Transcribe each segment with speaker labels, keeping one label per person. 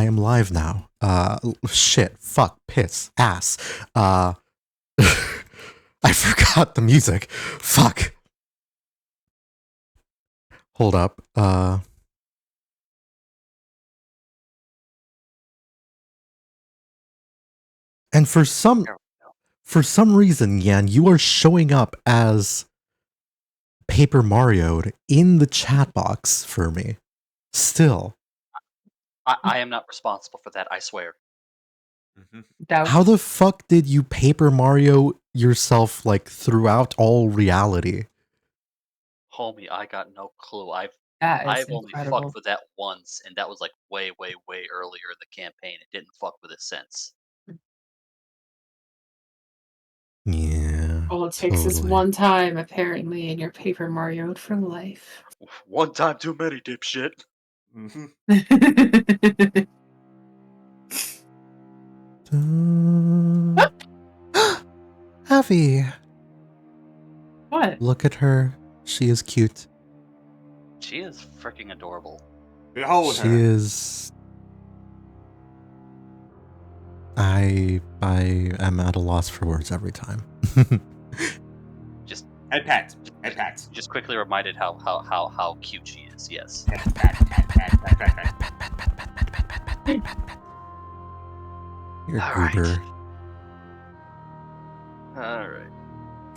Speaker 1: I am live now. Shit, fuck, piss, ass. I forgot the music. Fuck. Hold up. And for some reason, Yan, you are showing up as Paper Mario'd in the chat box for me. Still.
Speaker 2: I am not responsible for that, I swear.
Speaker 1: How the fuck did you Paper Mario yourself, like, throughout all reality?
Speaker 2: Homie, I got no clue. I've
Speaker 3: Incredible.
Speaker 2: only fucked with that once, and that was like way, way, way earlier in the campaign. It didn't fuck with it since.
Speaker 1: Yeah.
Speaker 3: All it takes is one time, apparently, and you're Paper Mario'd for life.
Speaker 2: One time too many, dipshit.
Speaker 1: Avi.
Speaker 3: What?
Speaker 1: Look at her. She is cute.
Speaker 2: She is freaking adorable.
Speaker 4: Behold
Speaker 1: she
Speaker 4: her.
Speaker 1: is. I am at a loss for words every time.
Speaker 2: Just
Speaker 4: head pats. Head pats.
Speaker 2: Just quickly reminded how cute she is. Yes.
Speaker 1: You're goober.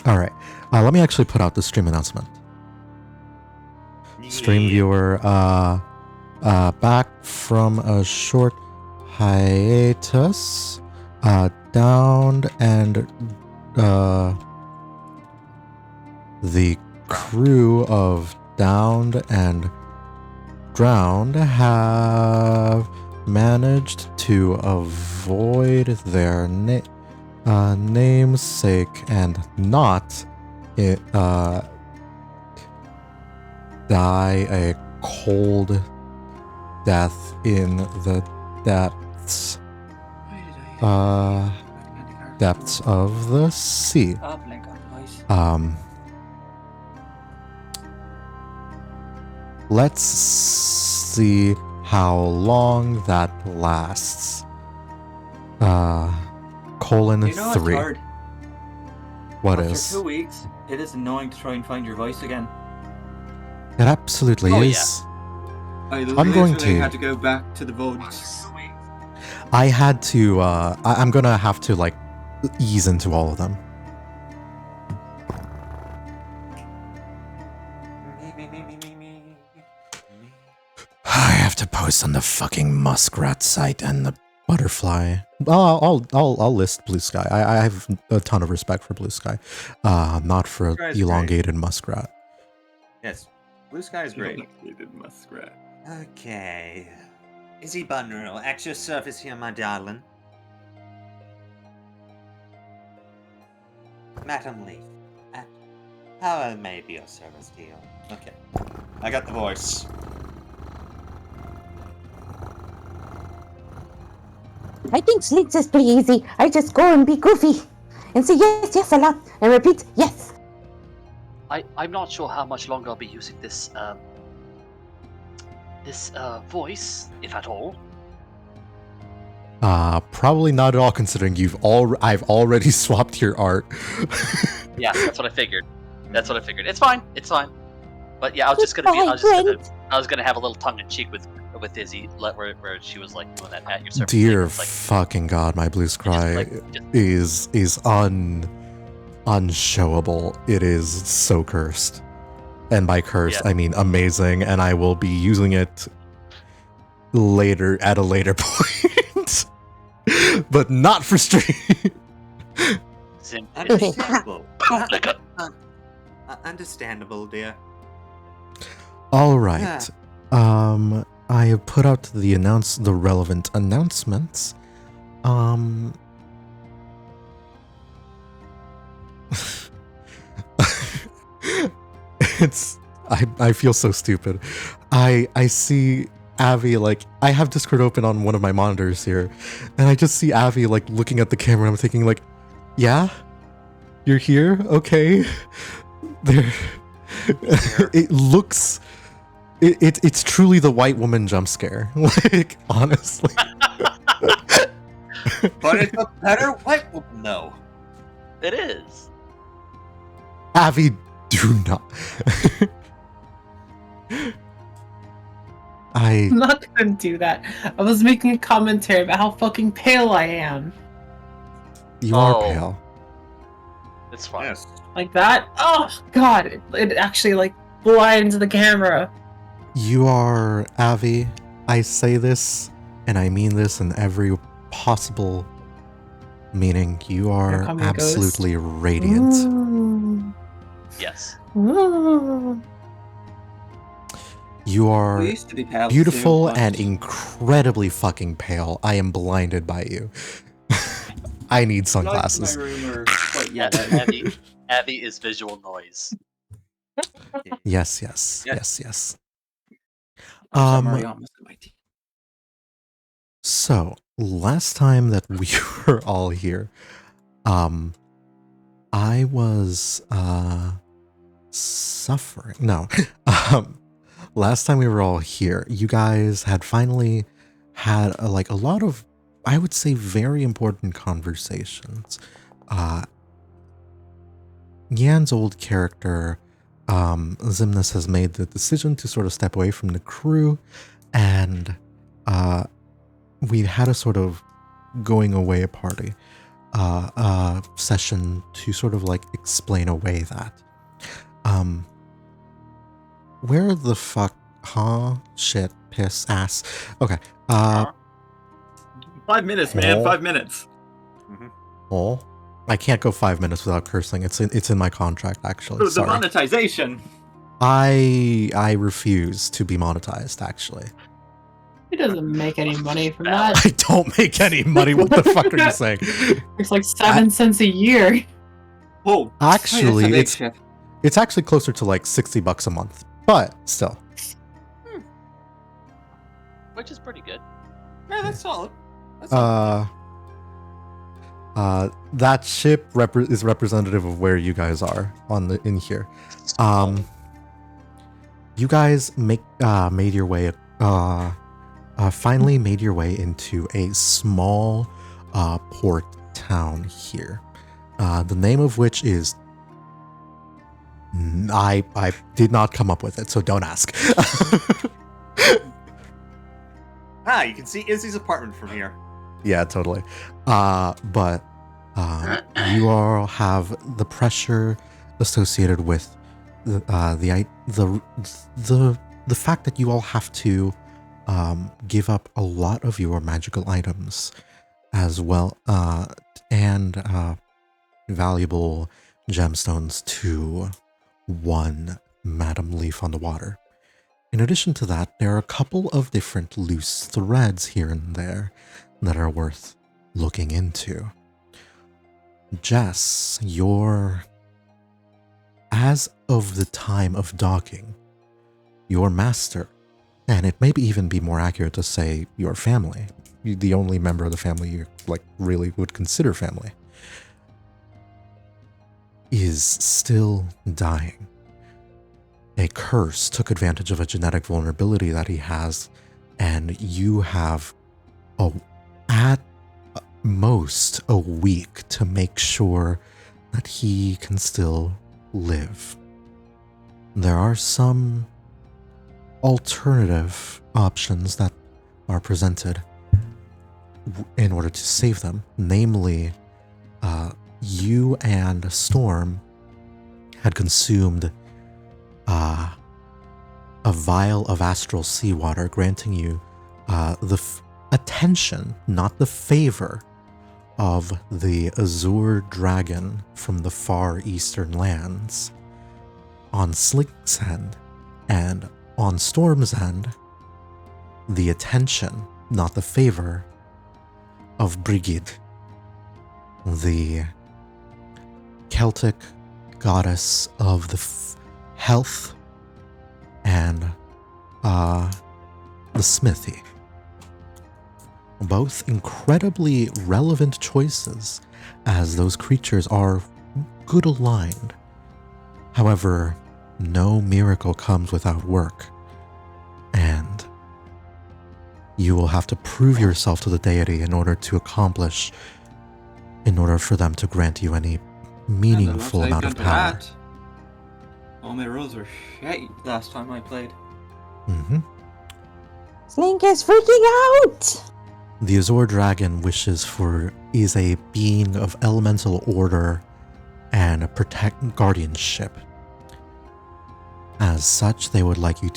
Speaker 2: All
Speaker 1: right. Let me actually put out the stream announcement. Stream viewer, back from a short hiatus, downed, and the crew of Downed and Drowned have managed to avoid their namesake and not die a cold death in the depths of the sea. Let's see how long that lasts. Colon 3.
Speaker 5: Hard.
Speaker 1: What
Speaker 5: After
Speaker 1: is?
Speaker 5: 2 weeks, it is annoying to try and find your voice again.
Speaker 1: It absolutely is.
Speaker 5: Yeah.
Speaker 1: I'm going to
Speaker 5: had to go back to the votes.
Speaker 1: I had to. I'm gonna have to like ease into all of them. I have to post on the fucking muskrat site and the butterfly. I'll list Blue Sky. I have a ton of respect for Blue Sky, not for elongated muskrat.
Speaker 4: Yes, Blue Sky is great.
Speaker 5: Elongated muskrat.
Speaker 4: Okay, Izzy Bunro, at your service here, my darling. Madam Leaf, how may I be of service to you? Okay, I got the voice.
Speaker 6: I think Sleeks is pretty easy. I just go and be goofy and say yes, yes a lot and repeat yes.
Speaker 2: I'm not sure how much longer I'll be using this voice, if at all.
Speaker 1: Probably not at all, considering I've already swapped your art.
Speaker 2: Yeah, that's what I figured. It's fine. But yeah, I was gonna have a little tongue in cheek with Izzy, where she was like doing that at your service.
Speaker 1: Dear
Speaker 2: like,
Speaker 1: fucking god, my Blue Sky is unshowable. It is so cursed. And by cursed, I mean amazing, and I will be using it later at a later point. But not for stream.
Speaker 4: Understandable. Understandable, dear.
Speaker 1: All right. I have put out the relevant announcements. I feel so stupid. I see Avi, like, I have Discord open on one of my monitors here, and I just see Avi like looking at the camera, and I'm thinking like, yeah, you're here, okay. There. It looks. It's truly the white woman jump scare. Like, honestly.
Speaker 4: But it's a better white woman, though.
Speaker 2: It is.
Speaker 1: Avi, do not.
Speaker 3: I'm not gonna do that. I was making a commentary about how fucking pale I am.
Speaker 1: You are
Speaker 2: Oh.
Speaker 1: pale.
Speaker 2: It's fine.
Speaker 4: Yes.
Speaker 3: Like that? Oh god, it actually like blinds the camera.
Speaker 1: You are, Avi, I say this, and I mean this in every possible meaning. You are
Speaker 3: coming, ghost.
Speaker 1: absolutely radiant.
Speaker 3: Ooh.
Speaker 2: Yes.
Speaker 3: Ooh.
Speaker 1: You are
Speaker 5: We used to be pals
Speaker 1: beautiful
Speaker 5: too,
Speaker 1: and
Speaker 5: but-
Speaker 1: incredibly fucking pale. I am blinded by you. I need
Speaker 5: Lights in
Speaker 1: sunglasses.
Speaker 5: my room are quite
Speaker 2: Abby is visual noise.
Speaker 1: Yes, yes, yes, yes.
Speaker 5: Mariama's in my team.
Speaker 1: So, last time that we were all here, I was suffering. No. Last time we were all here, you guys had finally had a lot of, I would say, very important conversations. Yan's old character, Zimnus, has made the decision to sort of step away from the crew, and we had a sort of going away party session to sort of like explain away that. Where the fuck? Huh? Shit. Piss. Ass. Okay.
Speaker 5: 5 minutes, man. 5 minutes.
Speaker 1: Oh. I can't go 5 minutes without cursing. It's in my contract, actually.
Speaker 5: The
Speaker 1: Sorry.
Speaker 5: monetization.
Speaker 1: I refuse to be monetized, actually.
Speaker 3: He doesn't make any money from that.
Speaker 1: I don't make any money. What the fuck are you saying?
Speaker 3: It's like 7 cents a year.
Speaker 5: Oh,
Speaker 1: Actually,
Speaker 5: that's a big ship.
Speaker 1: it's actually closer to like $60 a month, but still.
Speaker 2: Which is pretty good.
Speaker 4: Yeah, that's solid. That's solid.
Speaker 1: That ship is representative of where you guys are in here. You guys made your way finally made your way into a small port town here. The name of which is I did not come up with it, so don't ask.
Speaker 4: You can see Izzy's apartment from here.
Speaker 1: Yeah, totally. But you all have the pressure associated with the fact that you all have to give up a lot of your magical items as well, and valuable gemstones to one Madam Leaf on the Water. In addition to that, there are a couple of different loose threads here and there that are worth looking into. Jess, as of the time of docking, your master, and it may even be more accurate to say your family, the only member of the family you really would consider family, is still dying. A curse took advantage of a genetic vulnerability that he has, and you have at most a week to make sure that he can still live. There are some alternative options that are presented in order to save them. Namely, you and Storm had consumed a vial of astral seawater, granting you the attention, not the favor, of the Azure Dragon from the far eastern lands. On Slink's end, and on Storm's end, the attention, not the favor, of Brigid, the Celtic goddess of the health and the smithy. Both incredibly relevant choices, as those creatures are good aligned. However, no miracle comes without work, and You will have to prove yourself to the deity in order for them to grant you any meaningful amount of power.
Speaker 5: All my rolls were shite last time I played.
Speaker 1: Mm-hmm.
Speaker 6: Slink is freaking out!
Speaker 1: The Azor Dragon is a being of elemental order and guardianship. As such, they would like you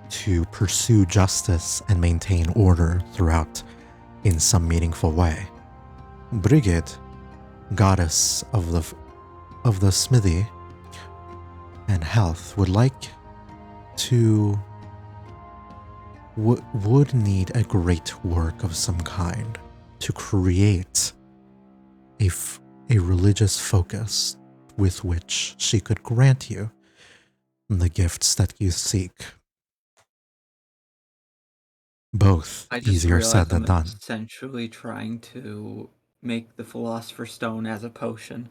Speaker 1: to pursue justice and maintain order throughout in some meaningful way. Brigid, goddess of the smithy and health, would need a great work of some kind to create a religious focus with which she could grant you the gifts that you seek. Both
Speaker 5: I just
Speaker 1: easier said
Speaker 5: realized
Speaker 1: than
Speaker 5: I'm
Speaker 1: done.
Speaker 5: essentially trying to make the Philosopher's Stone as a potion.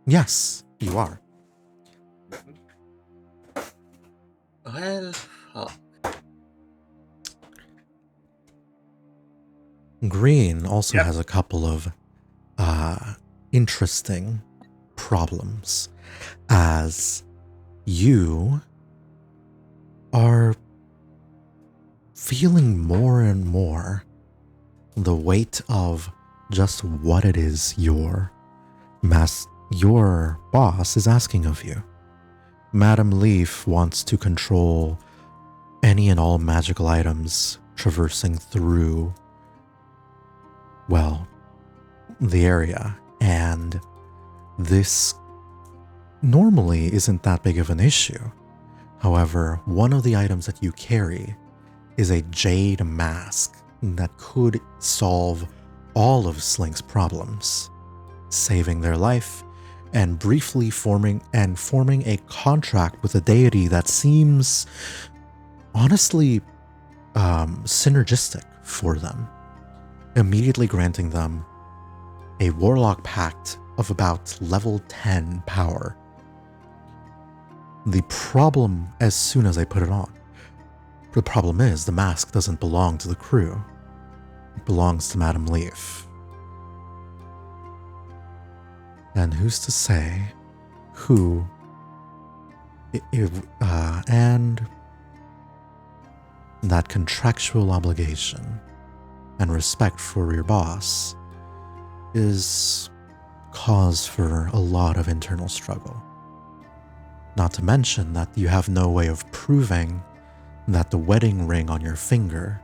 Speaker 1: Yes, you are.
Speaker 5: Well, fuck.
Speaker 1: Green also
Speaker 5: Yep.
Speaker 1: has a couple of interesting problems, as you are feeling more and more the weight of just what it is your boss is asking of you. Madame Leaf wants to control any and all magical items traversing through, well, the area, and this normally isn't that big of an issue. However, one of the items that you carry is a jade mask that could solve all of Slink's problems, saving their life and briefly forming a contract with a deity that seems honestly synergistic for them, immediately granting them a warlock pact of about level 10 power. The problem, as soon as I put it on, the problem is the mask doesn't belong to the crew. It belongs to Madame Leaf. And who's to say who and that contractual obligation and respect for your boss is cause for a lot of internal struggle. Not to mention that you have no way of proving that the wedding ring on your finger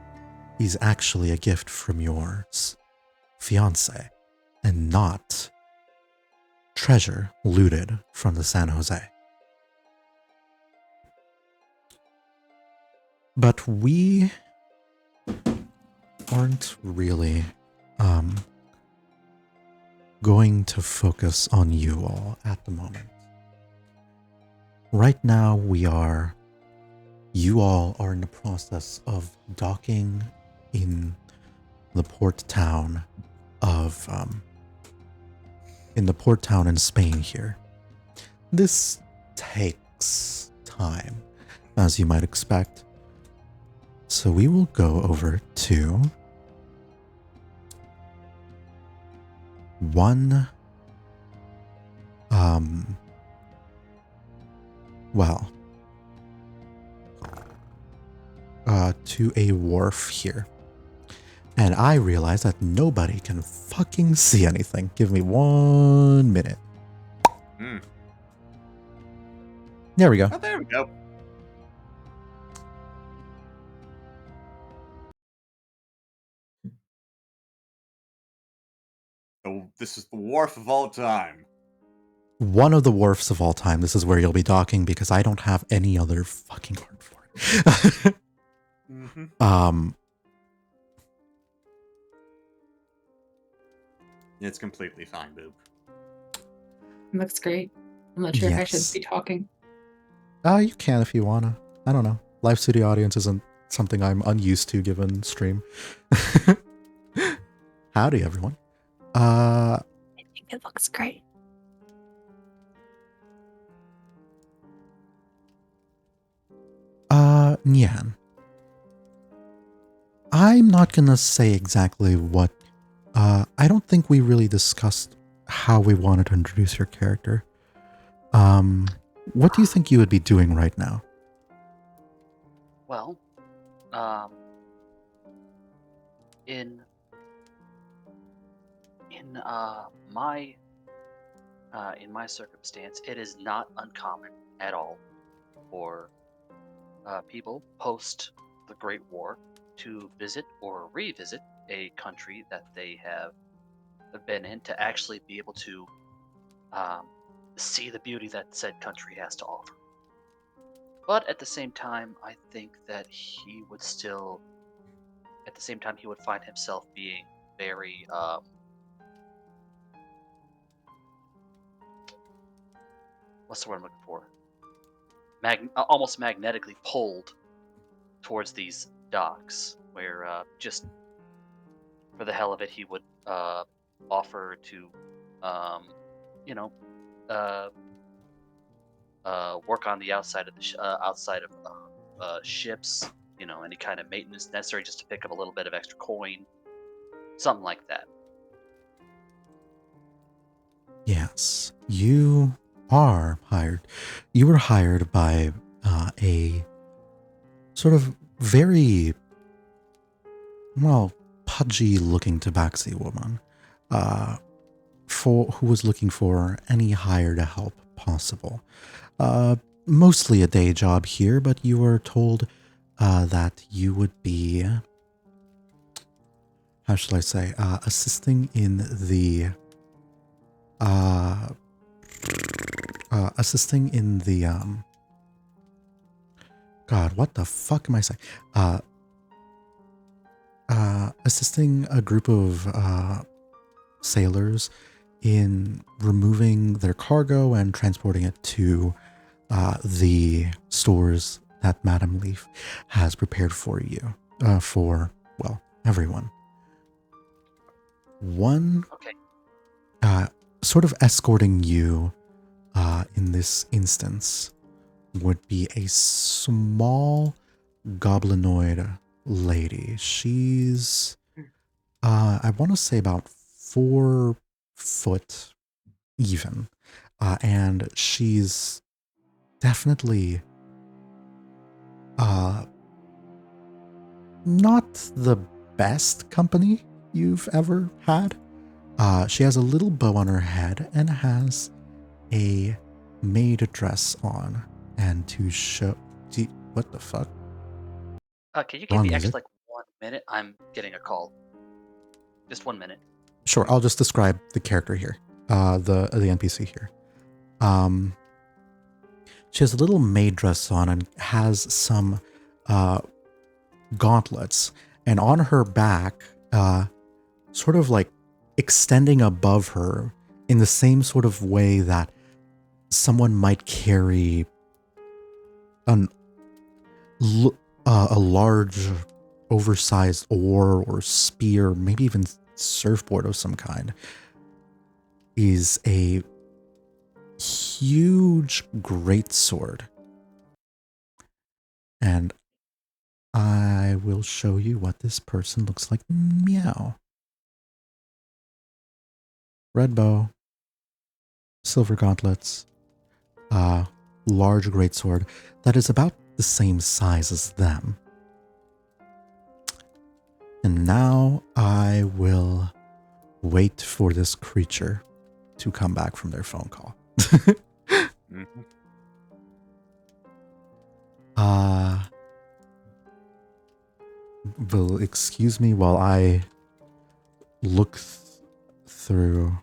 Speaker 1: is actually a gift from your fiancé and not treasure looted from the San Jose. But we aren't really going to focus on you all at the moment. Right now, you all are in the process of docking in the port town in Spain here. This takes time, as you might expect. So we will go over to to a wharf here. And I realize that nobody can fucking see anything. Give me 1 minute. There we go.
Speaker 4: Oh, there we go. Oh, this is the wharf of all time.
Speaker 1: One of the wharfs of all time. This is where you'll be docking because I don't have any other fucking art for it.
Speaker 4: It's completely fine, Boob.
Speaker 3: Looks great. I'm not sure if I should
Speaker 1: Yes.
Speaker 3: be talking.
Speaker 1: You can if you wanna. I don't know. Live studio audience isn't something I'm unused to given stream. Howdy, everyone.
Speaker 3: I think it looks great.
Speaker 1: Nyan. I'm not gonna say exactly what. I don't think we really discussed how we wanted to introduce your character. What do you think you would be doing right now?
Speaker 2: Well, in in uh my in my circumstance, it is not uncommon at all for people post the Great War to visit or revisit a country that they have been in to actually be able to um, see the beauty that said country has to offer. But at the same time, I think that he would still, at the same time, he would find himself being very, what's the word I'm looking for? Almost magnetically pulled towards these docks, where just for the hell of it, he would offer to, um, you know, uh, work on the outside of ships. You know, any kind of maintenance necessary just to pick up a little bit of extra coin, something like that.
Speaker 1: Yes, you are hired. You were hired by a sort of very, well, pudgy-looking tabaxi woman, who was looking for any hired help possible. Mostly a day job here, but you were told that you would be, how shall I say, assisting in the God, what the fuck am I saying? Assisting a group of sailors in removing their cargo and transporting it to the stores that Madame Leaf has prepared for you, for, well, everyone. One,
Speaker 2: Okay.
Speaker 1: sort of escorting you in this instance would be a small goblinoid lady. She's, I want to say about 4 foot even. And she's definitely not the best company you've ever had. She has a little bow on her head and has a maid dress on, and to show... what the fuck?
Speaker 2: Can you give
Speaker 1: Wrong
Speaker 2: me
Speaker 1: music.
Speaker 2: actually like 1 minute? I'm getting a call. Just 1 minute.
Speaker 1: Sure, I'll just describe the character here, the NPC here. She has a little maid dress on and has some gauntlets, and on her back, sort of like extending above her in the same sort of way that someone might carry a large, oversized oar or spear, maybe even surfboard of some kind, is a huge greatsword. And I will show you what this person looks like. Meow. Red bow, silver gauntlets, large greatsword that is about the same size as them. And now I will wait for this creature to come back from their phone call.
Speaker 7: Mhm.
Speaker 1: Will excuse me while I look through.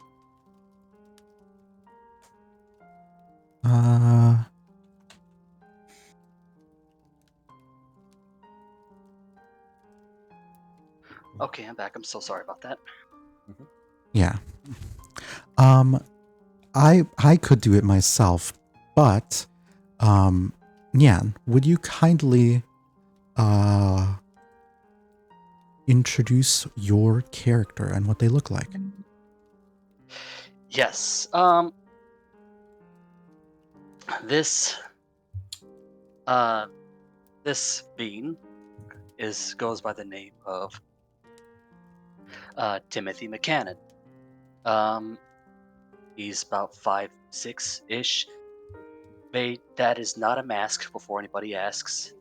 Speaker 2: Okay, I'm back. I'm so sorry about that.
Speaker 1: Yeah. I could do it myself, but Nyan, would you kindly introduce your character and what they look like?
Speaker 2: Yes. This this being goes by the name of Timothy McCannon. He's about 5'6" ish. That is not a mask. Before anybody asks,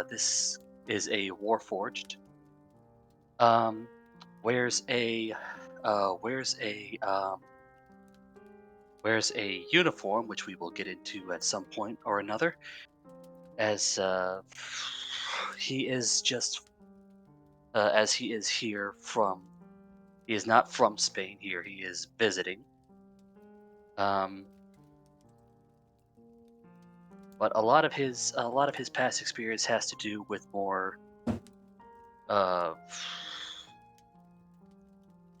Speaker 2: this is a Warforged. Wears a wears a uniform, which we will get into at some point or another. As he is just as he is here from. He is not from Spain here. He is visiting. Um, but a lot of his past experience has to do with more uh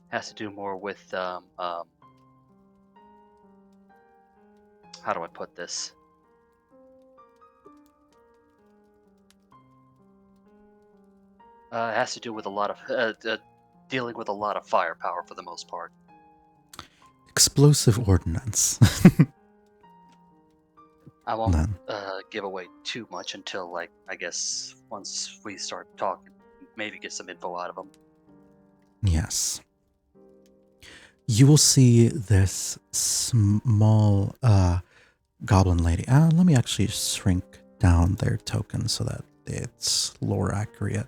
Speaker 2: has to do more with how do I put this? It has to do with a lot of dealing with a lot of firepower for the most part.
Speaker 1: Explosive ordnance.
Speaker 2: I won't
Speaker 1: Then.
Speaker 2: give away too much until, like, I guess once we start talking, maybe get some info out of him.
Speaker 1: Yes. You will see this small goblin lady. Let me actually shrink down their token so that it's lore accurate.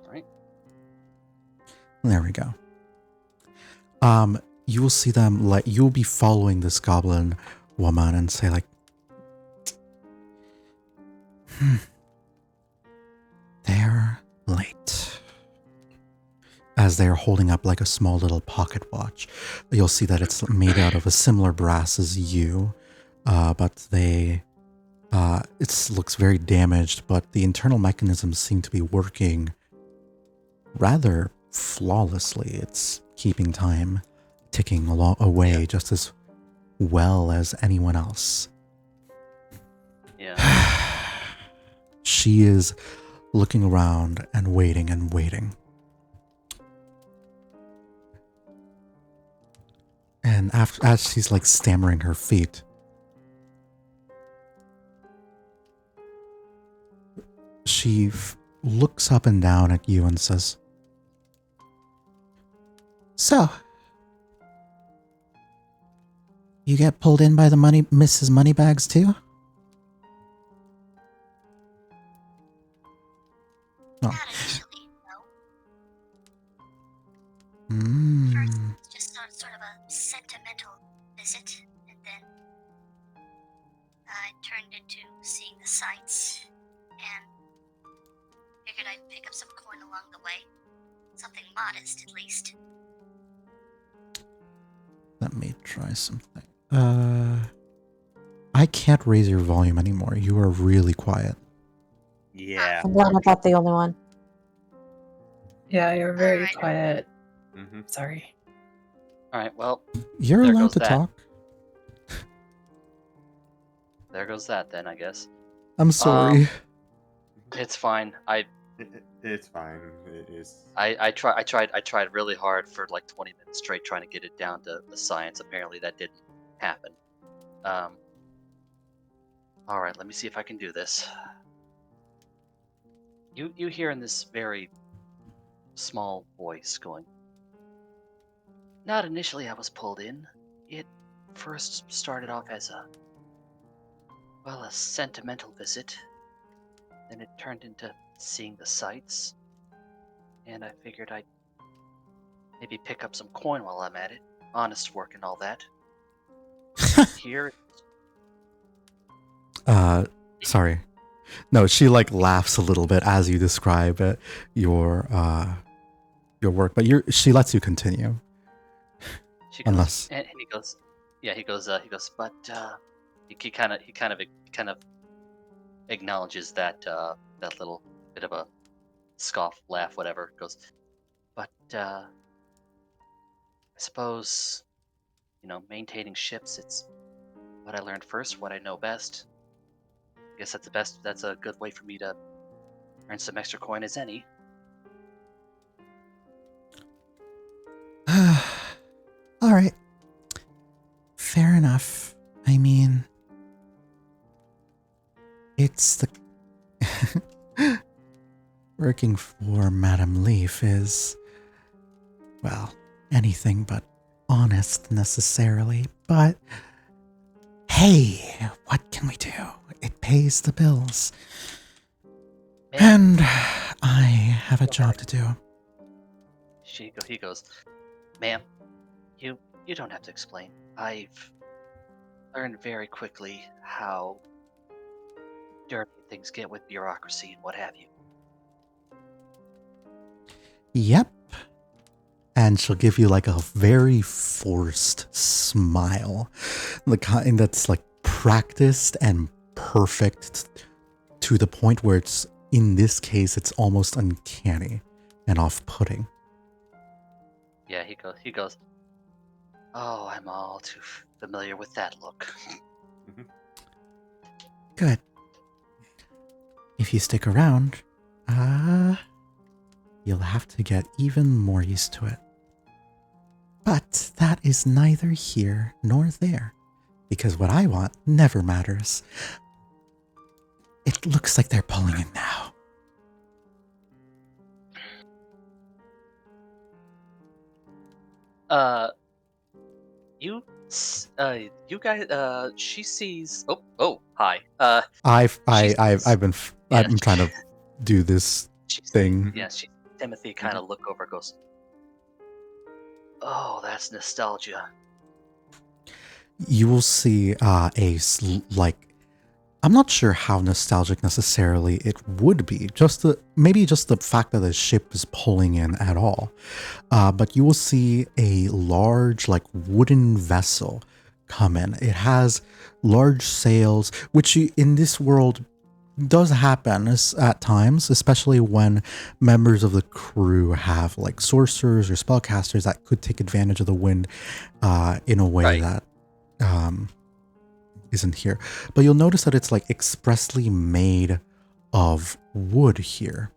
Speaker 2: All right.
Speaker 1: There we go. You will see them, like, you'll be following this goblin woman and say, like, they're late. As they're holding up like a small little pocket watch. You'll see that it's made out of a similar brass as you, but it looks very damaged, but the internal mechanisms seem to be working rather flawlessly. It's keeping time ticking away just as well as anyone else.
Speaker 2: Yeah.
Speaker 1: She is looking around and waiting and waiting. And as she's like stammering her feet, she looks up and down at you and says, "So, you get pulled in by the Mrs. Moneybags too?" No.
Speaker 8: Not initially, no. First, it's just sort of a sentimental visit, and then it turned into seeing the sights, and figured I'd pick up some coin along the way. Something modest, at least.
Speaker 1: Let me try something. I can't raise your volume anymore. You are really quiet.
Speaker 4: Yeah.
Speaker 6: I'm glad I'm not the only one.
Speaker 3: Yeah, you're very
Speaker 8: Alright.
Speaker 3: quiet.
Speaker 4: Mm-hmm.
Speaker 3: Sorry.
Speaker 2: All right. Well,
Speaker 1: You're
Speaker 2: There
Speaker 1: allowed
Speaker 2: goes
Speaker 1: to
Speaker 2: that.
Speaker 1: talk.
Speaker 2: there goes that then, I guess.
Speaker 1: I'm sorry.
Speaker 2: It's fine.
Speaker 4: It's fine. It is.
Speaker 2: I tried really hard for like 20 minutes straight trying to get it down to the science. Apparently that didn't happen. All right, let me see if I can do this. You hear in this very small voice going, "Not initially I was pulled in. It first started off as a sentimental visit. Then it turned into seeing the sights. And I figured I'd maybe pick up some coin while I'm at it. Honest work and all that. Here,
Speaker 1: Sorry. No, she like laughs a little bit as you describe it, your work, but she lets you continue.
Speaker 2: she goes,
Speaker 1: Unless-
Speaker 2: and he goes, yeah, he goes, but he kind of acknowledges that that little bit of a scoff, laugh, whatever. Goes, but I suppose, maintaining ships, it's what I learned first, what I know best. I guess that's a good way for me to earn some extra coin as any.
Speaker 1: All right. Fair enough. I mean, it's the working for Madame Leaf is, well, anything but honest necessarily, but hey, what can we do? It pays the bills.
Speaker 2: Ma'am,
Speaker 1: And I have a job to do.
Speaker 2: he goes, ma'am, you don't have to explain. I've learned very quickly how dirty things get with bureaucracy and what have you.
Speaker 1: Yep. And she'll give you like a very forced smile. The kind that's like practiced and perfect to the point where it's, in this case, it's almost uncanny and off-putting.
Speaker 2: Yeah, he goes, oh, I'm all too familiar with that look.
Speaker 1: Good. If you stick around, you'll have to get even more used to it. But that is neither here nor there, because what I want never matters. It looks like they're pulling in now.
Speaker 2: You guys, she sees. Oh, hi.
Speaker 1: I've
Speaker 2: She's-
Speaker 1: been
Speaker 2: Yeah.
Speaker 1: I'm trying to do this thing.
Speaker 2: Yeah, Timothy kind of look over, goes, oh, that's nostalgia.
Speaker 1: You will see I'm not sure how nostalgic necessarily it would be. Maybe just the fact that the ship is pulling in at all. But you will see a large wooden vessel come in. It has large sails, which in this world does happen at times, especially when members of the crew have sorcerers or spellcasters that could take advantage of the wind in a way that isn't here. But you'll notice that it's expressly made of wood here.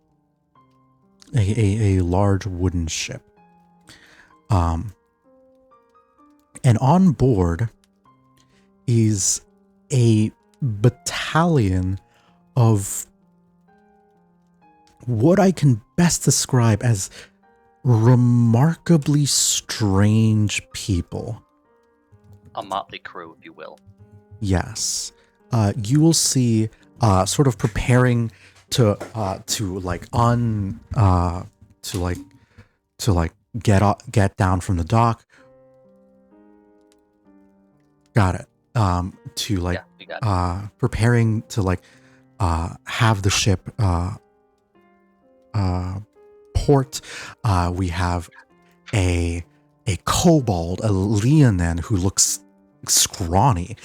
Speaker 1: A large wooden ship. And on board is a battalion of what I can best describe as remarkably strange people.
Speaker 2: A motley crew, if you will.
Speaker 1: Yes. You will see sort of preparing to get down from the dock. Got it.
Speaker 2: We got it.
Speaker 1: Preparing to have the ship port. We have a kobold, a Leonin who looks scrawny,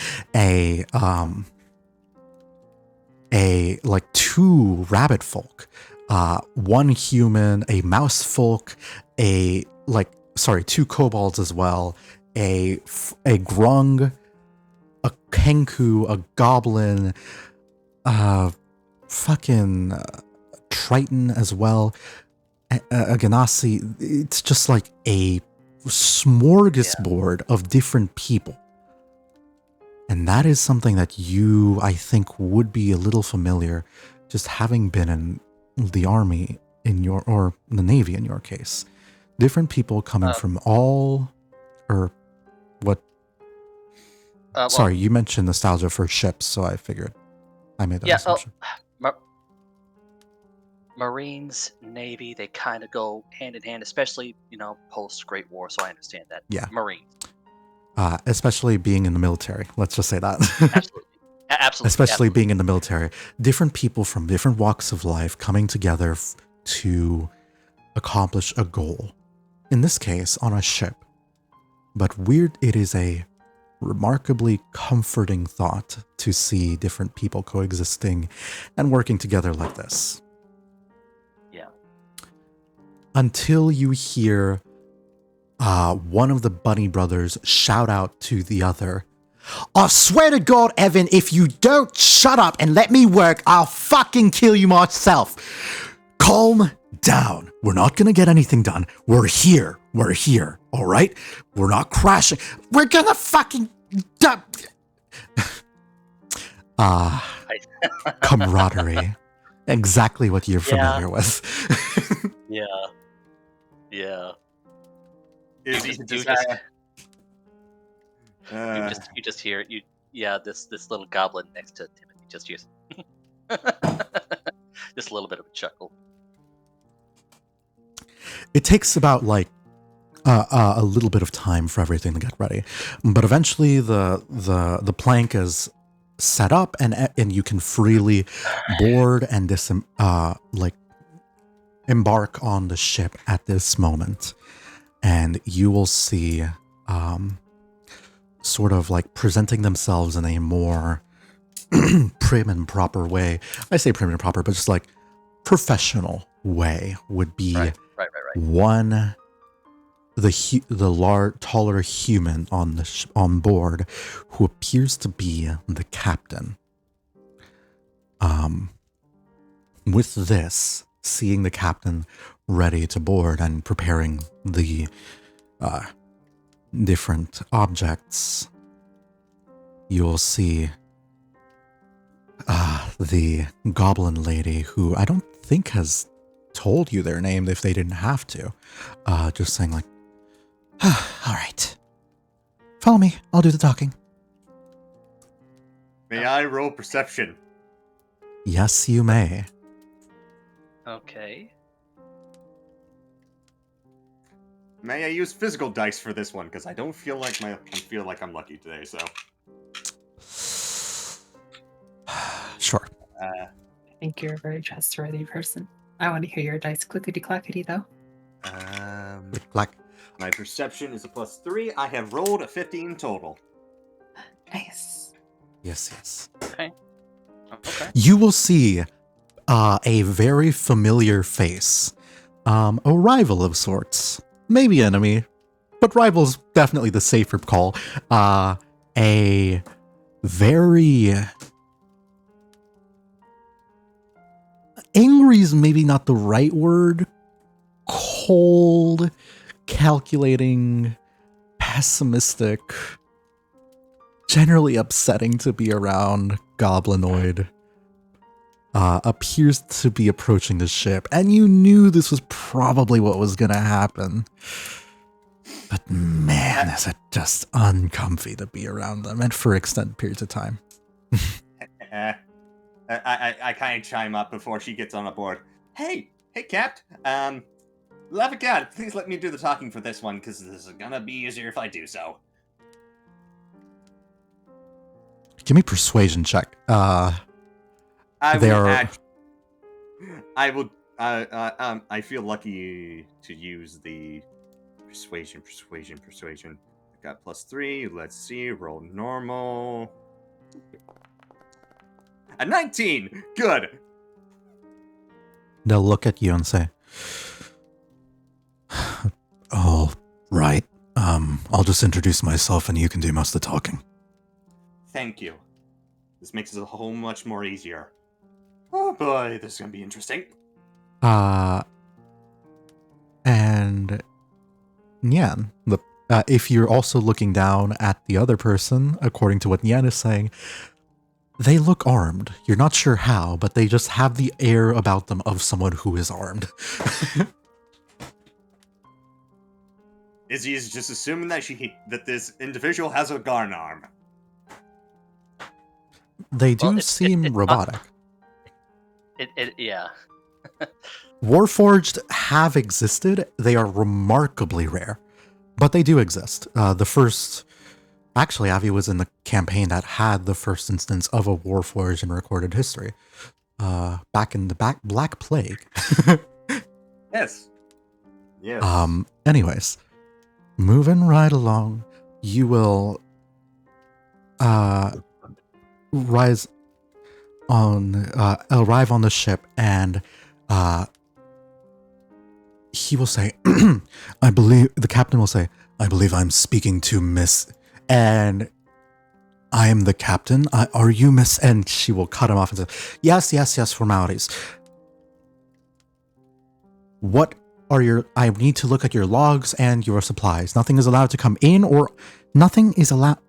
Speaker 1: two rabbit folk, one human, a mouse folk, two kobolds as well, a grung, a kenku, a goblin, fucking triton as well, a ganassi. It's just like a smorgasbord of different people. And that is something that you, I think, would be a little familiar, just having been in the army or the Navy in your case. Different people coming from all, or what? Sorry, you mentioned nostalgia for ships, so I figured I made that assumption.
Speaker 2: Marines, Navy, they kind of go hand in hand, especially, post Great War, so I understand that.
Speaker 1: Yeah.
Speaker 2: Marines.
Speaker 1: Especially being in the military. Let's just say that.
Speaker 2: Absolutely. Absolutely.
Speaker 1: Especially being in the military. Different people from different walks of life coming together to accomplish a goal. In this case, on a ship. But it is a remarkably comforting thought to see different people coexisting and working together like this.
Speaker 2: Yeah.
Speaker 1: Until you hear one of the Bunny brothers shout out to the other, I swear to God, Evan, if you don't shut up and let me work, I'll fucking kill you myself. Calm down. We're not gonna get anything done. We're here, all right? We're not crashing. We're gonna fucking... camaraderie. Exactly what you're
Speaker 2: Yeah.
Speaker 1: familiar with.
Speaker 2: Yeah. Yeah.
Speaker 4: Is
Speaker 2: You
Speaker 4: he
Speaker 2: just- You just hear this little goblin next to Timothy just hears just a little bit of a chuckle.
Speaker 1: It takes about like a little bit of time for everything to get ready, but eventually the plank is set up and you can freely board and embark on the ship at this moment, and you will see sort of like presenting themselves in a more prim and proper way. I say prim and proper, but just like professional way would be
Speaker 2: Right.
Speaker 1: one, the taller human on board, who appears to be the captain. With this, seeing the captain ready to board and preparing the different objects, you'll see the goblin lady, who I don't think has told you their name if they didn't have to. Just saying like, all right, follow me, I'll do the talking.
Speaker 4: May I roll perception?
Speaker 1: Yes, you may.
Speaker 2: Okay.
Speaker 4: May I use physical dice for this one? Because I don't feel like I'm lucky today. So.
Speaker 1: Sure.
Speaker 3: I think you're a very trustworthy person. I want to hear your dice clickety-clackety, though.
Speaker 1: Like,
Speaker 4: My perception is a +3. I have rolled a 15 total.
Speaker 3: Nice.
Speaker 1: yes.
Speaker 2: Okay.
Speaker 1: You will see a very familiar face. A rival of sorts. Maybe enemy, but rival's definitely the safer call. A very... angry is maybe not the right word. Cold, calculating, pessimistic, generally upsetting to be around goblinoid. Appears to be approaching the ship, and you knew this was probably what was gonna happen. But man, is it just uncomfy to be around them, and for extended periods of time.
Speaker 4: I kind of chime up before she gets on a board. Hey, Capt. Love of God, please let me do the talking for this one, because this is gonna be easier if I do so.
Speaker 1: Give me persuasion check.
Speaker 4: I feel lucky to use the persuasion. I got +3. Let's see. Roll normal. A 19. Good.
Speaker 1: They'll look at you and say, "Oh, right. I'll just introduce myself, and you can do most of the talking."
Speaker 4: Thank you. This makes it a whole much more easier. Oh boy, this is gonna be interesting.
Speaker 1: And Nyan, if you're also looking down at the other person, according to what Nyan is saying, they look armed. You're not sure how, but they just have the air about them of someone who is armed.
Speaker 4: Izzy is just assuming that this individual has a Garn arm.
Speaker 1: They do
Speaker 2: Well,
Speaker 1: seem
Speaker 2: it's
Speaker 1: robotic.
Speaker 2: Yeah.
Speaker 1: Warforged have existed. They are remarkably rare, but they do exist. Actually, Avi was in the campaign that had the first instance of a Warforged in recorded history, back in the Black Plague.
Speaker 4: Yes.
Speaker 1: Anyways, moving right along, you will arrive on the ship, and he will say, the captain will say, "I believe I'm speaking to Miss," and "I am the captain. Are you Miss?" And she will cut him off and say, yes, formalities. What are I need to look at your logs and your supplies. Nothing is allowed to come in, or nothing is allowed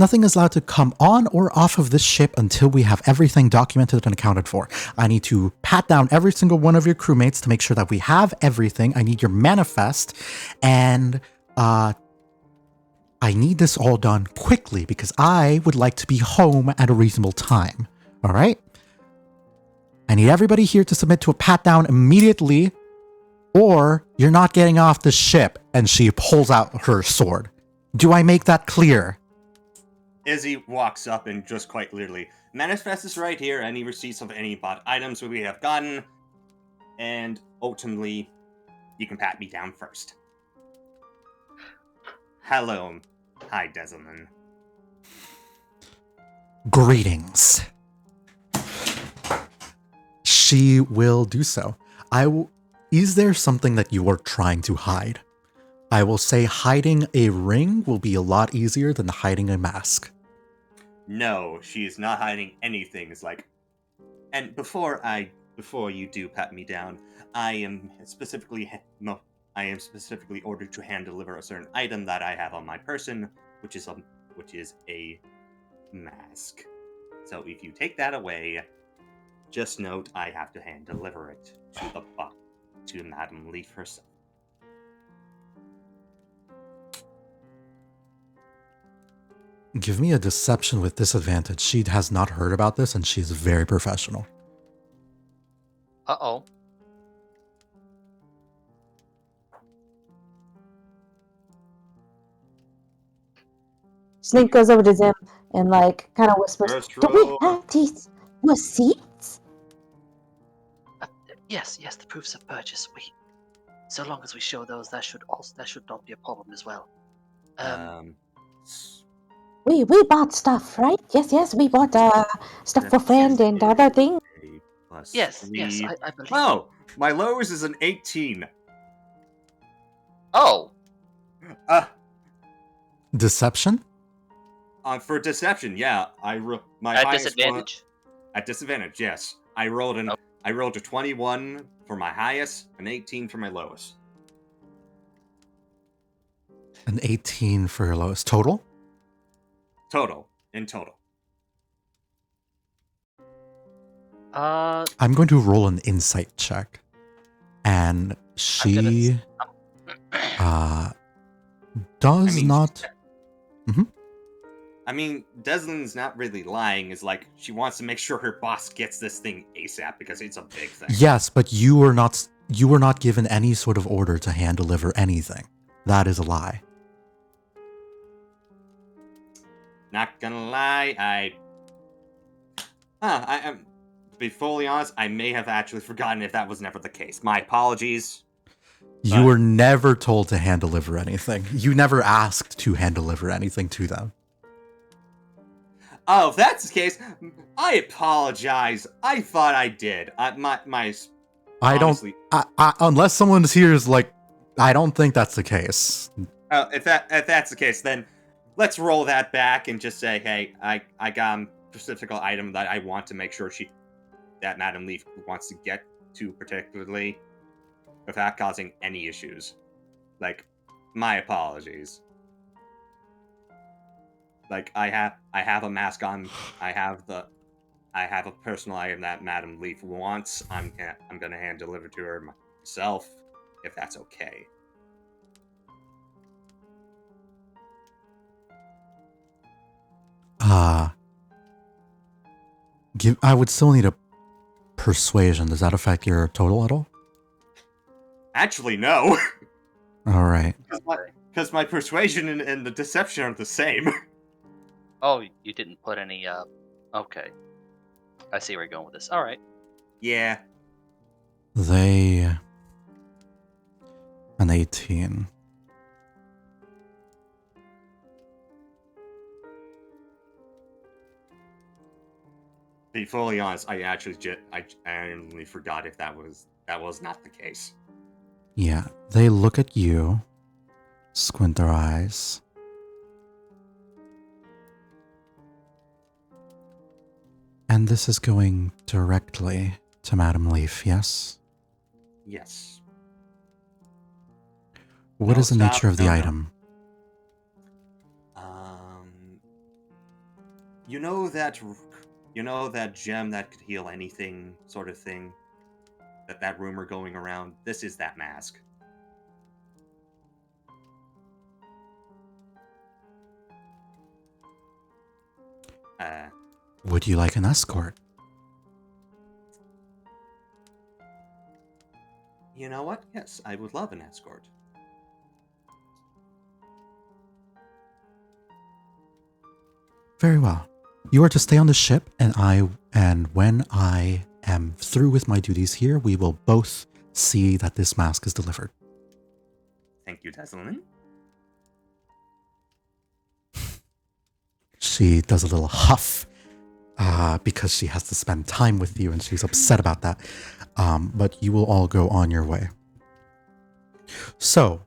Speaker 9: Nothing is allowed to come on or off of this ship until we have everything documented and accounted for. I need to pat down every single one of your crewmates to make sure that we have everything. I need your manifest, and I need this all done quickly because I would like to be home at a reasonable time. All right? I need everybody here to submit to a pat down immediately, or you're not getting off the ship. And she pulls out her sword. Do I make that clear?
Speaker 4: Izzy walks up and just quite literally, manifest is right here, any receipts of any bought items we have gotten, and ultimately, you can pat me down first. Hello. Hi, Desmond.
Speaker 9: Greetings. She will do so. Is there something that you are trying to hide? I will say hiding a ring will be a lot easier than hiding a mask.
Speaker 4: No, she is not hiding anything. It's like, and before you do pat me down, I am specifically ordered to hand deliver a certain item that I have on my person, which is a mask. So if you take that away, just note I have to hand deliver it to Madame Leaf herself.
Speaker 9: Give me a deception with disadvantage. She has not heard about this and she's very professional.
Speaker 2: Uh-oh.
Speaker 6: Snake goes over to Zim and like kind of whispers,
Speaker 4: First
Speaker 6: "Do we
Speaker 4: roll.
Speaker 6: have these receipts?"
Speaker 2: Yes, the proofs of purchase. So long as we show those, that should not be a problem as well.
Speaker 6: We bought stuff, right? Yes, we bought stuff for friend and other things.
Speaker 2: Yes, I believe.
Speaker 4: Oh, my lowest is an 18.
Speaker 2: Oh,
Speaker 9: Deception?
Speaker 4: For deception, yeah. My
Speaker 2: at
Speaker 4: highest
Speaker 2: disadvantage.
Speaker 4: At disadvantage, yes. I rolled a 21 for my highest, an 18 for my lowest.
Speaker 9: An 18 for your lowest. Total?
Speaker 4: In total.
Speaker 9: I'm going to roll an insight check. And she does not... Mm-hmm.
Speaker 4: I mean, Deslin's not really lying. Is like she wants to make sure her boss gets this thing ASAP because it's a big thing.
Speaker 9: Yes, but you were not given any sort of order to hand deliver anything. That is a lie.
Speaker 4: Not gonna lie, to be fully honest, I may have actually forgotten if that was never the case. My apologies.
Speaker 9: You were never told to hand deliver anything. You never asked to hand deliver anything to them.
Speaker 4: Oh, if that's the case, I apologize. I thought I did.
Speaker 9: Unless someone's here is like, I don't think that's the case.
Speaker 4: If that's the case, then let's roll that back and just say, hey, I got a specific item that I want to make sure that Madame Leaf wants to get to particularly without causing any issues. Like, my apologies. Like, I have a mask on. I have a personal item that Madame Leaf wants. I'm gonna hand deliver to her myself, if that's okay.
Speaker 9: I would still need a persuasion. Does that affect your total at all?
Speaker 4: Actually, no.
Speaker 9: All right.
Speaker 4: Because my persuasion and the deception are the same.
Speaker 2: Oh, you didn't put any, okay. I see where you're going with this. Alright.
Speaker 4: Yeah.
Speaker 9: An 18.
Speaker 4: To be fully honest, I genuinely forgot if that was not the case.
Speaker 9: Yeah, they look at you, squint their eyes. And this is going directly to Madame Leaf, yes?
Speaker 4: Yes.
Speaker 9: What is the nature of the item?
Speaker 4: You know that gem that could heal anything sort of thing? That rumor going around? This is that mask.
Speaker 9: Would you like an escort?
Speaker 4: You know what? Yes, I would love an escort.
Speaker 9: Very well. You are to stay on the ship, and when I am through with my duties here, we will both see that this mask is delivered.
Speaker 4: Thank you, Tesselin.
Speaker 9: She does a little huff because she has to spend time with you, and she's upset about that. But you will all go on your way. So,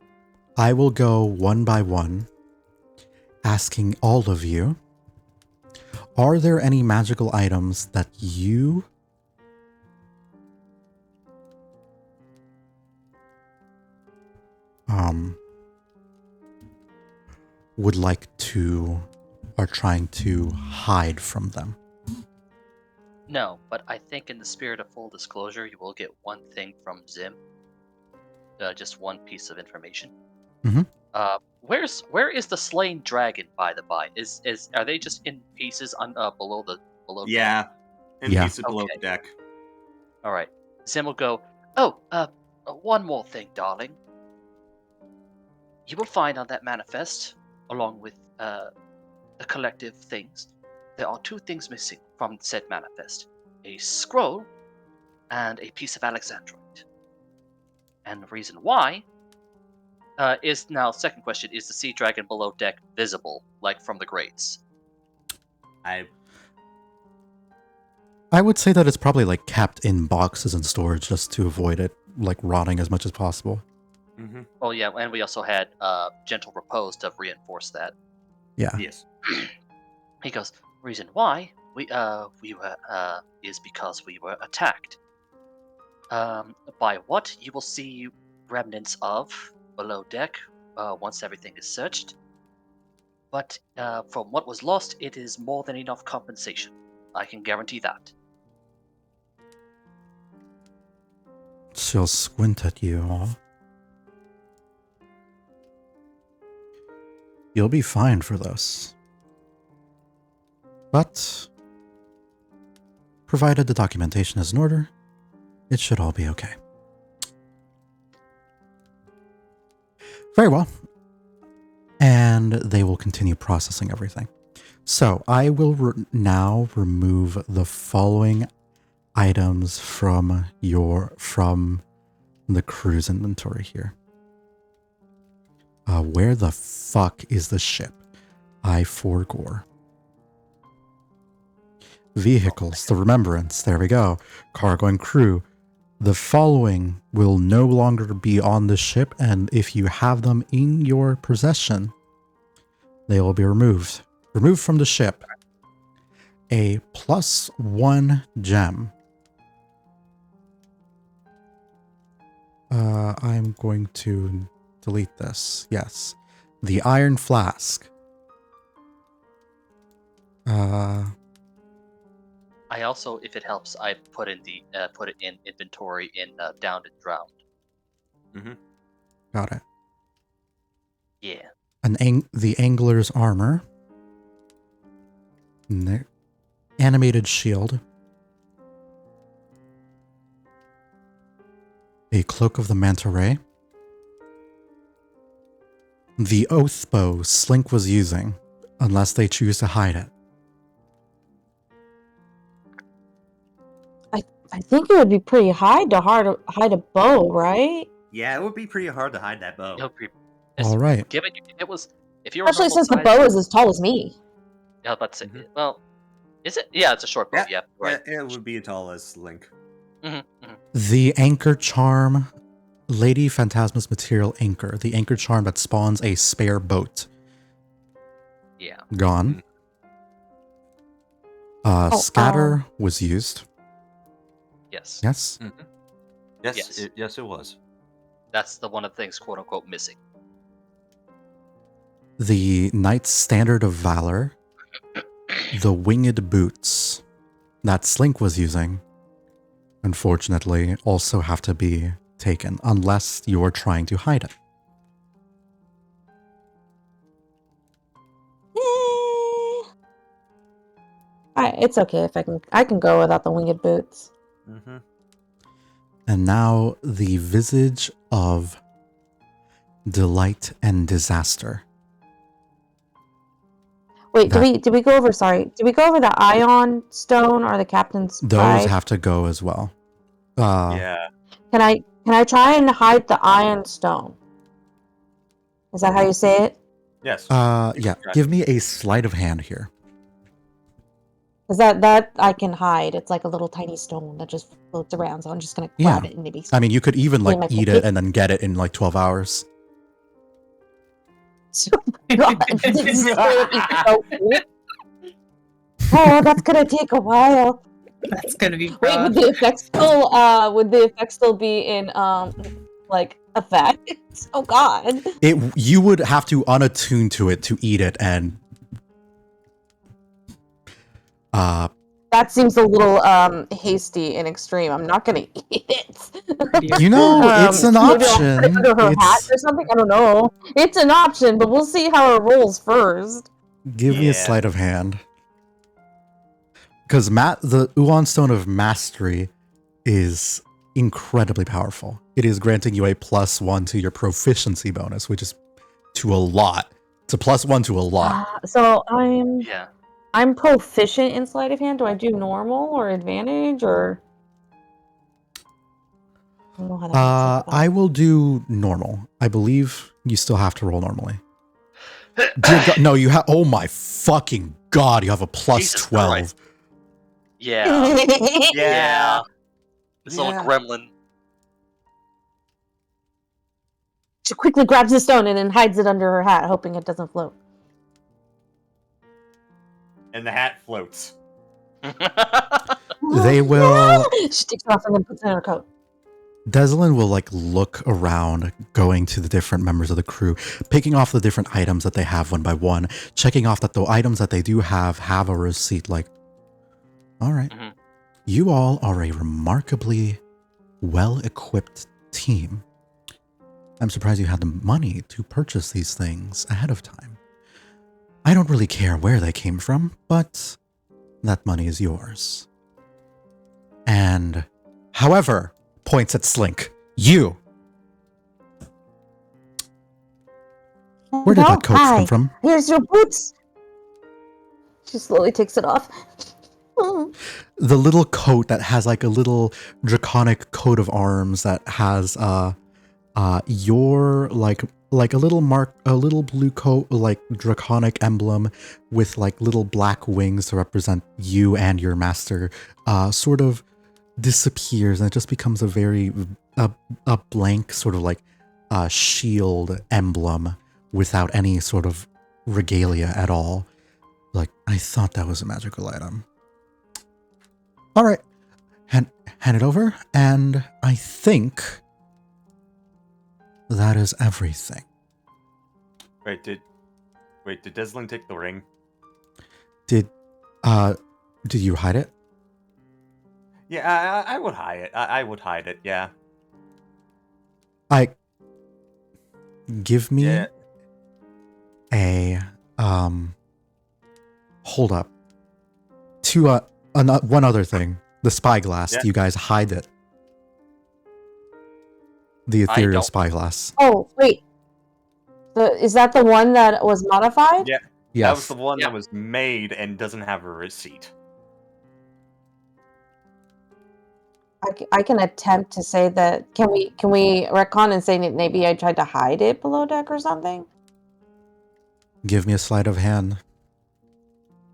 Speaker 9: I will go one by one, asking all of you, are there any magical items that you would like to, are trying to hide from them?
Speaker 2: No, but I think in the spirit of full disclosure, you will get one thing from Zim. Just one piece of information.
Speaker 9: Mhm.
Speaker 2: Where is the slain dragon, by the by? Are they just in pieces on below deck?
Speaker 4: Yeah, and
Speaker 9: Yeah.
Speaker 4: pieces below
Speaker 2: Okay.
Speaker 4: the deck.
Speaker 2: All right. Zim will go. Oh, one more thing, darling. You will find on that manifest, along with the collective things, there are two things missing from said manifest: a scroll and a piece of Alexandrite. And the reason why is now, second question, is the sea dragon below deck visible, like from the grates?
Speaker 4: I
Speaker 9: would say that it's probably like kept in boxes and storage just to avoid it like rotting as much as possible.
Speaker 4: Mm-hmm.
Speaker 2: Oh yeah, and we also had gentle repose to reinforce that.
Speaker 9: Yeah.
Speaker 4: Yes.
Speaker 2: He goes, reason why we were is because we were attacked. By what you will see remnants of below deck once everything is searched. But from what was lost, it is more than enough compensation. I can guarantee that.
Speaker 9: She'll squint at you all. You'll be fine for this. But, provided the documentation is in order, it should all be okay. Very well. And they will continue processing everything. So, I will now remove the following items from the crew's inventory here. Where the fuck is the ship? I forgore. Vehicles, the Remembrance, there we go. Cargo and crew. The following will no longer be on the ship, and if you have them in your possession, they will be removed. Removed from the ship. A +1 gem. I'm going to delete this. Yes. The Iron Flask.
Speaker 2: I also, if it helps, I put it in inventory in Downed and Drowned.
Speaker 4: Mm-hmm.
Speaker 9: Got it.
Speaker 2: Yeah.
Speaker 9: The Angler's Armor. Animated Shield. A Cloak of the Manta Ray. The Oath Bow Slink was using, unless they choose to hide it.
Speaker 6: I think it would be pretty hard to hide a bow, right?
Speaker 4: Yeah, it would be pretty hard to hide that bow.
Speaker 9: All right.
Speaker 2: Given it was, if you were
Speaker 6: Especially
Speaker 2: normal
Speaker 6: since the
Speaker 2: size,
Speaker 6: bow is as tall as me.
Speaker 2: I was about to say, well, is it? Yeah, it's a short bow. Yeah, right.
Speaker 4: Yeah, it would be as tall as Link.
Speaker 9: The Anchor Charm, Lady Phantasma's material anchor. The anchor charm that spawns a spare boat.
Speaker 2: Yeah.
Speaker 9: Gone. Scatter was used.
Speaker 2: Yes.
Speaker 9: Yes.
Speaker 7: Mm-hmm.
Speaker 2: Yes.
Speaker 7: Yes, it was.
Speaker 2: That's the one of the things, quote unquote, missing.
Speaker 9: The Knight's Standard of Valor. the winged boots that Slink was using, unfortunately, also have to be taken unless you're trying to hide it.
Speaker 6: It's okay if I can go without the winged boots.
Speaker 4: Mm-hmm.
Speaker 9: And now the visage of delight and disaster.
Speaker 6: Wait,
Speaker 9: That-
Speaker 6: did we go over? Sorry, did we go over the ion stone or the captain's
Speaker 9: Those
Speaker 6: pride?
Speaker 9: have to go as well.
Speaker 4: Yeah.
Speaker 6: Can I try and hide the ion stone? Is that how you say it?
Speaker 4: Yes.
Speaker 9: Yeah. Give me a sleight of hand here.
Speaker 6: Because that I can hide. It's like a little tiny stone that just floats around. So I'm just gonna grab
Speaker 9: Yeah.
Speaker 6: it and maybe.
Speaker 9: I mean, you could even like
Speaker 6: my
Speaker 9: eat
Speaker 6: pocket.
Speaker 9: it and then get it in like 12 hours.
Speaker 6: God, this is gonna be so cool. Oh, that's gonna take a while.
Speaker 3: That's gonna be
Speaker 6: Wait,
Speaker 3: rough.
Speaker 6: would the effect still be in like effect? Oh God.
Speaker 9: You would have to unattune to it to eat it, and
Speaker 6: That seems a little hasty and extreme. I'm not gonna eat it.
Speaker 9: you know, it's an
Speaker 6: Maybe I'll put it
Speaker 9: option.
Speaker 6: under her hat
Speaker 9: It's,
Speaker 6: or something. I don't know. It's an option, but we'll see how it rolls first.
Speaker 9: give me a
Speaker 4: Yeah.
Speaker 9: sleight of hand. Because the Uon Stone of Mastery is incredibly powerful. It is granting you a +1 to your proficiency bonus, which is to a lot. It's a +1 to a lot.
Speaker 6: So
Speaker 2: Yeah.
Speaker 6: I'm proficient in sleight of hand. Do I do normal or advantage or? I don't know how that works.
Speaker 9: I will do normal. I believe you still have to roll normally. Dear God, no, you have. Oh my fucking God! You have a
Speaker 2: Jesus
Speaker 9: +12.
Speaker 2: Christ. Yeah.
Speaker 4: Yeah.
Speaker 2: Yeah. This little
Speaker 4: Yeah.
Speaker 2: gremlin.
Speaker 6: She quickly grabs the stone and then hides it under her hat, hoping it doesn't float.
Speaker 4: And the hat floats.
Speaker 9: They will.
Speaker 6: She takes it off and then puts it in her coat.
Speaker 9: Desalin will like look around, going to the different members of the crew, picking off the different items that they have one by one, checking off that the items that they do have a receipt. Like, all right,
Speaker 2: Mhm.
Speaker 9: you all are a remarkably well-equipped team. I'm surprised you had the money to purchase these things ahead of time. I don't really care where they came from, but that money is yours. And, however, points at Slink, you. Where did that coat come from?
Speaker 6: Here's your boots. She slowly takes it off.
Speaker 9: The little coat that has like a little draconic coat of arms that has your like a little blue coat, like draconic emblem with like little black wings to represent you and your master, sort of disappears, and it just becomes a very a blank sort of like shield emblem without any sort of regalia at all. Like, I thought that was a magical item. All right, hand it over, and I think that is everything.
Speaker 4: Wait, did Deslin take the ring?
Speaker 9: Did you hide it?
Speaker 4: Yeah, I would hide it. I would hide it, yeah.
Speaker 9: Give me
Speaker 4: Yeah.
Speaker 9: a hold up. One other thing. The spyglass.
Speaker 4: Yeah.
Speaker 9: Do you guys hide it? The ethereal
Speaker 2: don't.
Speaker 9: spyglass.
Speaker 6: Oh, wait. Is that the one that was modified?
Speaker 4: Yeah. That
Speaker 9: Yes.
Speaker 4: was the one
Speaker 2: Yeah.
Speaker 4: that was made and doesn't have a receipt.
Speaker 6: I can attempt to say that. Can we retcon and say that maybe I tried to hide it below deck or something?
Speaker 9: Give me a sleight of hand.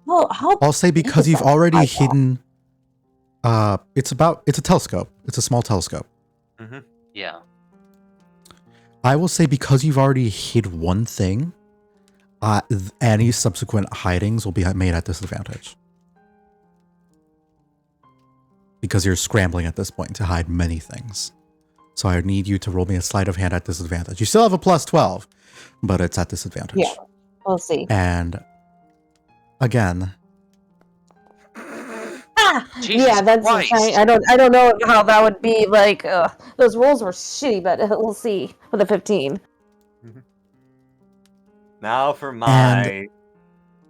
Speaker 6: Well, how?
Speaker 9: I'll say because
Speaker 6: is
Speaker 9: you've
Speaker 6: that
Speaker 9: already
Speaker 6: spyglass?
Speaker 9: hidden. It's a telescope. It's a small telescope.
Speaker 4: Mm-hmm.
Speaker 2: Yeah.
Speaker 9: I will say because you've already hid one thing, any subsequent hidings will be made at disadvantage. Because you're scrambling at this point to hide many things. So I need you to roll me a sleight of hand at disadvantage. You still have a +12, but it's at disadvantage.
Speaker 6: Yeah, we'll see.
Speaker 9: And again,
Speaker 2: Jesus
Speaker 6: yeah, that's
Speaker 2: Christ.
Speaker 6: I don't know how that would be like. Those rolls were shitty, but we'll see with a 15.
Speaker 7: Now for
Speaker 9: And
Speaker 7: my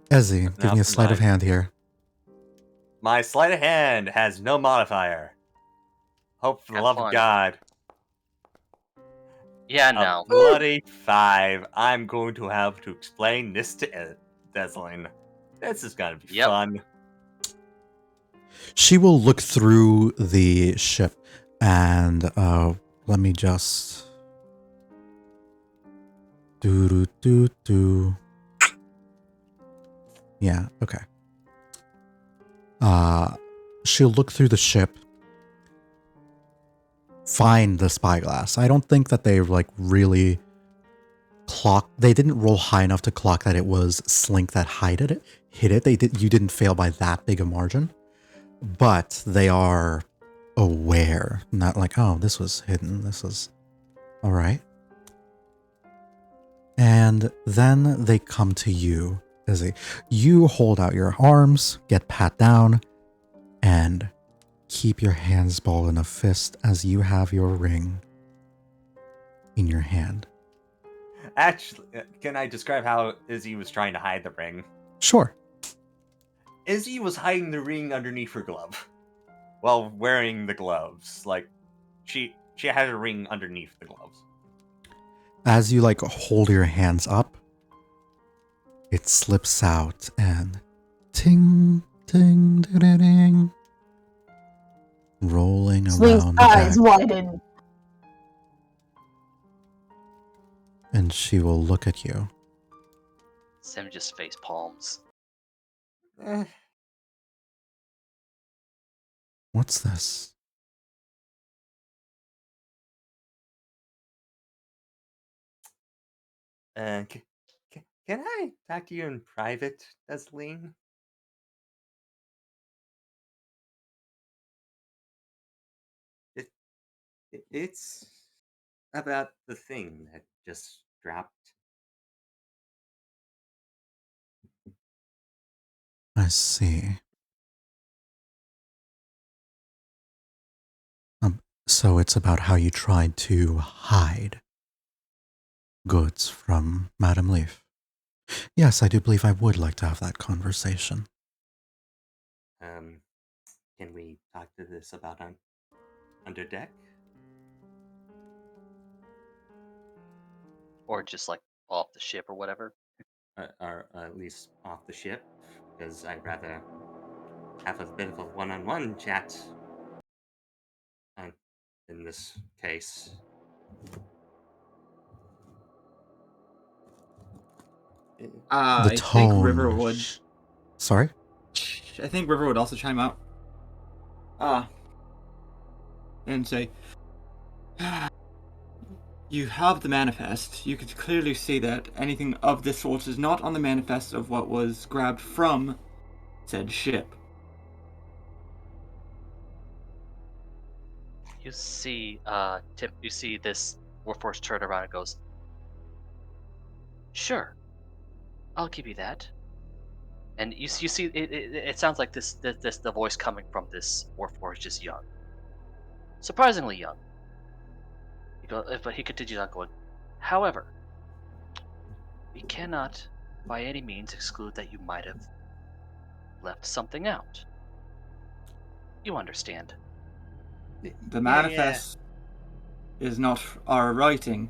Speaker 9: Ezzy, give
Speaker 7: now
Speaker 9: me a
Speaker 7: for
Speaker 9: sleight of
Speaker 7: mine.
Speaker 9: hand here.
Speaker 7: My sleight of hand has no modifier. Hope for the
Speaker 2: Have
Speaker 7: love
Speaker 2: fun.
Speaker 7: of God.
Speaker 2: Yeah,
Speaker 7: A
Speaker 2: no.
Speaker 7: bloody 5. I'm going to have to explain this to Deslin. This is gonna be
Speaker 2: Yep.
Speaker 7: fun.
Speaker 9: She will look through the ship and let me just do. Yeah, okay. She'll look through the ship, find the spyglass. I don't think that they like really they didn't roll high enough to clock that it was Slink that hit it. You didn't fail by that big a margin. But they are aware, not like, oh, this was hidden. This was all right. And then they come to you, Izzy. You hold out your arms, get pat down, and keep your hands balled in a fist as you have your ring in your hand.
Speaker 7: Actually, can I describe how Izzy was trying to hide the ring?
Speaker 9: Sure.
Speaker 7: Izzy was hiding the ring underneath her glove while wearing the gloves. Like, she had a ring underneath the gloves.
Speaker 9: As you like hold your hands up, it slips out and ting, ting, ding, ding, ding, rolling
Speaker 6: Slink's
Speaker 9: around the
Speaker 6: eyes
Speaker 9: deck.
Speaker 6: widen.
Speaker 9: And she will look at you.
Speaker 2: Sam just face palms.
Speaker 9: What's this?
Speaker 7: Can I talk to you in private, Desleen? It's about the thing that just dropped.
Speaker 9: I see. So it's about how you tried to hide goods from Madame Leaf. Yes, I do believe I would like to have that conversation.
Speaker 7: Can we talk to this about under deck?
Speaker 2: Or just like off the ship or whatever.
Speaker 7: Or at least off the ship, because I'd rather have a bit of a one-on-one chat in this case.
Speaker 9: The
Speaker 5: I think
Speaker 9: tone.
Speaker 5: River would.
Speaker 9: Sorry?
Speaker 5: I think River would also chime out. And say, you have the manifest. You could clearly see that anything of this sort is not on the manifest of what was grabbed from said ship.
Speaker 2: You see, Tip. You see this Warforce turn around and goes, "Sure, I'll give you that." And you see, it sounds like the voice coming from this Warforce is just young, surprisingly young. But he continues on going. However, we cannot, by any means, exclude that you might have left something out. You understand?
Speaker 5: The manifest is not our writing.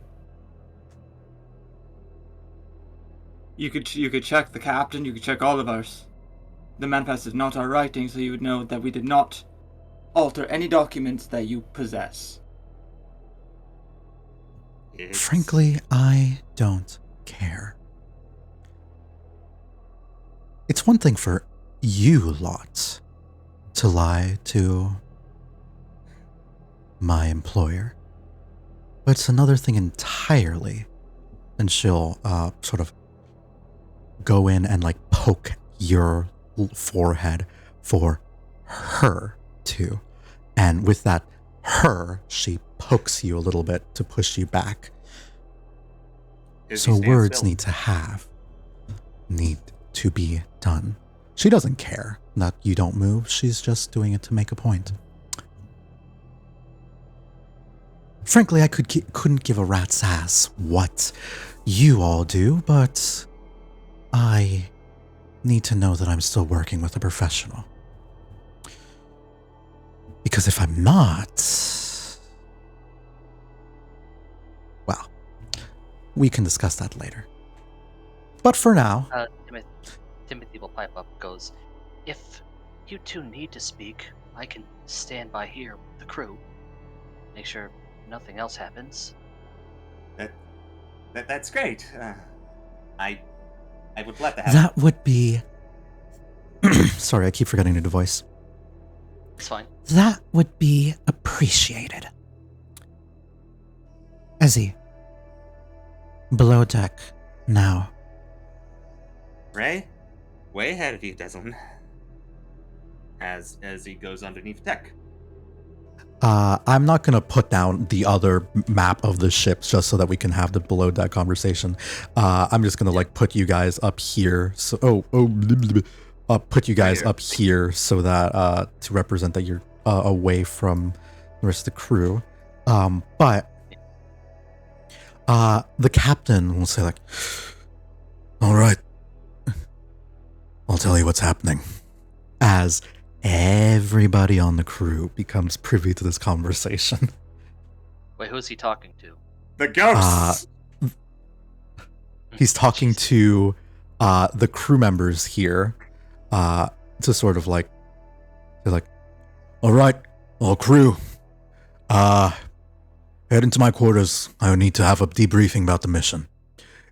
Speaker 5: You could check the captain, you could check all of ours. The manifest is not our writing, so you would know that we did not alter any documents that you possess.
Speaker 9: Frankly, I don't care. It's one thing for you lot to lie to my employer, but it's another thing entirely. And she'll sort of go in and like poke your forehead for her to. And with that her, she pokes you a little bit to push you back. So words need to be done. She doesn't care. that you don't move. She's just doing it to make a point. Frankly, I couldn't give a rat's ass what you all do, but I need to know that I'm still working with a professional. Because if I'm not, well, we can discuss that later. But for now,
Speaker 2: Timothy will pipe up and goes, "If you two need to speak, I can stand by here with the crew. Make sure nothing else happens."
Speaker 4: That's great. I would love to have
Speaker 9: that would be... Sorry, I keep forgetting to do voice.
Speaker 2: It's fine.
Speaker 9: That would be appreciated. Ezzy, below deck now.
Speaker 4: Ray, way ahead of you, Desmond. As he goes underneath deck.
Speaker 9: I'm not going to put down the other map of the ships just so that we can have the below deck conversation. I'm just going to put you guys up here. So, put you guys up here so that to represent that you're away from the rest of the crew. But the captain will say all right, I'll tell you what's happening. As everybody on the crew becomes privy to this conversation.
Speaker 2: Wait, who's he talking to?
Speaker 4: The ghosts!
Speaker 9: He's talking to the crew members here to sort of they're all right, all crew, head into my quarters. I need to have a debriefing about the mission.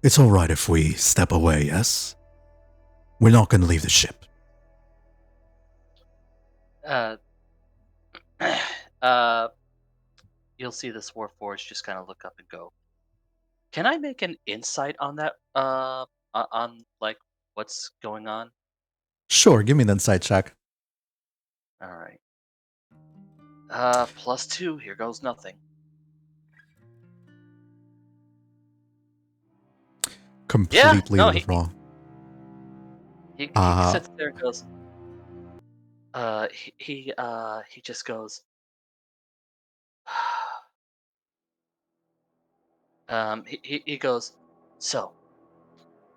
Speaker 9: It's all right if we step away, yes? We're not going to leave the ship.
Speaker 2: You'll see this Warforged just kind of look up and go, "Can I make an insight on that? On what's going on?"
Speaker 9: Sure, give me an insight check.
Speaker 2: All right. +2. Here goes nothing.
Speaker 9: Completely
Speaker 2: he
Speaker 9: wrong.
Speaker 2: He sits there and goes. He just goes. He goes. So,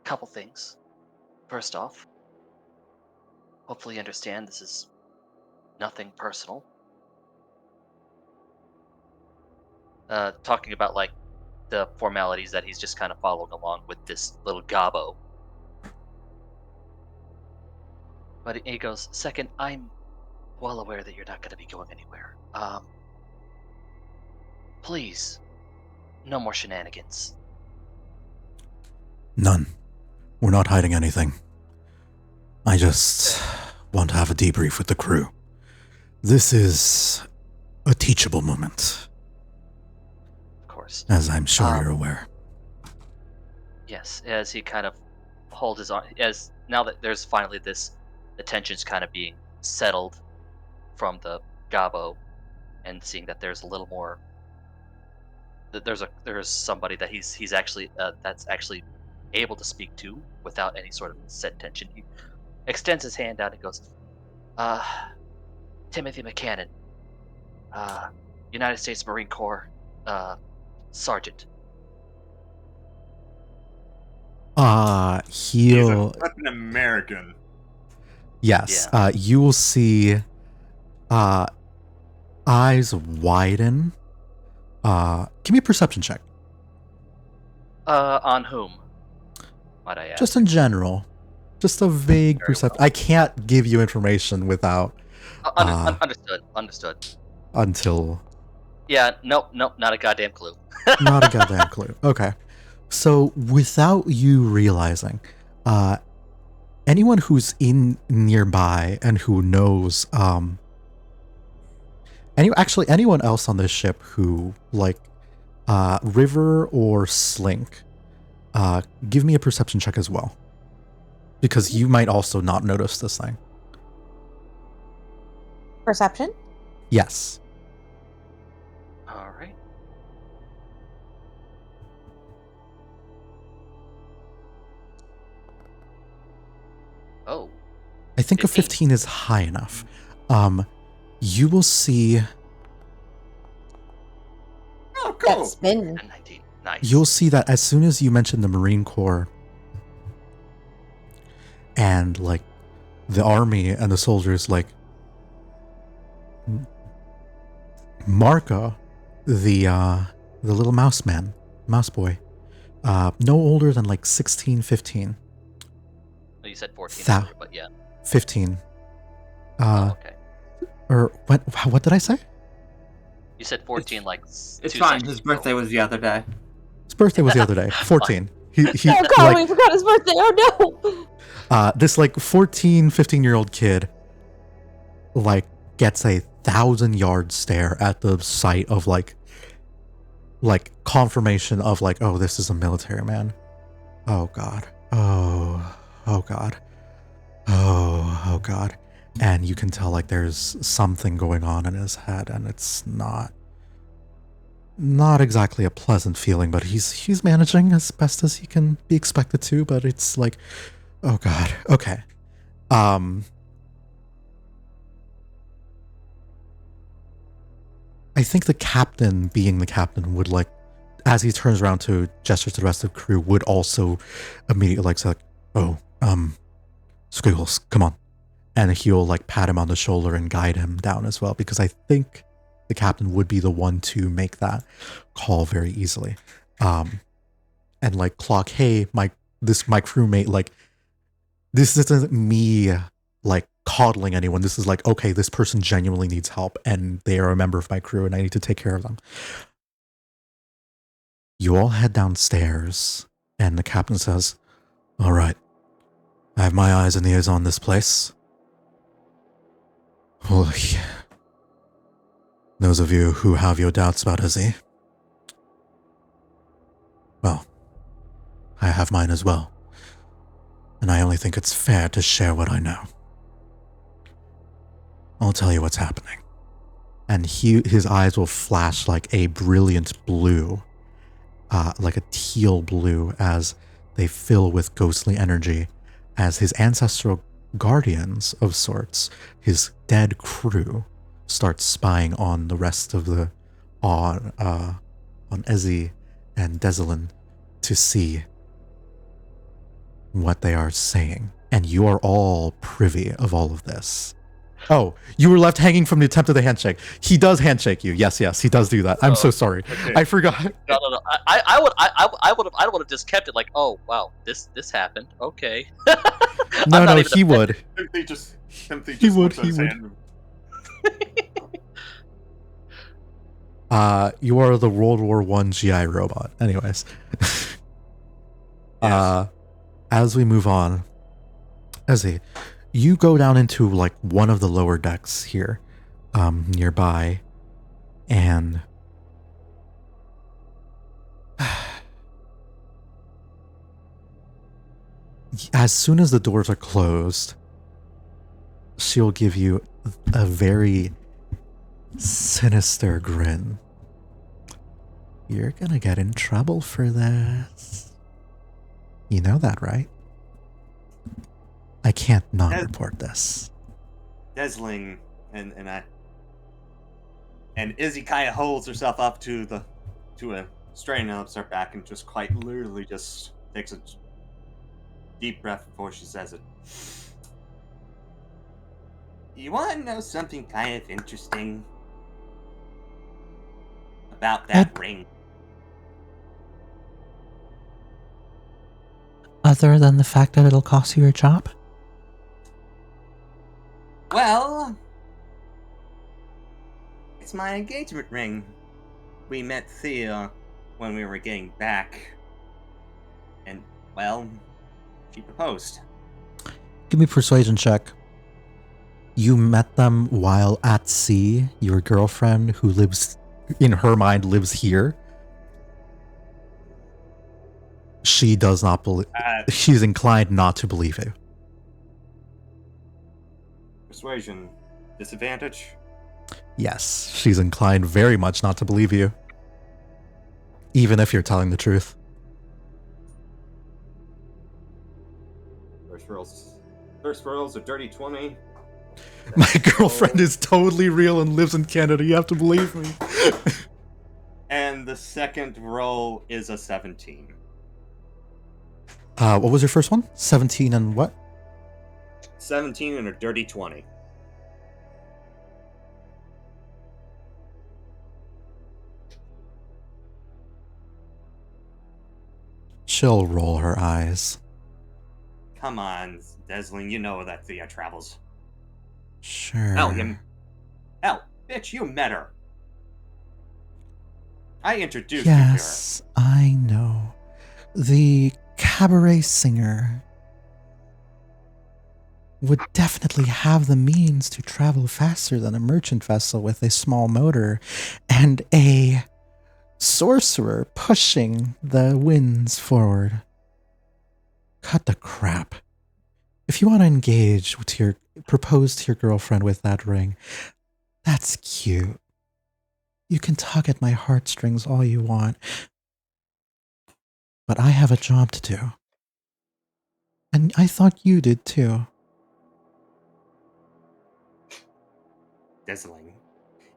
Speaker 2: couple things. First off, hopefully you understand this is nothing personal. Talking about the formalities that he's just kind of following along with this little gobbo. But he goes, second, I'm well aware that you're not going to be going anywhere. Please, no more shenanigans.
Speaker 9: None. We're not hiding anything. I just want to have a debrief with the crew. This is a teachable moment.
Speaker 2: Of course.
Speaker 9: As I'm sure you're aware.
Speaker 2: Yes, as he kind of holds his arm, as now that there's finally the tension's kind of being settled from the gobbo, and seeing that there's a little more, that there's somebody that he's actually that's actually able to speak to without any sort of set tension. He extends his hand out and goes, Timothy McCannon, United States Marine Corps, Sergeant.
Speaker 4: He's an American.
Speaker 9: Yes.
Speaker 2: Yeah.
Speaker 9: You will see eyes widen. Give me a perception check.
Speaker 2: On whom, might I ask?
Speaker 9: Just in general. Just a vague perception. Well. I can't give you information without...
Speaker 2: Understood.
Speaker 9: Until...
Speaker 2: Yeah, nope, not a goddamn clue.
Speaker 9: Not a goddamn clue. Okay. So, without you realizing, anyone who's in nearby and who knows, anyone else on this ship who, River or Slink, give me a perception check as well. Because you might also not notice this thing.
Speaker 6: Perception?
Speaker 9: Yes.
Speaker 2: All right. Oh.
Speaker 9: I think a 15 is high enough. You will see.
Speaker 4: Oh, cool.
Speaker 6: That spin.
Speaker 2: And 19. Nice.
Speaker 9: You'll see that as soon as you mention the Marine Corps and like the army and the soldiers, like Marka, the little mouse boy, no older than like 16, 15.
Speaker 2: Oh, you said 14,
Speaker 9: Thou-
Speaker 2: earlier, but yeah.
Speaker 9: 15.
Speaker 2: Okay.
Speaker 9: Or what did I say?
Speaker 2: You said 14 like
Speaker 5: It's
Speaker 2: 2
Speaker 5: fine.
Speaker 2: sessions
Speaker 5: His
Speaker 2: ago.
Speaker 5: birthday was the other day.
Speaker 9: His birthday was the other day. 14. He
Speaker 6: Oh god,
Speaker 9: like,
Speaker 6: we forgot his birthday. Oh no.
Speaker 9: this like 14, 15-year-old kid like gets a 1,000-yard stare at the sight of like confirmation of like, oh, this is a military man. Oh god. Oh god. Oh god. And you can tell like there's something going on in his head, and it's not exactly a pleasant feeling, but he's managing as best as he can be expected to, but it's like, oh god. Okay. I think the captain, being the captain, would like, as he turns around to gesture to the rest of the crew, would also immediately like say, like, oh, Squiggles, come on. And he'll like pat him on the shoulder and guide him down as well, because I think the captain would be the one to make that call very easily. And like clock, hey, my crewmate, like, this isn't me like coddling anyone. This is like, okay, this person genuinely needs help and they are a member of my crew and I need to take care of them. You all head downstairs and the captain says, all right, I have my eyes and ears on this place. Well, those of you who have your doubts about Izzy, well, I have mine as well. And I only think it's fair to share what I know. I'll tell you what's happening. And his eyes will flash like a brilliant blue, like a teal blue, as they fill with ghostly energy, as his ancestral guardians of sorts, his dead crew, start spying on the rest of the on Ezzy and Desalin to see what they are saying. And you are all privy of all of this. Oh, you were left hanging from the attempt of the handshake. He does handshake you. Yes, he does do that. I'm so sorry.
Speaker 4: Okay.
Speaker 9: I forgot.
Speaker 2: No. I would have just kept it like, oh wow, this happened. Okay.
Speaker 9: No, he would.
Speaker 4: Simply just
Speaker 9: He would,
Speaker 4: puts his
Speaker 9: he would.
Speaker 4: hand-
Speaker 9: You are the World War I GI robot. Anyways.
Speaker 4: Yes.
Speaker 9: As we move on, Ezzy, you go down into like one of the lower decks here, nearby, and as soon as the doors are closed, she'll give you a very sinister grin. You're gonna get in trouble for this. You know that, right? I can't not report this.
Speaker 4: Desling and Izzy kind of holds herself up to a strain ups her back and just quite literally just takes a deep breath before she says it. You want to know something kind of interesting about that ring?
Speaker 9: Other than the fact that it'll cost you your job?
Speaker 4: Well, it's my engagement ring. We met Thea when we were getting back, and, well, she proposed.
Speaker 9: Give me a persuasion check. You met them while at sea. Your girlfriend, who lives, in her mind, lives here. She does not believe. She's inclined not to believe you.
Speaker 4: Persuasion disadvantage?
Speaker 9: Yes, she's inclined very much not to believe you. Even if you're telling the truth.
Speaker 4: First rolls First roll's a dirty 20.
Speaker 1: My
Speaker 4: Second
Speaker 1: girlfriend
Speaker 4: roll-
Speaker 1: is totally real and lives in Canada. You have to believe me.
Speaker 4: And the second roll is a 17.
Speaker 1: What was your first one? 17 and what?
Speaker 4: 17 and a dirty 20.
Speaker 1: She'll roll her eyes.
Speaker 4: Come on, Desling, you know that Thea travels.
Speaker 1: Sure.
Speaker 4: Hell, bitch, you met her. I introduced
Speaker 9: Yes, I know. The cabaret singer would definitely have the means to travel faster than a merchant vessel with a small motor and a sorcerer pushing the winds forward. Cut the crap. If you want to engage with propose to your girlfriend with that ring, that's cute. You can tug at my heartstrings all you want, but I have a job to do. And I thought you did too.
Speaker 4: Desling,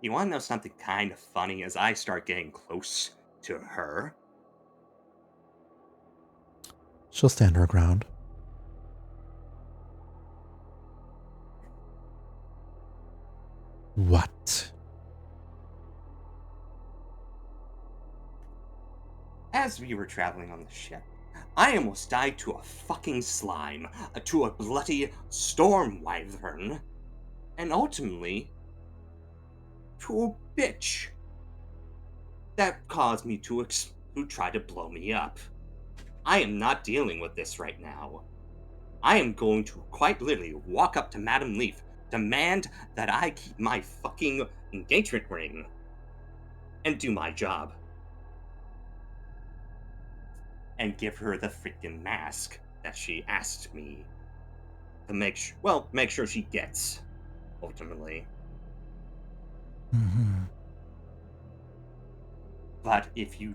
Speaker 4: you want to know something kind of funny as I start getting close to her?
Speaker 1: She'll stand her ground. What?
Speaker 4: As we were traveling on the ship, I almost died to a fucking slime, to a bloody storm wyvern, and ultimately to a bitch that caused me to try to blow me up. I am not dealing with this right now. I am going to quite literally walk up to Madame Leaf, demand that I keep my fucking engagement ring, and do my job. And give her the freaking mask that she asked me to make sure she gets, ultimately.
Speaker 9: Mm-hmm.
Speaker 4: But if you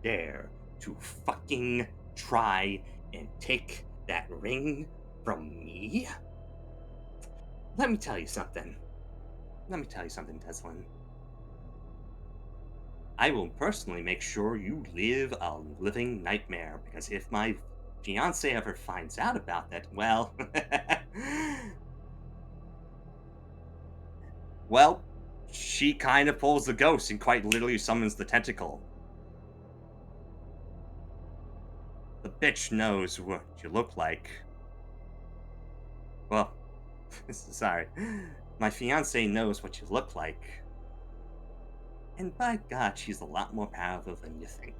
Speaker 4: dare to fucking try and take that ring from me, let me tell you something. Teslin. I will personally make sure you live a living nightmare, because if my fiance ever finds out about that, well... well, she kind of pulls the ghost and quite literally summons the tentacle. The bitch knows what you look like. Well, sorry. My fiance knows what you look like. And by God, she's a lot more powerful than you think.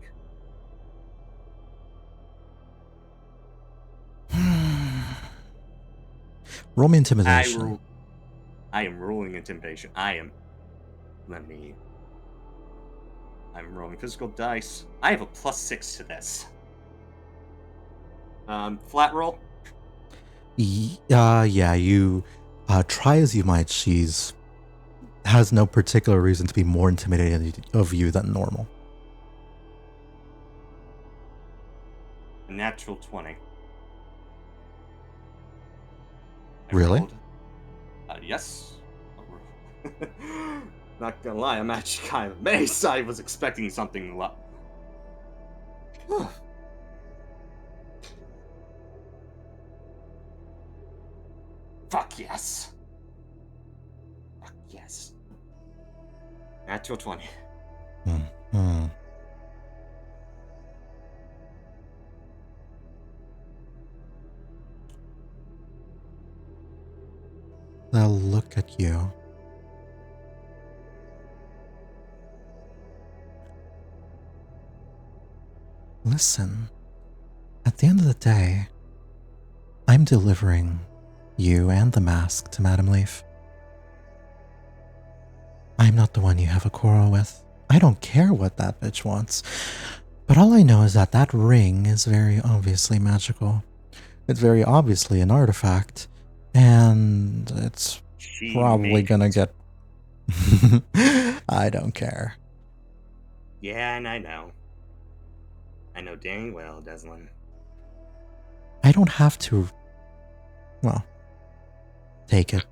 Speaker 1: Roll me intimidation.
Speaker 4: I am rolling intimidation. I'm rolling physical dice. I have a +6 to this. Flat roll?
Speaker 1: Yeah, you try as you might, she's has no particular reason to be more intimidated of you than normal.
Speaker 4: A natural 20.
Speaker 1: Really?
Speaker 4: Yes. Not gonna lie, I'm actually kind of amazed. I was expecting something a lot. Fuck yes. Fuck yes. Natural 20.
Speaker 1: Hmm. They'll look at you. Listen, at the end of the day, I'm delivering you and the mask to Madame Leaf. I'm not the one you have a quarrel with. I don't care what that bitch wants. But all I know is that that ring is very obviously magical. It's very obviously an artifact. And it's probably gonna get... I don't care.
Speaker 4: Yeah, and I know. I know dang well, Deslin.
Speaker 1: I don't have to... Well,
Speaker 9: take it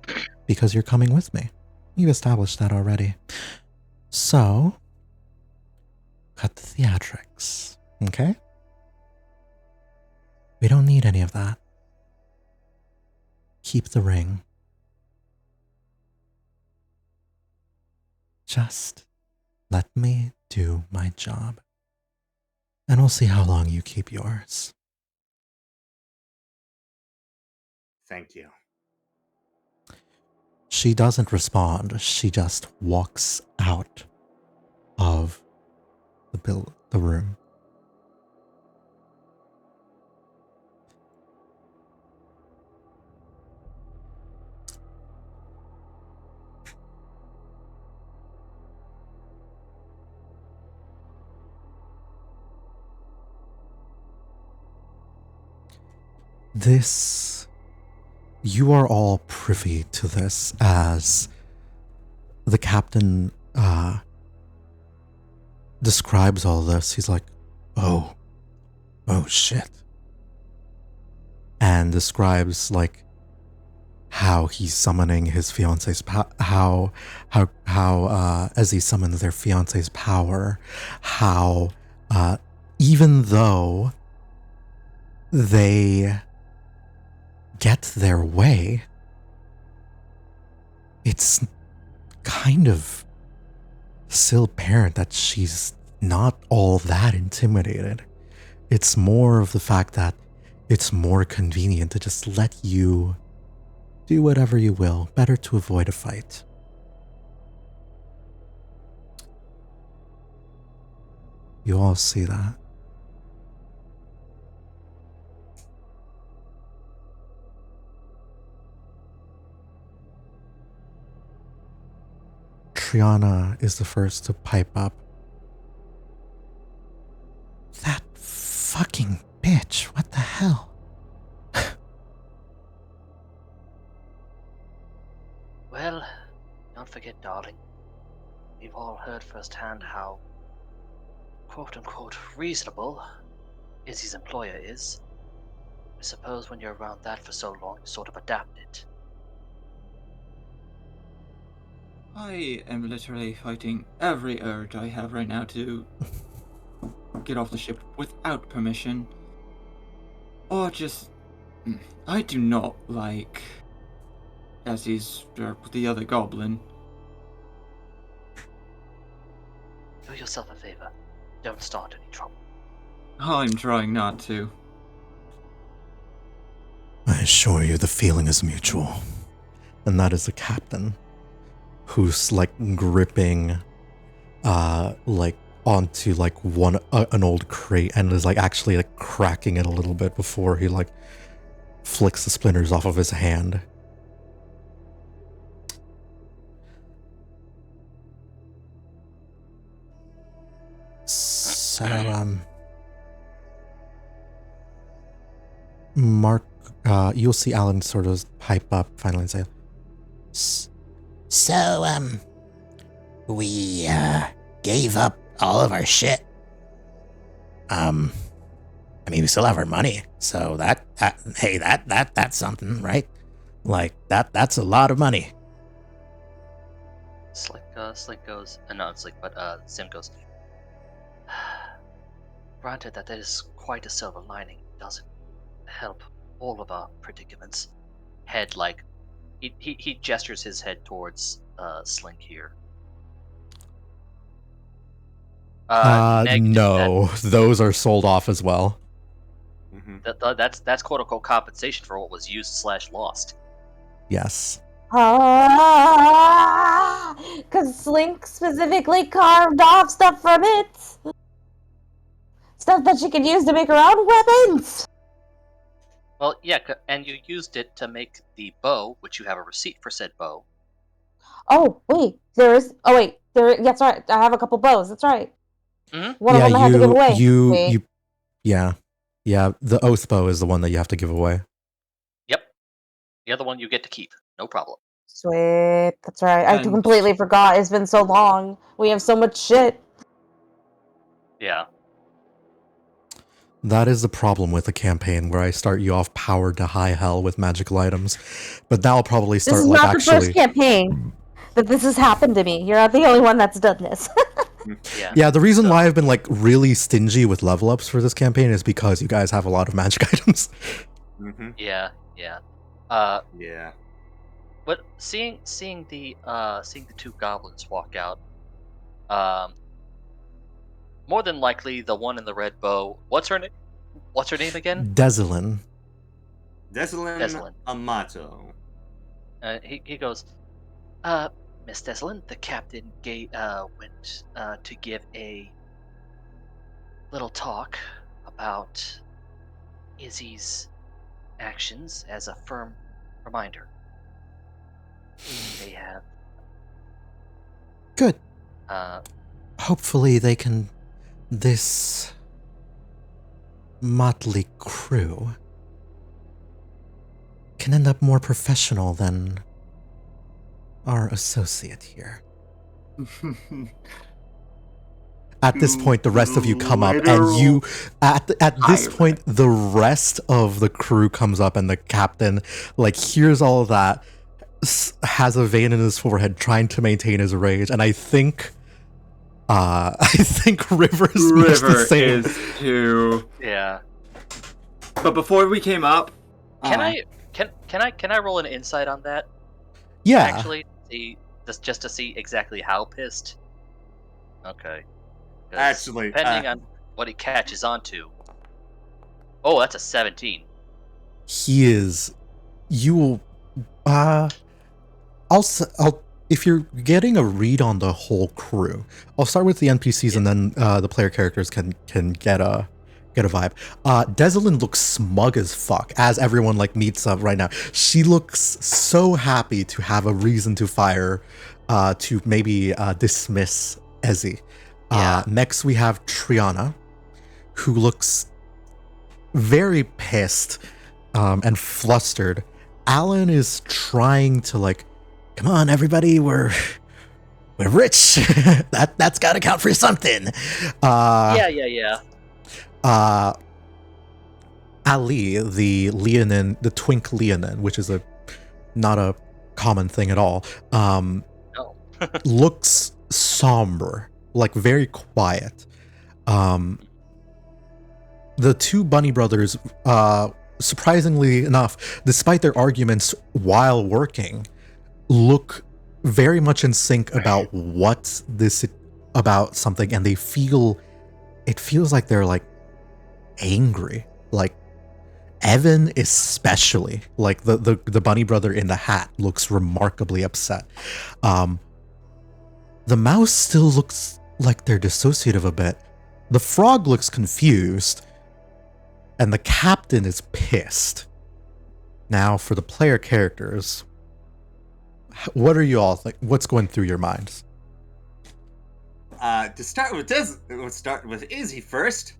Speaker 9: because you're coming with me. You've established that already. So, cut the theatrics, okay? We don't need any of that. Keep the ring. Just let me do my job. And we'll see how long you keep yours.
Speaker 4: Thank you.
Speaker 9: She doesn't respond. She just walks out of the room. You are all privy to this as the captain describes all this. He's like, oh shit. And describes like how he's summoning his fiance's how as he summons their fiance's power, how even though they get their way, it's kind of still apparent that she's not all that intimidated. It's more of the fact that it's more convenient to just let you do whatever you will. Better to avoid a fight. You all see that. Triana is the first to pipe up. That fucking bitch, what the hell?
Speaker 2: Well, don't forget, darling. We've all heard firsthand how quote-unquote reasonable Izzy's employer is. I suppose when you're around that for so long, you sort of adapt it.
Speaker 5: I am literally fighting every urge I have right now to get off the ship without permission. Or just... I do not like Essie's the other goblin.
Speaker 2: Do yourself a favor. Don't start any trouble.
Speaker 5: I'm trying not to.
Speaker 9: I assure you the feeling is mutual. And that is the captain, who's like gripping like onto like an old crate and is like actually like cracking it a little bit before he like flicks the splinters off of his hand. So Mark, you'll see Alan sort of pipe up finally and say,
Speaker 10: So, we, gave up all of our shit. I mean, we still have our money, so that's something, right? Like, that's a lot of money.
Speaker 2: Slick goes, not Slick, but Sim goes. Granted that is quite a silver lining. It doesn't help all of our predicaments. Head like, he gestures his head towards Slink here.
Speaker 1: No, those are sold off as well.
Speaker 2: That's quote unquote compensation for what was used / lost.
Speaker 1: Yes.
Speaker 6: Because Slink specifically carved off stuff from it. Stuff that she could use to make her own weapons.
Speaker 2: Well, yeah, and you used it to make the bow, which you have a receipt for said bow.
Speaker 6: Oh, wait. That's right. I have a couple bows. That's right.
Speaker 2: Mm-hmm.
Speaker 6: One of them I had to give away.
Speaker 1: Yeah, the oath bow is the one that you have to give away.
Speaker 2: Yep. The other one you get to keep. No problem.
Speaker 6: Sweet. That's right. I completely forgot. It's been so long. We have so much shit.
Speaker 2: Yeah.
Speaker 1: That is the problem with a campaign where I start you off powered to high hell with magical items. But now I'll probably
Speaker 6: This
Speaker 1: start
Speaker 6: is
Speaker 1: like
Speaker 6: not the
Speaker 1: actually.
Speaker 6: first campaign that this has happened to me. You're not the only one that's done this.
Speaker 2: Yeah.
Speaker 1: Yeah, the reason
Speaker 2: So-
Speaker 1: why I've been like really stingy with level ups for this campaign is because you guys have a lot of magic items.
Speaker 4: Mm-hmm.
Speaker 2: Yeah.
Speaker 4: Yeah.
Speaker 2: But seeing the two goblins walk out, more than likely the one in the red bow. What's her name? What's her name again?
Speaker 1: Desolin.
Speaker 2: Desolin.
Speaker 4: Amato.
Speaker 2: He goes, Miss Desolin, the captain went to give a little talk about Izzy's actions as a firm reminder. They have
Speaker 1: Good.
Speaker 2: uh
Speaker 1: Hopefully they can. This motley crew can end up more professional than our associate here. At this point, the rest of you come up, and you, at this point, the rest of the crew comes up, and the captain, like, hears all of that, has a vein in his forehead, trying to maintain his rage, and I think River's much the same.
Speaker 5: is too.
Speaker 2: yeah.
Speaker 5: But before we came up,
Speaker 2: Can I roll an insight on that?
Speaker 1: Yeah.
Speaker 2: Actually, just to see exactly how pissed. Okay. 'Cause
Speaker 4: Actually,
Speaker 2: depending on what he catches onto. Oh, that's a 17.
Speaker 1: He is. You will. If you're getting a read on the whole crew, I'll start with the NPCs and then the player characters can get a vibe. Desolin looks smug as fuck as everyone like meets up right now. She looks so happy to have a reason to fire, to maybe dismiss Ezzy. Next we have Triana, who looks very pissed and flustered. Alan is trying to like, come on, everybody, we're rich. that's got to count for something.
Speaker 2: Yeah.
Speaker 1: Ali, the twink Leonin, which is not a common thing at all,
Speaker 2: No.
Speaker 1: looks somber, like very quiet. The two Bunny brothers, surprisingly enough, despite their arguments while working, look very much in sync about about something, and it feels like they're like angry. Like Evan especially, like the bunny brother in the hat, looks remarkably upset. The mouse still looks like they're dissociative a bit. The frog looks confused, and the captain is pissed. Now for the player characters, what are you all like? What's going through your minds?
Speaker 4: To start with this, we'll start with Izzy first.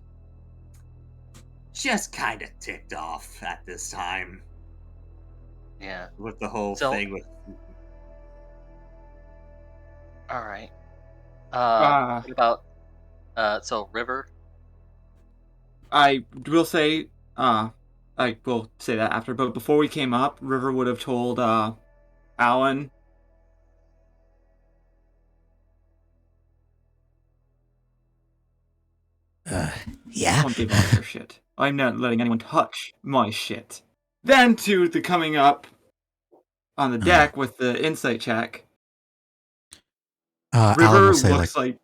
Speaker 4: Just kind of ticked off at this time
Speaker 2: Yeah.
Speaker 4: with the whole
Speaker 2: So-
Speaker 4: thing with.
Speaker 2: All right.
Speaker 5: Ah.
Speaker 2: What about so River?
Speaker 5: I will say, I will say that after, but before we came up, River would have told Alan.
Speaker 10: Yeah.
Speaker 5: Don't give up your shit. I'm not letting anyone touch my shit. Then to the coming up on the deck with the insight check.
Speaker 1: Alan
Speaker 5: River
Speaker 1: will say
Speaker 5: looks like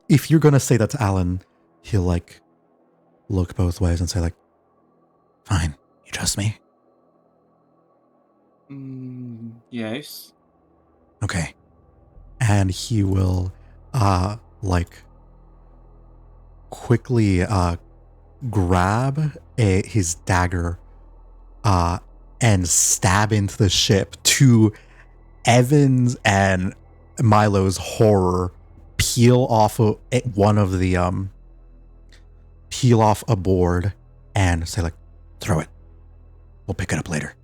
Speaker 1: if you're gonna say that to Alan, he'll like look both ways and say like,
Speaker 10: Fine. You trust me?
Speaker 5: yes.
Speaker 10: Okay.
Speaker 1: and he will like quickly grab his dagger and stab into the ship, to Evans and Milo's horror. Peel off a board and say like, throw it. We'll pick it up later.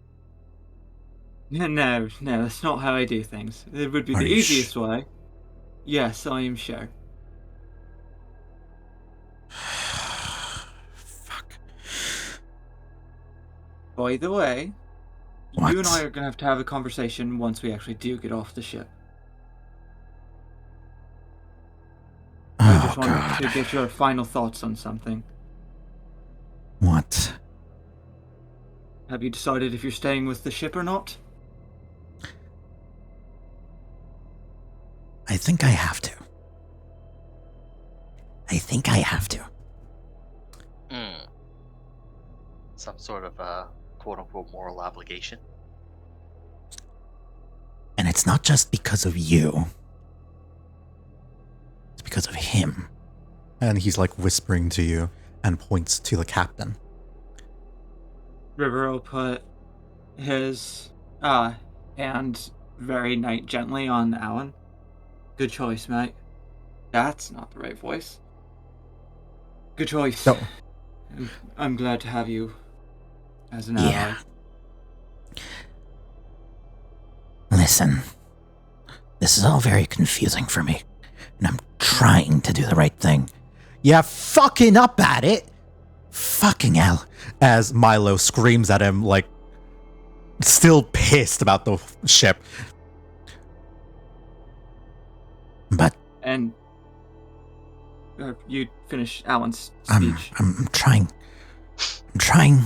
Speaker 5: No, that's not how I do things. It would be
Speaker 10: Are
Speaker 5: the
Speaker 10: you
Speaker 5: easiest way. Yes, I am sure. By the way,
Speaker 10: What?
Speaker 5: you and I are going to have a conversation once we actually do get off the ship. I
Speaker 10: Oh,
Speaker 5: just wanted
Speaker 10: God.
Speaker 5: to get your final thoughts on something.
Speaker 10: What?
Speaker 5: Have you decided if you're staying with the ship or not?
Speaker 10: I think I have to. I think I have to.
Speaker 2: Some sort of quote-unquote moral obligation.
Speaker 10: And it's not just because of you. It's because of him.
Speaker 1: And he's like whispering to you and points to the captain.
Speaker 5: River will put his hand very gently on Alan. Good choice, mate. That's not the right voice. Good choice.
Speaker 1: No.
Speaker 5: I'm glad to have you as an
Speaker 10: Yeah.
Speaker 5: ally.
Speaker 10: Listen, this is all very confusing for me, and I'm trying to do the right thing. You're fucking up at it! Fucking hell.
Speaker 1: As Milo screams at him, like, still pissed about the ship.
Speaker 10: But
Speaker 5: And you finish Alan's
Speaker 10: I'm
Speaker 5: speech.
Speaker 10: trying,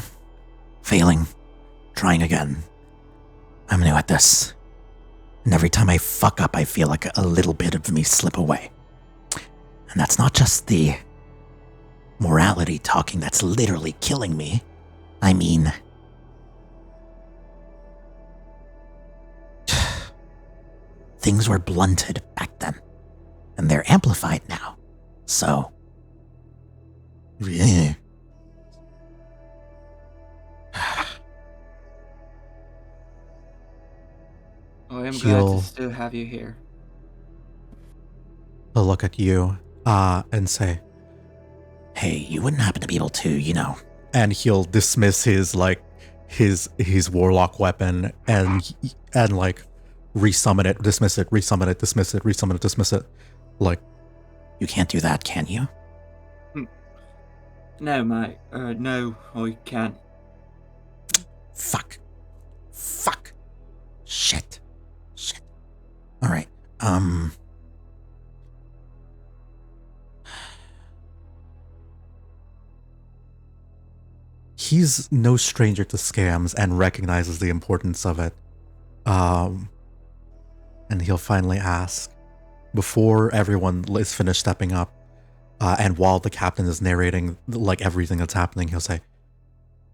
Speaker 10: failing, trying again. I'm new at this. And every time I fuck up, I feel like a little bit of me slip away. And that's not just the morality talking that's literally killing me. I mean, things were blunted back then, and they're amplified now. So, yeah.
Speaker 5: I am glad
Speaker 1: He'll-
Speaker 5: to still have you here.
Speaker 1: He'll look at you and say,
Speaker 10: Hey, you wouldn't happen to be able to,
Speaker 1: and he'll dismiss his warlock weapon and like resummon it, dismiss it, resummon it, dismiss it, resummon it, dismiss it. Like,
Speaker 10: you can't do that, can you?
Speaker 5: No, mate. No, I can't.
Speaker 10: Fuck. Shit. All right.
Speaker 1: he's no stranger to scams and recognizes the importance of it. And he'll finally ask, before everyone is finished stepping up, and while the captain is narrating like everything that's happening, he'll say,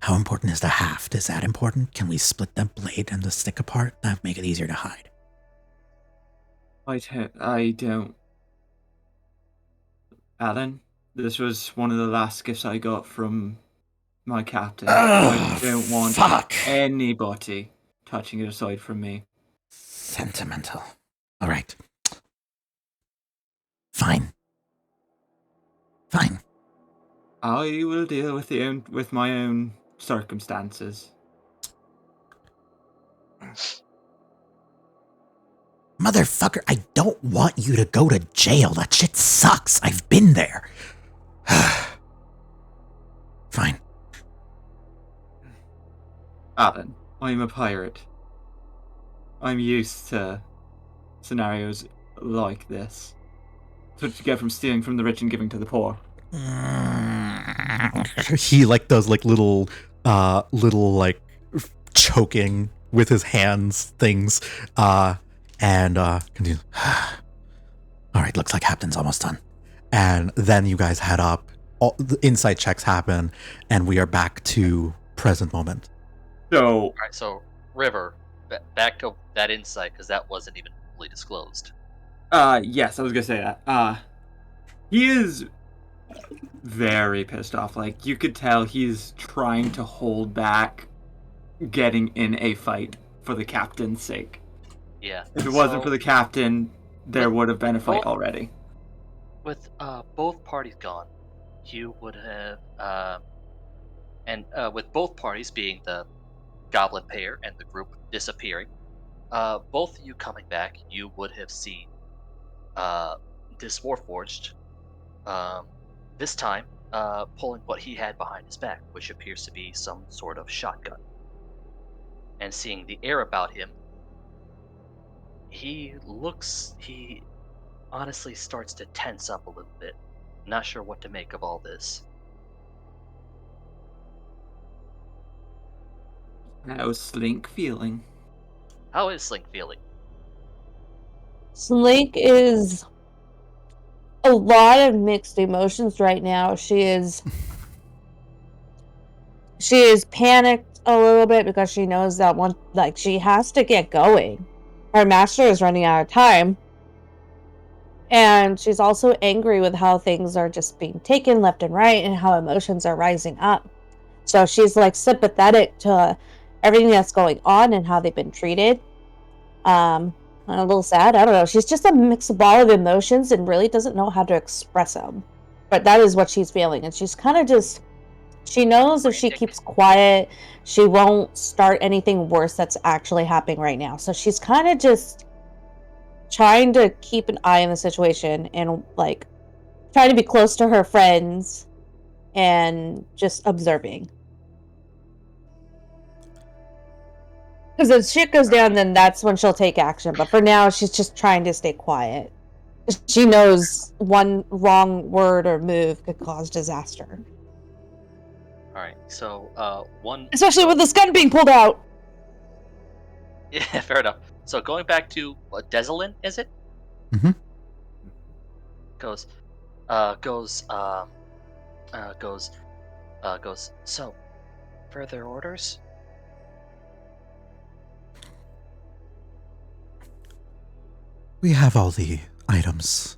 Speaker 10: How important is the haft? Is that important? Can we split the blade and the stick apart? That'd make it easier to hide.
Speaker 5: I don't. Alan, this was one of the last gifts I got from my captain. I don't want anybody touching it aside from me.
Speaker 10: Sentimental. All right. Fine.
Speaker 5: I will deal with my own circumstances.
Speaker 10: Motherfucker, I don't want you to go to jail. That shit sucks. I've been there. Fine.
Speaker 5: Alan, I'm a pirate. I'm used to scenarios like this. That's what you get from stealing from the rich and giving to the poor.
Speaker 1: he like does like little like choking with his hands things, and continue.
Speaker 10: All right, looks like Captain's almost done.
Speaker 1: And then you guys head up. All the insight checks happen, and we are back to present moment.
Speaker 5: So,
Speaker 2: All right, so River, back to that insight because that wasn't even fully disclosed.
Speaker 5: yes, I was gonna say that. He is very pissed off. Like, you could tell he's trying to hold back getting in a fight for the captain's sake.
Speaker 2: Yeah.
Speaker 5: If it wasn't for the captain, there
Speaker 2: With-
Speaker 5: would have been a fight
Speaker 2: well-
Speaker 5: already.
Speaker 2: With both parties gone, you would have, and with both parties being the goblin pair and the group disappearing, both of you coming back, you would have seen this Warforged, this time pulling what he had behind his back, which appears to be some sort of shotgun. and seeing the air about him, he honestly starts to tense up a little bit. Not sure what to make of all this.
Speaker 5: How's Slink feeling?
Speaker 2: How is Slink feeling?
Speaker 6: Slink is a lot of mixed emotions right now. She is panicked a little bit because she knows that she has to get going. Her master is running out of time. And she's also angry with how things are just being taken left and right and how emotions are rising up. So she's like sympathetic to everything that's going on and how they've been treated. And a little sad. I don't know. She's just a mixed ball of emotions and really doesn't know how to express them. But that is what she's feeling. And she's kind of just... She knows if she keeps quiet, she won't start anything worse that's actually happening right now. So she's kind of just trying to keep an eye on the situation and like trying to be close to her friends and just observing. Because if shit goes down, then that's when she'll take action. But for now, she's just trying to stay quiet. She knows one wrong word or move could cause disaster.
Speaker 2: Alright, so,
Speaker 6: Especially with this gun being pulled out.
Speaker 2: Yeah, fair enough. So going back to, what, Desolin, is it?
Speaker 9: Mhm.
Speaker 2: Goes, so, further orders?
Speaker 9: We have all the items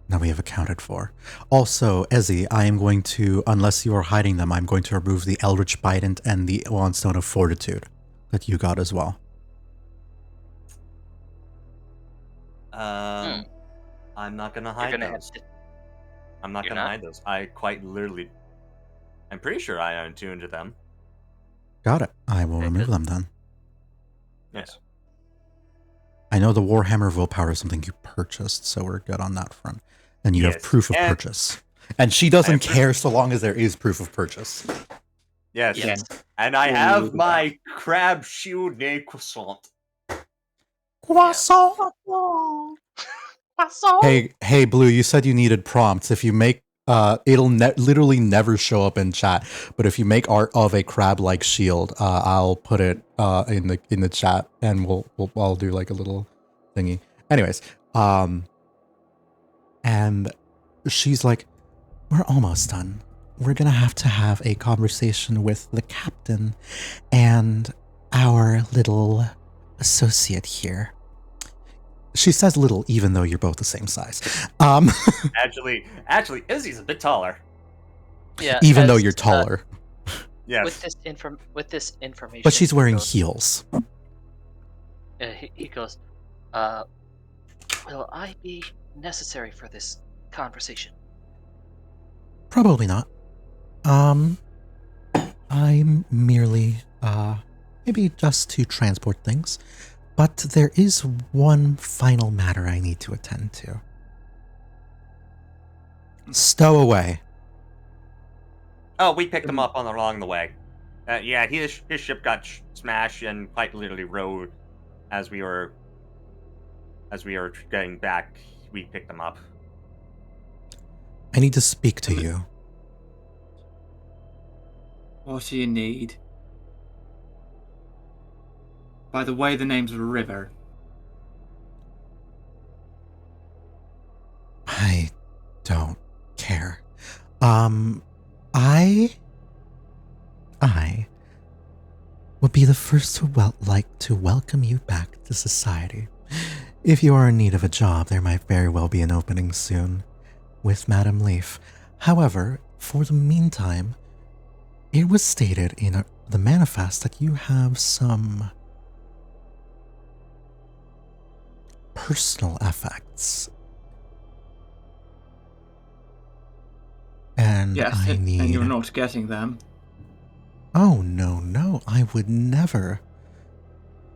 Speaker 9: that we have accounted for. Also, Ezzy, I am going to, unless you are hiding them, I'm going to remove the Eldritch Bident and the Wandstone of Fortitude that you got as well.
Speaker 7: I'm not gonna hide those. I'm not gonna hide those. I quite literally... I'm pretty sure I attuned to them.
Speaker 9: Got it. I will remove them then.
Speaker 7: Yes.
Speaker 9: I know the Warhammer Willpower is something you purchased, so we're good on that front. And you have proof of purchase. And she doesn't care so long as there is proof of purchase.
Speaker 7: Yes. And I have my crab shield named Croissant.
Speaker 9: Croissant. Hey, Blue, you said you needed prompts. If you make, it'll literally never show up in chat. But if you make art of a crab-like shield, I'll put it in the chat, and I'll do like a little thingy. Anyways, and she's like, "We're almost done. We're gonna have a conversation with the captain and our little associate here." She says little, even though you're both the same size.
Speaker 7: Actually, Izzy's a bit taller.
Speaker 2: Yeah.
Speaker 9: Even though you're taller.
Speaker 7: Yes.
Speaker 2: With this information.
Speaker 9: But she's wearing heels.
Speaker 2: He goes, will I be necessary for this conversation?
Speaker 9: Probably not. I'm merely, maybe just to transport things. But there is one final matter I need to attend to. Stowaway.
Speaker 7: Oh, we picked him up along the way. Yeah, his ship got smashed and quite literally rode as we were getting back. We picked him up.
Speaker 9: I need to speak to you.
Speaker 5: What do you need? By the way, the name's River.
Speaker 9: I don't care. I would be the first to welcome you back to society. If you are in need of a job, there might very well be an opening soon with Madame Leaf. However, for the meantime, it was stated in the manifest that you have some personal effects. And
Speaker 5: yes, and you're not getting them.
Speaker 9: Oh, no, I would never.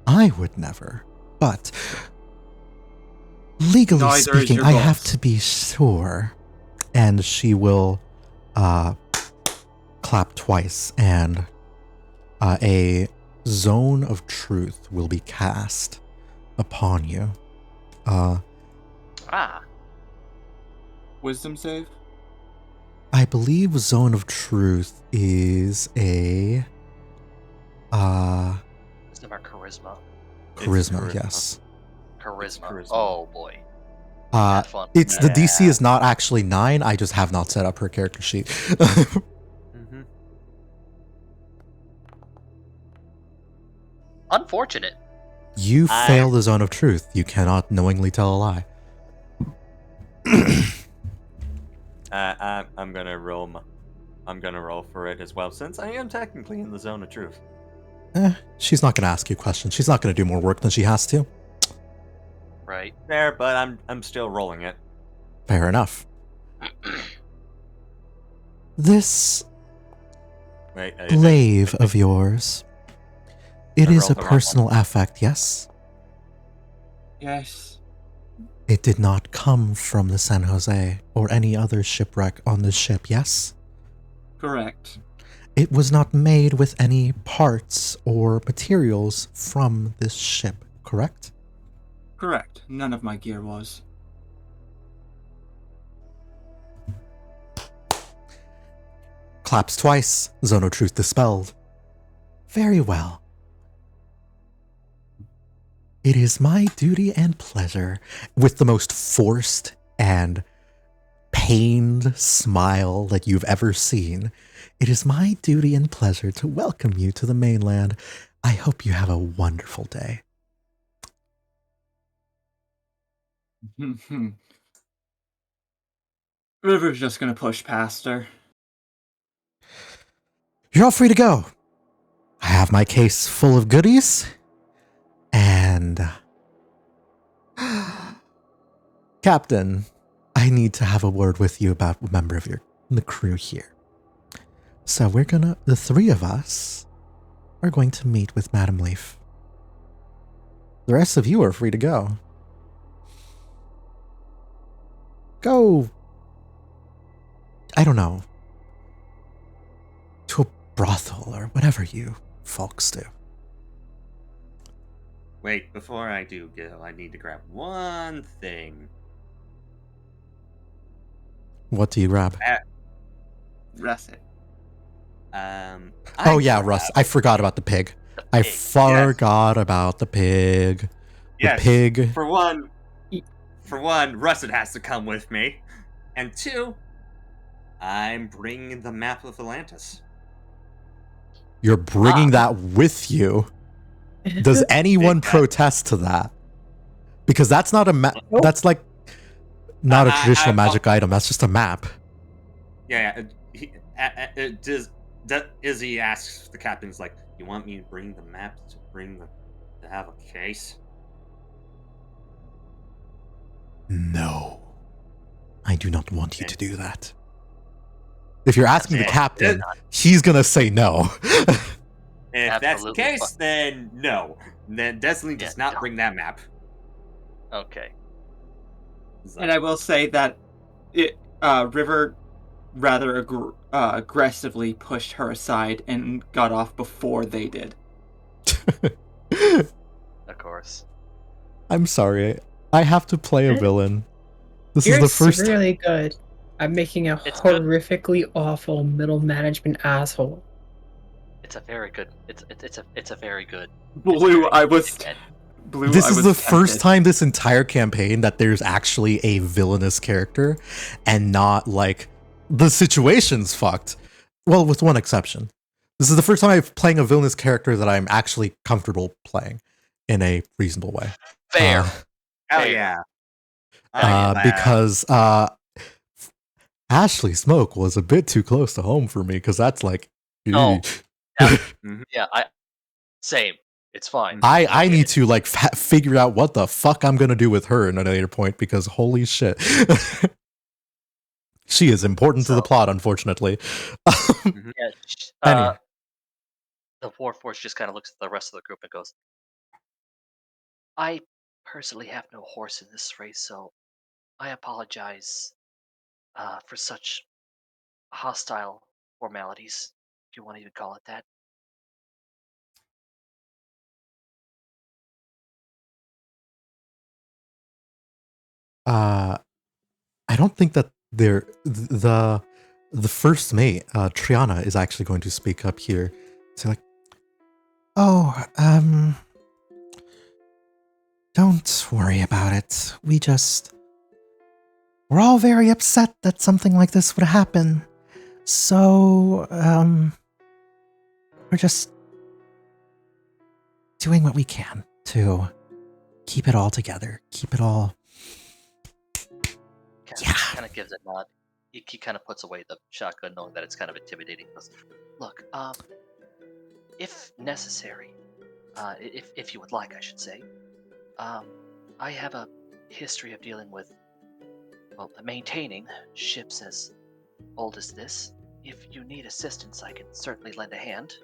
Speaker 9: But legally
Speaker 5: Neither
Speaker 9: speaking,
Speaker 5: is your
Speaker 9: I
Speaker 5: boss.
Speaker 9: have to be sure. And she will clap twice, and a
Speaker 1: Zone of Truth will be cast upon you.
Speaker 2: Ah,
Speaker 5: Wisdom save?
Speaker 1: I believe Zone of Truth is a
Speaker 2: wisdom or charisma?
Speaker 1: charisma, yes.
Speaker 2: Charisma.
Speaker 7: charisma.
Speaker 2: Oh boy.
Speaker 1: Uh,
Speaker 2: Have fun.
Speaker 1: it's the DC
Speaker 7: Yeah.
Speaker 1: is not actually 9. I just have not set up her character sheet.
Speaker 7: Mm-hmm.
Speaker 2: Unfortunate.
Speaker 1: You
Speaker 7: I-
Speaker 1: fail the Zone of Truth. You cannot knowingly tell a lie.
Speaker 7: I'm gonna roll. I'm gonna roll for it as well, since I am technically in the zone of truth.
Speaker 1: She's not going to ask you questions. She's not going to do more work than she has to.
Speaker 2: Right.
Speaker 7: There, but I'm still rolling it.
Speaker 1: Fair enough. This
Speaker 7: Wait,
Speaker 1: glaive of yours, it
Speaker 7: I
Speaker 1: is
Speaker 7: rolled
Speaker 1: a
Speaker 7: the wrong
Speaker 1: personal affect, yes?
Speaker 5: Yes.
Speaker 1: It did not come from the San Jose or any other shipwreck on this ship, yes?
Speaker 5: Correct.
Speaker 1: It was not made with any parts or materials from this ship, correct?
Speaker 5: Correct. None of my gear was.
Speaker 1: Claps twice, Zone of Truth dispelled. Very well. It is my duty and pleasure, with the most forced and pained smile that you've ever seen, it is my duty and pleasure to welcome you to the mainland. I hope you have a wonderful day.
Speaker 5: River's just gonna push past her.
Speaker 1: You're all free to go. I have my case full of goodies. And... Captain, I need to have a word with you about a member of the crew here. So the three of us are going to meet with Madam Leaf. The rest of you are free to go. Go, I don't know, to a brothel or whatever you folks do.
Speaker 4: Wait, before I do, Gil, I need to grab one thing.
Speaker 1: What do you grab?
Speaker 5: Russet.
Speaker 1: Oh yeah, Russ. I forgot about the pig. I
Speaker 2: pig.
Speaker 1: forgot about the pig. The
Speaker 4: Yes.
Speaker 1: pig.
Speaker 4: For one, Russet has to come with me, and two, I'm bringing the map of Atlantis.
Speaker 1: You're bringing that with you. Does anyone
Speaker 4: Exactly.
Speaker 1: protest to that? Because that's not a map.
Speaker 6: Nope.
Speaker 1: That's like not a
Speaker 4: I-
Speaker 1: traditional
Speaker 4: I-
Speaker 1: magic item. That's just a map.
Speaker 4: Yeah. Izzy asks the captain's like, "You want me to bring the map to have a case?"
Speaker 1: No, I do not want you to do that. If you're asking the captain, he's gonna say no.
Speaker 4: If that's the
Speaker 2: Absolutely
Speaker 4: case,
Speaker 2: fine.
Speaker 4: then no. Then Destiny does
Speaker 2: Yeah,
Speaker 4: not
Speaker 2: no.
Speaker 4: bring that map.
Speaker 2: Okay.
Speaker 5: And I will say that River rather aggressively pushed her aside and got off before they did.
Speaker 2: Of course.
Speaker 1: I'm sorry. I have to play a villain. This
Speaker 3: You're
Speaker 1: is the first time.
Speaker 3: really good at making a
Speaker 2: It's good.
Speaker 3: horrifically awful middle management asshole.
Speaker 2: It's a very good. It's a very good.
Speaker 5: Blue, I was
Speaker 1: This is the first
Speaker 5: tempted.
Speaker 1: time this entire campaign that there's actually a villainous character and not like the situation's fucked. Well, with one exception. This is the first time I'm playing a villainous character that I'm actually comfortable playing in a reasonable way.
Speaker 2: Fair.
Speaker 4: Hell
Speaker 2: Fair.
Speaker 4: yeah! I'm glad.
Speaker 1: Because Ashley Smoke was a bit too close to home for me because that's like
Speaker 2: Oh. Yeah. Same. It's fine.
Speaker 1: I need to like figure out what the fuck I'm gonna do with her in a later point because holy shit, she is important to the plot. Unfortunately,
Speaker 2: Yeah.
Speaker 1: Anyway.
Speaker 2: The Warforce just kind of looks at the rest of the group and goes, "I personally have no horse in this race, so I apologize for such hostile formalities, if you want to even call it that."
Speaker 1: I don't think that the first mate, Triana, is actually going to speak up here. So like,
Speaker 9: Oh, don't worry about it. We're all very upset that something like this would happen. So, we're just doing what we can to keep it all together. Keep it all. Yeah.
Speaker 2: Kind of gives a nod. He kind of puts away the shotgun, knowing that it's kind of intimidating. He goes, look, if necessary, if you would like, I should say, I have a history of dealing with, well, maintaining ships as old as this. If you need assistance, I can certainly lend a hand.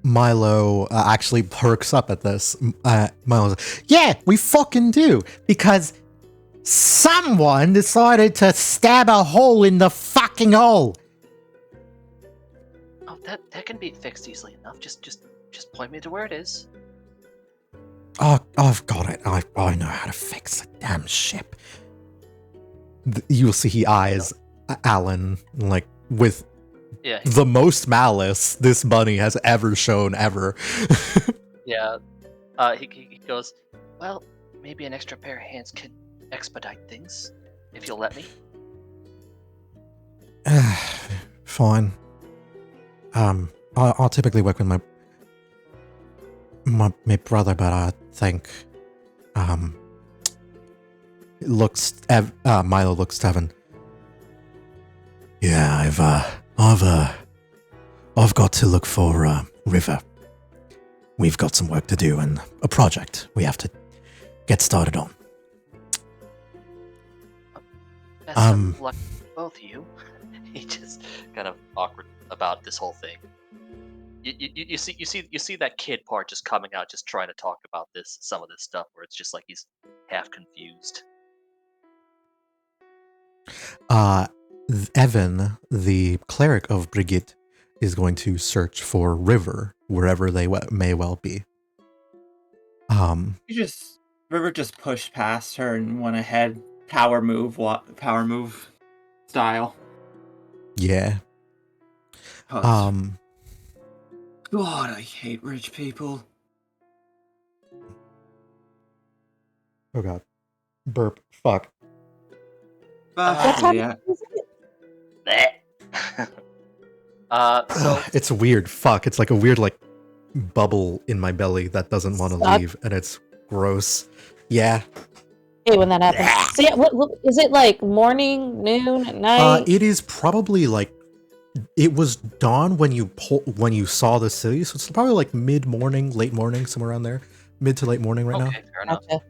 Speaker 1: Milo actually perks up at this. Milo's like, yeah, we fucking do, because someone decided to stab a hole in the fucking hole.
Speaker 2: Oh, that can be fixed easily enough. Just point me to where it is.
Speaker 9: Oh, I've got it. I know how to fix the damn ship.
Speaker 1: You'll see he eyes Alan like with
Speaker 2: Yeah.
Speaker 1: the most malice this bunny has ever shown ever.
Speaker 2: Yeah. He goes, well, maybe an extra pair of hands can expedite things, if you'll let me.
Speaker 9: Fine. I'll typically work with my brother, but I think
Speaker 1: Milo looks to Evan.
Speaker 9: yeah, I've got to look for River. We've got some work to do and a project we have to get started on.
Speaker 2: Best of luck to both of you. He just kind of awkward about this whole thing. You see that kid part just coming out, just trying to talk about some of this stuff, where it's just like he's half confused.
Speaker 1: Evan, the cleric of Brigitte, is going to search for River wherever they may well be.
Speaker 5: River just pushed past her and went ahead, power move style.
Speaker 1: Yeah.
Speaker 5: God, I hate rich people.
Speaker 1: Oh god. Burp. Fuck.
Speaker 6: What time
Speaker 5: Yeah.
Speaker 6: is it?
Speaker 2: So
Speaker 1: It's weird. Fuck. It's like a weird like bubble in my belly that doesn't want to
Speaker 6: Suck.
Speaker 1: leave, and it's gross. Yeah.
Speaker 6: Hey, when that happens. So yeah, what is it like? Morning, noon, at night?
Speaker 1: It is probably like it was dawn when you saw the city, so it's probably like mid morning, late morning, somewhere around there, mid to late morning right now.
Speaker 2: okay, fair enough.
Speaker 6: Gotcha.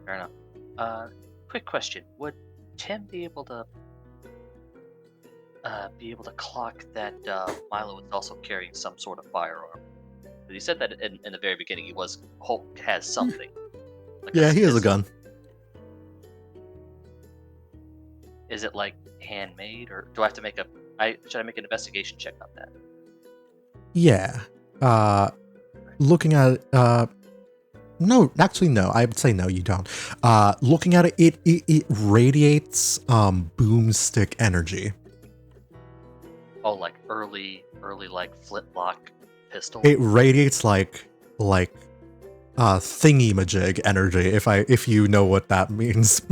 Speaker 2: Fair enough. Quick question: would Tim be able to clock that Milo was also carrying some sort of firearm? Because he said that in the very beginning he has something. Like
Speaker 1: Yeah, he has a gun.
Speaker 2: Is it like handmade, or do I have to should I make an investigation check on that?
Speaker 1: Yeah. Looking at no, actually no. I would say no, you don't. Looking at it, it radiates boomstick energy.
Speaker 2: Oh, like early like flintlock pistol.
Speaker 1: It radiates like thingy-majig energy, if you know what that means.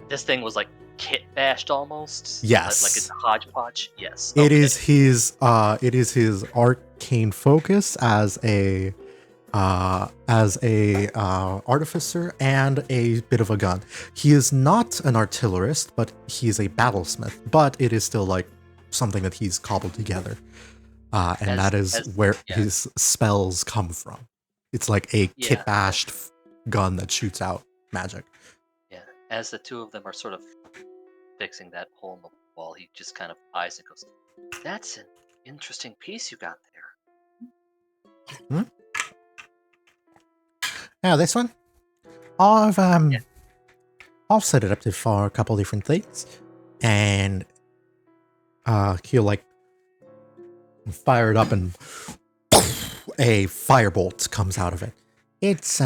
Speaker 2: This thing was like kit bashed almost.
Speaker 1: Yes.
Speaker 2: Like it's a hodgepodge. Yes.
Speaker 1: It
Speaker 2: okay.
Speaker 1: is his arcane focus as a artificer and a bit of a gun. He is not an artillerist, but he is a battlesmith. But it is still like something that he's cobbled together, and that is where his spells come from. It's like a kit bashed gun that shoots out magic.
Speaker 2: Yeah. As the two of them are sort of fixing that hole in the wall, he just kind of eyes and goes, "That's an interesting piece you got there."
Speaker 9: Now this one, I've set it up for a couple different things, and
Speaker 1: He'll like fire it up, and a firebolt comes out of it.
Speaker 10: It's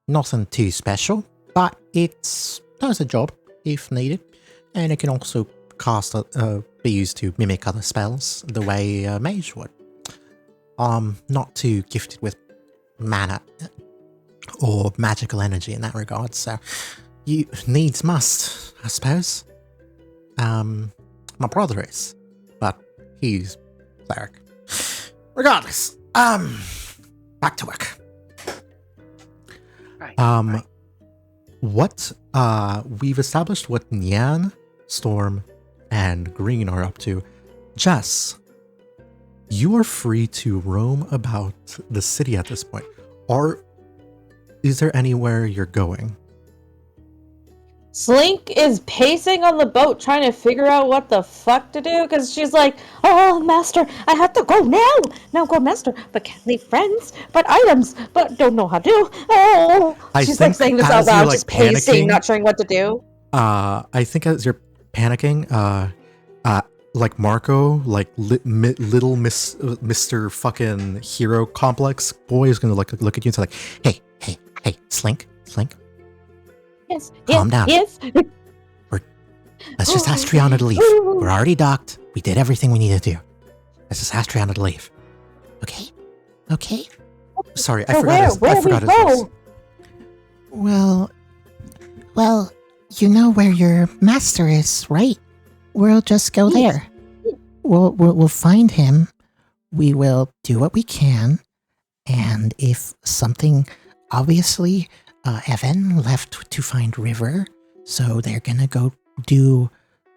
Speaker 10: nothing too special, but it does a job if needed, and it can also be used to mimic other spells the way a mage would. Not too gifted with mana or magical energy in that regard, so you needs must, I suppose. My brother is, but he's cleric. Regardless, back to work.
Speaker 2: Right.
Speaker 1: What we've established what Nyan, Storm, and Green are up to. Jess, you are free to roam about the city at this point. Is there anywhere you're going?
Speaker 6: Slink is pacing on the boat trying to figure out what the fuck to do because she's like, oh, master, I have to go now. Now go, master, but can't leave friends, but items, but don't know how to. Oh, she's like saying this out loud, just pacing, not sure what to do.
Speaker 1: I think as you're panicking, like Marco, like little Mr. fucking hero complex boy is gonna look at you and say like, hey, Slink.
Speaker 6: Yes.
Speaker 10: Calm down.
Speaker 6: Yes.
Speaker 10: Let's just ask Triana to leave. We're already docked. We did everything we needed to do. Let's just ask Triana to leave. Okay?
Speaker 1: Sorry, I forgot his voice.
Speaker 10: Well, you know where your master is, right? We'll just go there. We'll find him. We will do what we can. And if something, obviously, Evan left to find River, so they're gonna go do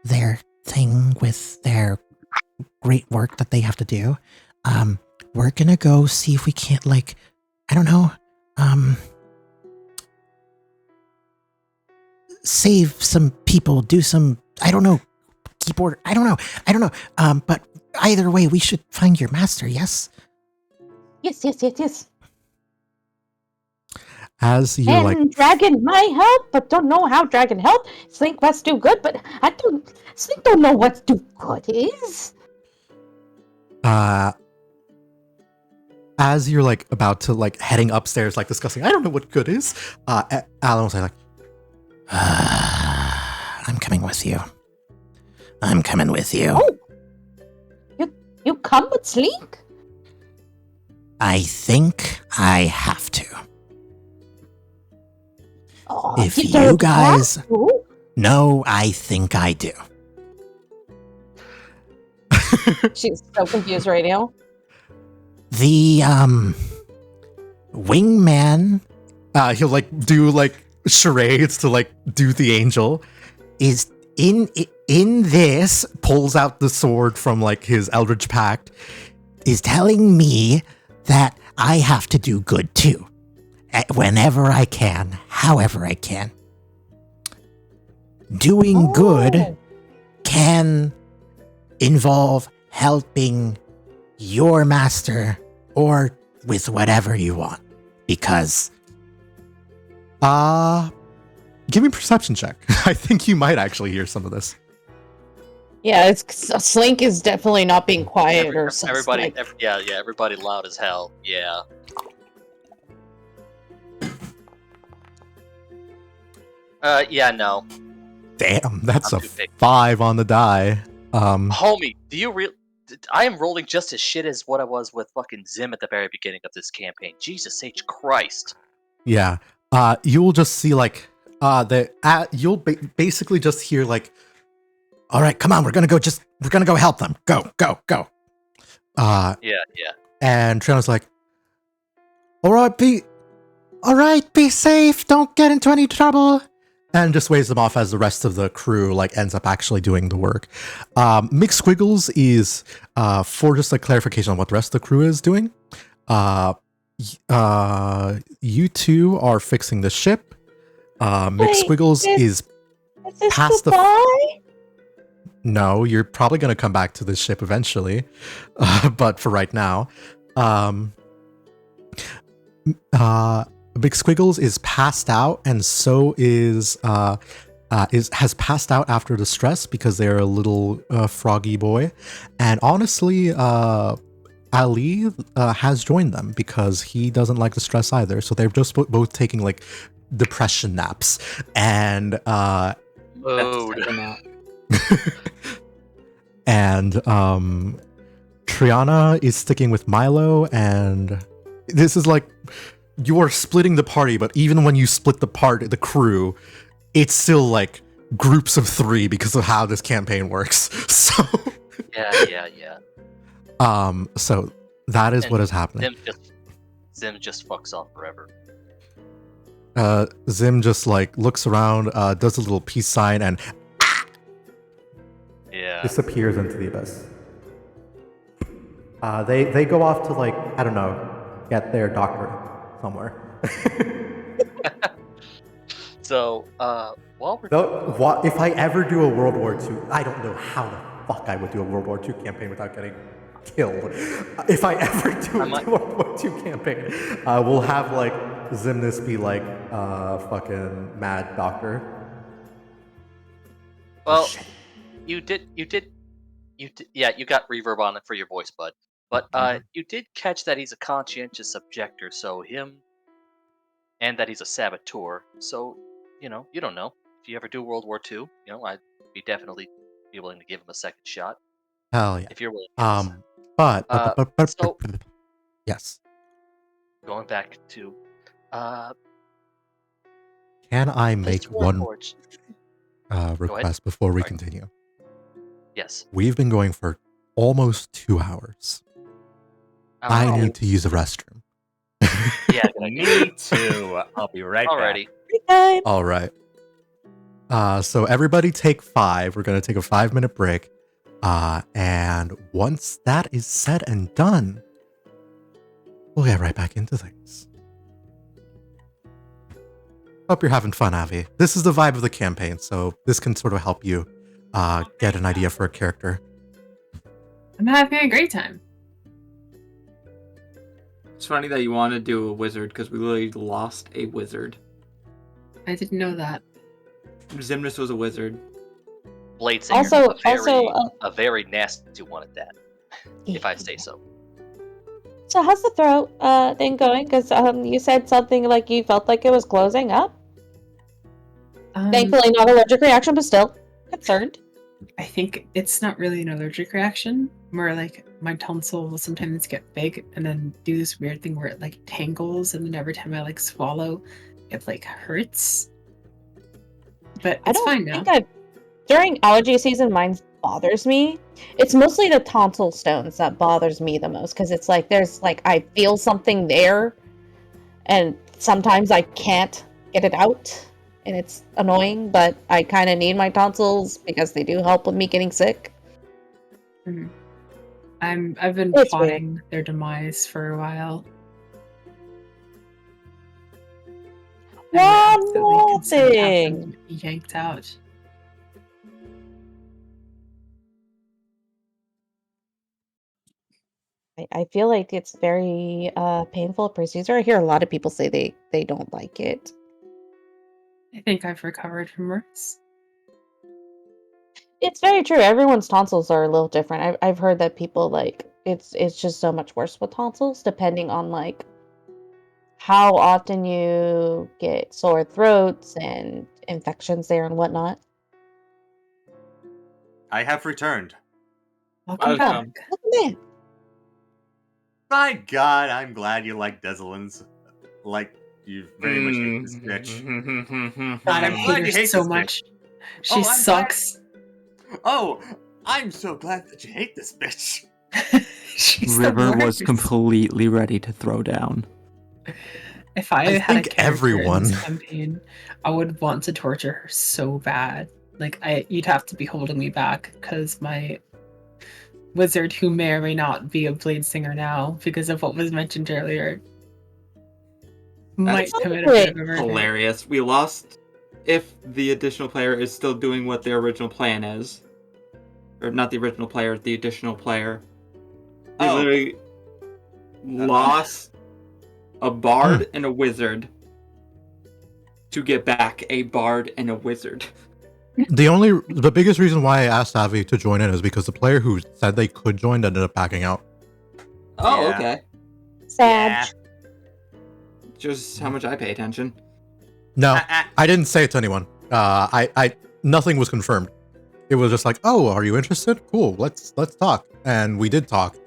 Speaker 10: their thing with their great work that they have to do. We're gonna go see if we can't, like, I don't know, save some people, do some, I don't know, keep order, I don't know, but either way, we should find your master, yes?
Speaker 6: Yes.
Speaker 1: As you
Speaker 6: And Dragon might help, but don't know how Dragon help. Slink must do good, but Slink don't know what do good is.
Speaker 1: as you're like about to like heading upstairs, like discussing, I don't know what good is. Alan will say like,
Speaker 10: I'm coming with you.
Speaker 6: Oh, you come with Slink?
Speaker 10: I think I have to.
Speaker 6: Oh,
Speaker 10: If
Speaker 6: you
Speaker 10: you
Speaker 6: don't
Speaker 10: guys
Speaker 6: have to?
Speaker 10: know, I think I do.
Speaker 6: She's so confused right now.
Speaker 10: The wingman
Speaker 1: he'll like do like charades to like do the angel.
Speaker 10: is in this,
Speaker 1: Pulls out the sword from like his Eldritch Pact.
Speaker 10: is telling me that I have to do good too. Whenever I can, however I can. Doing good can involve helping your master or with whatever you want. Because
Speaker 1: Give me a perception check. I think you might actually hear some of this.
Speaker 6: Yeah, Slink is definitely not being quiet or something.
Speaker 2: Everybody loud as hell. Yeah. No.
Speaker 1: Damn, that's
Speaker 2: I'm
Speaker 1: a
Speaker 2: too big.
Speaker 1: 5 on the die.
Speaker 2: Homie, do you I am rolling just as shit as what I was with fucking Zim at the very beginning of this campaign. Jesus H. Christ.
Speaker 1: Yeah. You'll just see like you'll basically just hear like,
Speaker 10: all right, come on, we're gonna go help them. Go.
Speaker 2: Yeah.
Speaker 1: And Triana's like,
Speaker 10: All right, be safe. Don't get into any trouble.
Speaker 1: and just waves them off as the rest of the crew like ends up actually doing the work. McSquiggles is for just a clarification on what the rest of the crew is doing. You two are fixing the ship. McSquiggles is past the. No, you're probably going to come back to this ship eventually, but for right now, Big Squiggles is passed out, and so has passed out after the stress because they're a little froggy boy, and honestly, Ali has joined them because he doesn't like the stress either. So they're just both taking like depression naps, and
Speaker 2: Mode.
Speaker 1: and Triana is sticking with Milo, and this is like you are splitting the party, but even when you split the crew, it's still like groups of 3 because of how this campaign works. So
Speaker 2: Yeah.
Speaker 1: so that is
Speaker 2: And
Speaker 1: what is happening.
Speaker 2: Zim just fucks off forever.
Speaker 1: Zim just like looks around, does a little peace sign, and
Speaker 2: Yeah.
Speaker 1: disappears into the abyss. They go off to like, I don't know, get their doctorate somewhere.
Speaker 2: So, while we're
Speaker 1: Though, if I ever do a World War II, I don't know how the fuck I would do a World War II campaign without getting killed. If I ever do a World War II campaign, we'll have like Zimnis be like fucking mad doctor.
Speaker 2: well, you got reverb on it for your voice, bud. But you did catch that he's a conscientious objector, so him, and that he's a saboteur. So, you don't know. If you ever do World War II, I'd definitely be willing to give him a second shot.
Speaker 1: Hell yeah.
Speaker 2: If you're willing.
Speaker 1: But
Speaker 2: So
Speaker 1: yes.
Speaker 2: going back to
Speaker 1: Can I
Speaker 2: this
Speaker 1: make one request before we continue?
Speaker 2: Yes.
Speaker 1: We've been going for almost 2 hours. I need to use the restroom.
Speaker 2: Yeah,
Speaker 7: Me too. I'll be right
Speaker 2: already.
Speaker 7: back.
Speaker 1: All right. So everybody take 5. We're going to take a 5-minute break. And once that is said and done, we'll get right back into things. Hope you're having fun, Avi. This is the vibe of the campaign, so this can sort of help you get an idea for a character.
Speaker 3: I'm having a great time.
Speaker 5: It's funny that you want to do a wizard because we literally lost a wizard.
Speaker 3: I didn't know that.
Speaker 5: Zimnis was a wizard.
Speaker 2: Blade Singer,
Speaker 6: Also,
Speaker 2: a very nasty one at that, if I say so.
Speaker 6: So how's the throat thing going? Because you said something like you felt like it was closing up. Thankfully, not allergic reaction, but still concerned.
Speaker 3: I think it's not really an allergic reaction. More like my tonsil will sometimes get big and then do this weird thing where it like tangles, and then every time I like swallow, it like hurts. But it's fine now.
Speaker 6: During allergy season, mine bothers me. It's mostly the tonsil stones that bothers me the most, because it's like there's like I feel something there, and sometimes I can't get it out, and it's annoying. But I kind of need my tonsils because they do help with me getting sick.
Speaker 3: Mm-hmm. I've been plotting their demise for a while.
Speaker 6: One more thing.
Speaker 3: Yanked out.
Speaker 6: I feel like it's very painful procedure. I hear a lot of people say they don't like it.
Speaker 3: I think I've recovered from worse.
Speaker 6: It's very true. Everyone's tonsils are a little different. I've heard that people like it's just so much worse with tonsils, depending on like how often you get sore throats and infections there and whatnot.
Speaker 7: I have returned.
Speaker 3: Welcome back.
Speaker 6: Welcome back.
Speaker 7: My God, I'm glad you like Desolans. Like, you very much hate this bitch.
Speaker 3: God, I hate her so much. She sucks.
Speaker 7: Oh, I'm so glad that you hate this bitch.
Speaker 5: River was completely ready to throw down.
Speaker 3: If I had a character
Speaker 1: everyone
Speaker 3: in this campaign, I would want to torture her so bad. Like you'd have to be holding me back because my wizard, who may or may not be a blade singer now because of what was mentioned earlier, might commit a bit of a murder.
Speaker 5: Hilarious. We lost if the additional player is still doing what their original plan is. Or not the original player, the additional player. They literally lost a bard and a wizard to get back a bard and a wizard.
Speaker 1: The biggest reason why I asked Avi to join in is because the player who said they could join ended up backing out.
Speaker 5: Oh,
Speaker 4: Yeah.
Speaker 5: okay.
Speaker 6: Sad.
Speaker 5: Just how much I pay attention.
Speaker 1: No, I didn't say it to anyone. Nothing was confirmed. It was just like, oh, are you interested? Cool, let's talk. And we did talk,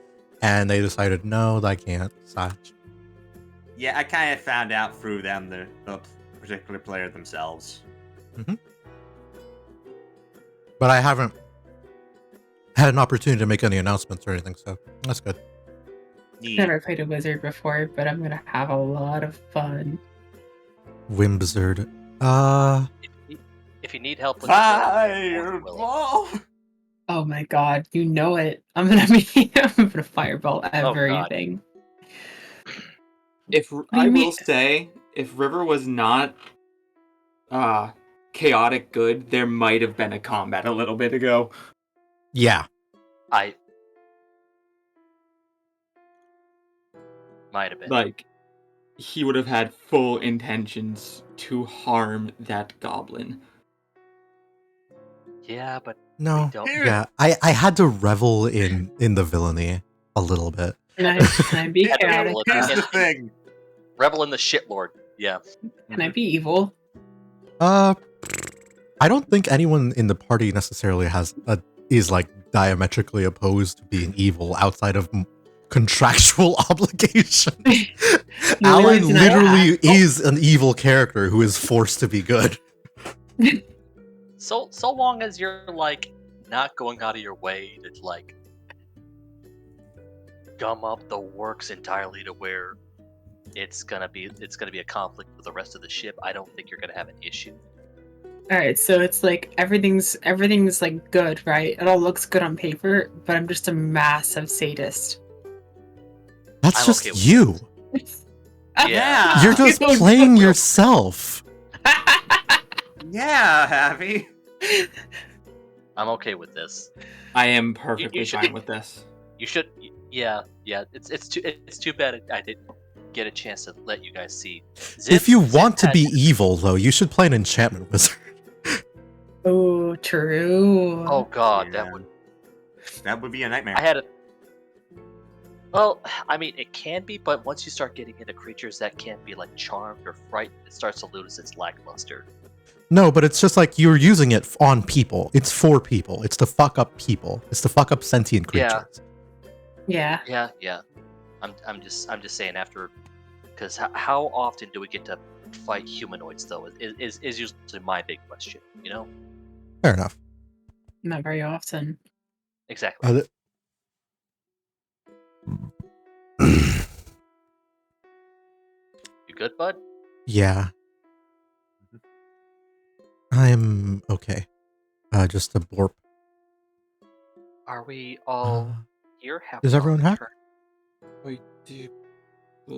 Speaker 1: and they decided, no, I can't. Such.
Speaker 4: Yeah, I kind of found out through them, the particular player themselves.
Speaker 1: But I haven't had an opportunity to make any announcements or anything, so that's good.
Speaker 4: Yeah.
Speaker 3: Never played a wizard before, but I'm gonna have a lot of fun.
Speaker 1: Whimsard.
Speaker 2: If you need help with the
Speaker 4: Fireball!
Speaker 3: Oh my god, you know it. I'm gonna fireball
Speaker 2: God.
Speaker 3: everything.
Speaker 5: If
Speaker 3: do
Speaker 5: I
Speaker 3: you
Speaker 5: will
Speaker 3: mean?
Speaker 5: say, if River was not chaotic good, there might have been a combat a little bit ago.
Speaker 1: Yeah.
Speaker 2: I might have been.
Speaker 5: Like, he would have had full intentions to harm that goblin.
Speaker 2: Yeah, but
Speaker 1: No.
Speaker 2: we don't.
Speaker 1: Yeah. I had to revel in the villainy a little bit.
Speaker 3: Can I be
Speaker 2: Had to
Speaker 3: chaotic?
Speaker 2: revel
Speaker 4: Here's
Speaker 2: in
Speaker 4: the thing.
Speaker 2: Revel in the shitlord. Yeah.
Speaker 3: Can I be evil?
Speaker 1: I don't think anyone in the party necessarily is like diametrically opposed to being evil outside of contractual obligation. Alan literally is an evil character who is forced to be good.
Speaker 2: So long as you're like not going out of your way to like gum up the works entirely to where it's gonna be a conflict with the rest of the ship, I don't think you're gonna have an issue.
Speaker 3: Alright, so it's like everything's like good, right? It all looks good on paper, but I'm just a massive sadist.
Speaker 1: That's
Speaker 2: I'm
Speaker 1: just
Speaker 2: okay with
Speaker 1: you.
Speaker 2: Yeah.
Speaker 1: You're just playing yourself.
Speaker 4: Yeah, Abby.
Speaker 2: I'm okay with this.
Speaker 5: I am perfectly
Speaker 2: should-
Speaker 5: fine with this.
Speaker 2: You should. Yeah. It's too bad I didn't get a chance to let you guys see.
Speaker 1: If you
Speaker 2: Zip
Speaker 1: want to
Speaker 2: had-
Speaker 1: be evil, though, you should play an enchantment wizard.
Speaker 3: Oh, true.
Speaker 2: Oh God,
Speaker 4: Yeah. That would be a nightmare.
Speaker 2: I had a. Well, I mean, it can be, but once you start getting into creatures that can't be like charmed or frightened, it starts to lose its lackluster.
Speaker 1: No, but it's just like you're using it on people. It's for people. It's to fuck up people. It's to fuck up sentient creatures.
Speaker 2: Yeah.
Speaker 3: Yeah.
Speaker 2: Yeah. I'm just saying after, because how often do we get to fight humanoids though? Is usually my big question. You know.
Speaker 1: Fair enough.
Speaker 3: Not very often.
Speaker 2: Exactly. You good, bud?
Speaker 1: Yeah. I'm okay. Just a borp.
Speaker 2: Are we all
Speaker 1: Uh,
Speaker 2: here? Have
Speaker 1: is
Speaker 2: we all
Speaker 1: everyone happy?
Speaker 2: returned?
Speaker 5: Wait, do you...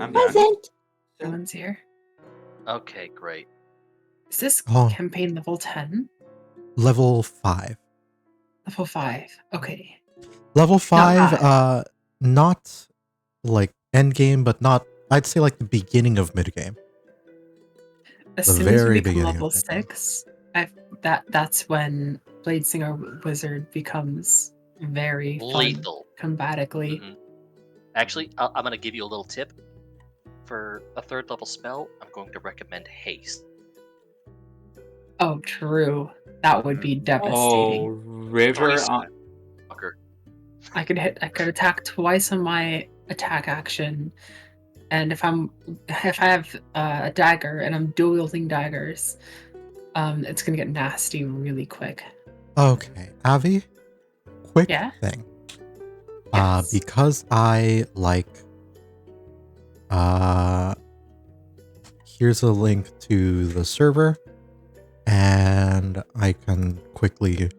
Speaker 4: I'm
Speaker 6: Present.
Speaker 3: No one's here.
Speaker 2: Okay, great.
Speaker 3: Is this
Speaker 1: Oh.
Speaker 3: campaign level 10?
Speaker 1: Level 5.
Speaker 3: Level 5. Okay.
Speaker 1: Level 5,
Speaker 3: bad.
Speaker 1: not like end game, but not, I'd say like the beginning of mid game.
Speaker 3: As
Speaker 1: The
Speaker 3: soon as
Speaker 1: very
Speaker 3: we become
Speaker 1: beginning
Speaker 3: level
Speaker 1: of it.
Speaker 3: 6, that's when Bladesinger Wizard becomes very fun
Speaker 2: Lethal.
Speaker 3: combatically.
Speaker 2: Mhm. Actually, I'm going to give you a little tip. For a 3rd level spell, I'm going to recommend Haste.
Speaker 3: Oh, true. That would be
Speaker 5: Oh,
Speaker 3: devastating.
Speaker 5: River...
Speaker 2: Twice. Fucker.
Speaker 3: I could attack twice on my attack action, and if I have a dagger and I'm dual wielding daggers, it's gonna get nasty really quick.
Speaker 1: Okay, Avi, quick
Speaker 3: Yeah?
Speaker 1: thing.
Speaker 3: Yes.
Speaker 1: Because I like, here's a link to the server, and I can quickly,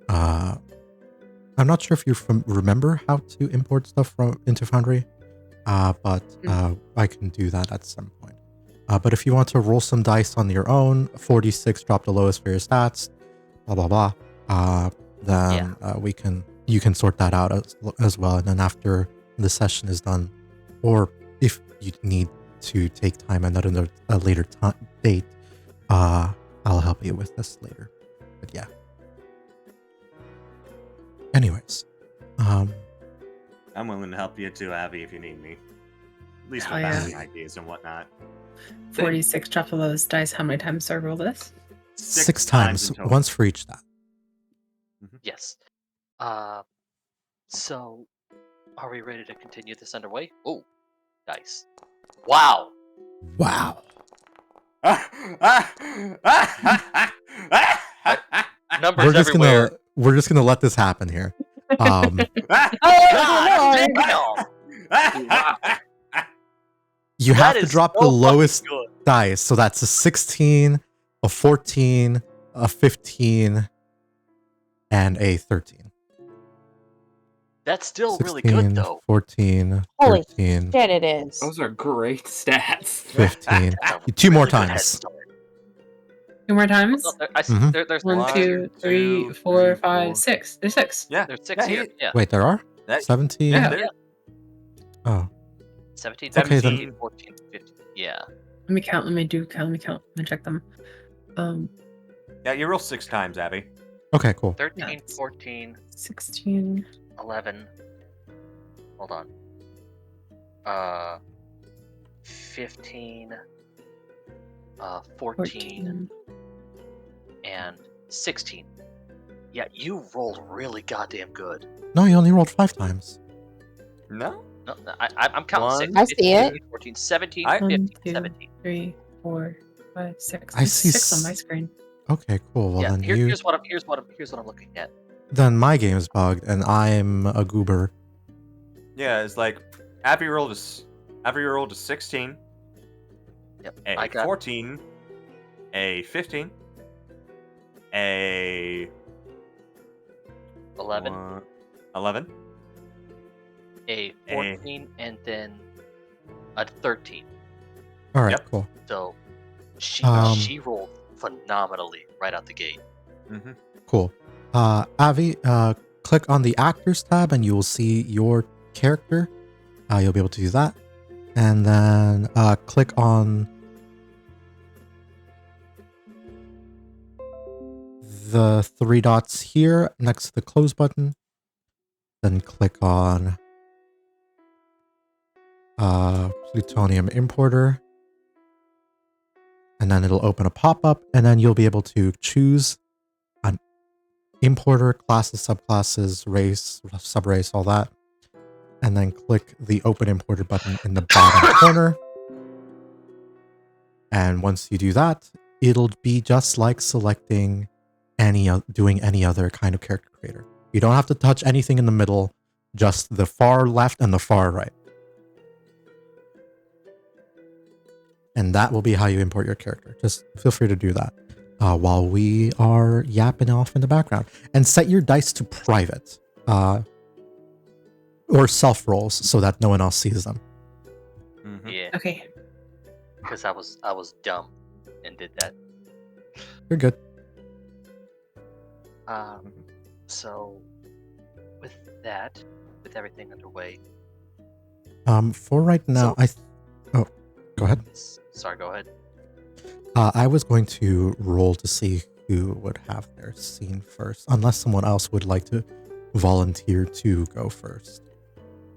Speaker 1: I'm not sure if you remember how to import stuff into Foundry, but I can do that at some point. But if you want to roll some dice on your own, 46 drop the lowest for your stats, blah blah blah, then you can sort that out as well. And then after the session is done, or if you need to take time at a later date, I'll help you with this later. But yeah. Anyways,
Speaker 4: I'm willing to help you too, Abby, if you need me. At least
Speaker 3: Hell
Speaker 4: with
Speaker 3: yeah.
Speaker 4: bouncing ideas and whatnot.
Speaker 3: 46 drop of those dice. How many times do I roll this?
Speaker 1: 6 times,
Speaker 4: in total.
Speaker 1: once for each die.
Speaker 2: Yes. So, are we ready to continue this underway? Oh, dice. Wow.
Speaker 9: Wow.
Speaker 2: Numbers everywhere.
Speaker 1: We're just gonna let this happen here.
Speaker 2: God damn!
Speaker 1: You
Speaker 2: That
Speaker 1: have to
Speaker 2: is
Speaker 1: drop
Speaker 2: so
Speaker 1: the
Speaker 2: fucking
Speaker 1: lowest
Speaker 2: good.
Speaker 1: dice, so that's a 16, a 14, a 15, and a 13.
Speaker 2: That's still
Speaker 1: 16,
Speaker 2: really good, though.
Speaker 1: 14,
Speaker 6: Holy
Speaker 1: 13,
Speaker 6: shit, it is.
Speaker 5: Those are great stats.
Speaker 1: 15.
Speaker 2: That's a
Speaker 1: Two more
Speaker 2: really good head
Speaker 1: times.
Speaker 2: start.
Speaker 3: 2 more times?
Speaker 2: Oh, I see,
Speaker 1: Mhm.
Speaker 2: there's
Speaker 3: 1,
Speaker 4: One,
Speaker 3: 2, 3,
Speaker 4: two,
Speaker 3: 4,
Speaker 4: three,
Speaker 3: 5,
Speaker 4: four.
Speaker 3: 6. There's 6.
Speaker 4: Yeah.
Speaker 2: there's 6 here. Yeah.
Speaker 1: Wait, there are?
Speaker 7: That-
Speaker 1: 17?
Speaker 3: Yeah.
Speaker 7: there-
Speaker 1: Oh.
Speaker 2: 17,
Speaker 1: Okay,
Speaker 2: 17,
Speaker 1: then-
Speaker 2: 14, 15. Yeah.
Speaker 3: Let me count. Let me check them.
Speaker 7: Yeah, you roll 6 times, Abby.
Speaker 1: Okay, cool.
Speaker 2: 13,
Speaker 3: Yeah.
Speaker 2: 14,
Speaker 3: 16,
Speaker 2: 11. Hold on. 15, 14,
Speaker 3: 14.
Speaker 2: and 16. Yeah, you rolled really goddamn good.
Speaker 1: No, you only rolled 5 times.
Speaker 7: No?
Speaker 2: No, I'm counting
Speaker 7: One.
Speaker 2: 6.
Speaker 6: I see
Speaker 2: 15,
Speaker 6: it.
Speaker 2: 14, 17,
Speaker 7: I-
Speaker 2: 15,
Speaker 3: 1, 2,
Speaker 2: 17.
Speaker 3: 3, 4, 5, 6.
Speaker 1: I
Speaker 3: There's
Speaker 1: see
Speaker 3: 6 on my screen.
Speaker 1: Okay, cool. Well,
Speaker 2: Yeah,
Speaker 1: then
Speaker 2: here's what I'm looking at.
Speaker 1: then my game is bugged, and I'm a goober.
Speaker 7: Yeah, it's like Abby rolled a 16,
Speaker 2: Yep.
Speaker 7: a
Speaker 2: I got
Speaker 7: 14, a 15, a
Speaker 2: 11,
Speaker 7: 11,
Speaker 2: a 14, and then a 13.
Speaker 1: All right,
Speaker 7: Yep.
Speaker 1: cool.
Speaker 2: So she rolled phenomenally right out the gate.
Speaker 7: Mm-hmm.
Speaker 1: Cool. Avi, click on the actors tab and you will see your character. You'll be able to do that. And then click on the 3 dots here next to the close button. Then click on plutonium importer. And then it'll open a pop-up, and then you'll be able to choose an importer, classes, subclasses, race, subrace, all that. And then click the open importer button in the bottom corner. And once you do that, it'll be just like selecting doing any other kind of character creator. You don't have to touch anything in the middle, just the far left and the far right. And that will be how you import your character. Just feel free to do that while we are yapping off in the background. And set your dice to private or self rolls so that no one else sees them.
Speaker 7: Mm-hmm.
Speaker 2: Yeah,
Speaker 3: Okay.
Speaker 2: because I was dumb and did that.
Speaker 1: You're good.
Speaker 2: So with that, with everything underway,
Speaker 1: For right now,
Speaker 2: So-
Speaker 1: go ahead.
Speaker 2: sorry, go ahead.
Speaker 1: I was going to roll to see who would have their scene first, unless someone else would like to volunteer to go first.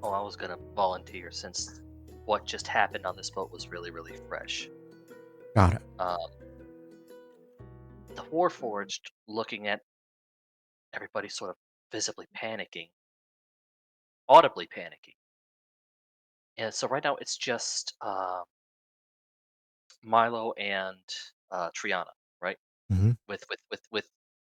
Speaker 2: Oh, I was gonna volunteer since what just happened on this boat was really, really fresh.
Speaker 1: Got it.
Speaker 2: The Warforged looking at everybody sort of visibly panicking, audibly panicking. And so right now it's just Milo and Triana, right?
Speaker 1: Mhm.
Speaker 2: With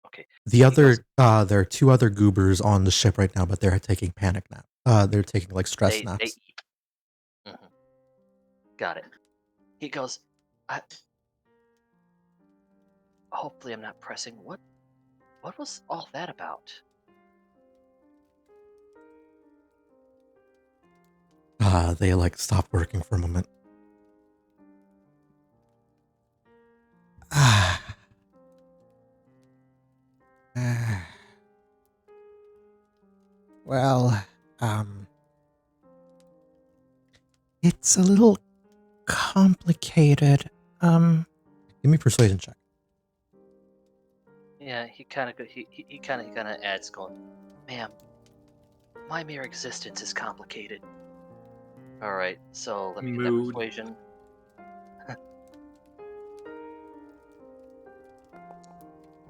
Speaker 2: okay.
Speaker 1: The
Speaker 2: So he
Speaker 1: other,
Speaker 2: goes,
Speaker 1: there are 2 other goobers on the ship right now, but they're taking panic nap. They're taking like stress
Speaker 2: they
Speaker 1: naps.
Speaker 2: eat. Got it. He goes, hopefully I'm not pressing. What was all that about?
Speaker 1: They like stop working for a moment. Well, it's a little complicated. Give me persuasion check.
Speaker 2: Yeah, he kind of adds, going, "Ma'am, my mere existence is complicated. Alright, so let me get that
Speaker 5: Mood.
Speaker 2: persuasion.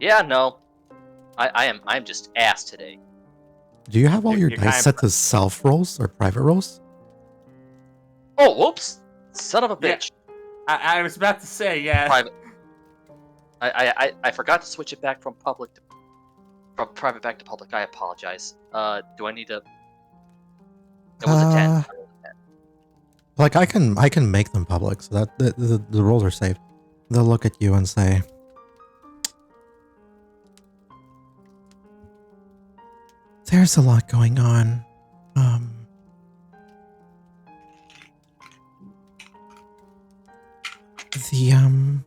Speaker 2: Yeah, no. I'm just ass today.
Speaker 1: Do you have all your
Speaker 7: You're
Speaker 1: dice
Speaker 7: kind
Speaker 1: set to self rolls or private rolls?
Speaker 2: Oh, whoops! Son of a
Speaker 4: Yeah.
Speaker 2: bitch.
Speaker 4: I was about to say, yeah.
Speaker 2: Private. I forgot to switch it back from private back to public. I apologize. Do I need to? It was a 10.
Speaker 1: Uh, Like I can make them public, so that the rolls are saved. They'll look at you and say, "There's a lot going on. The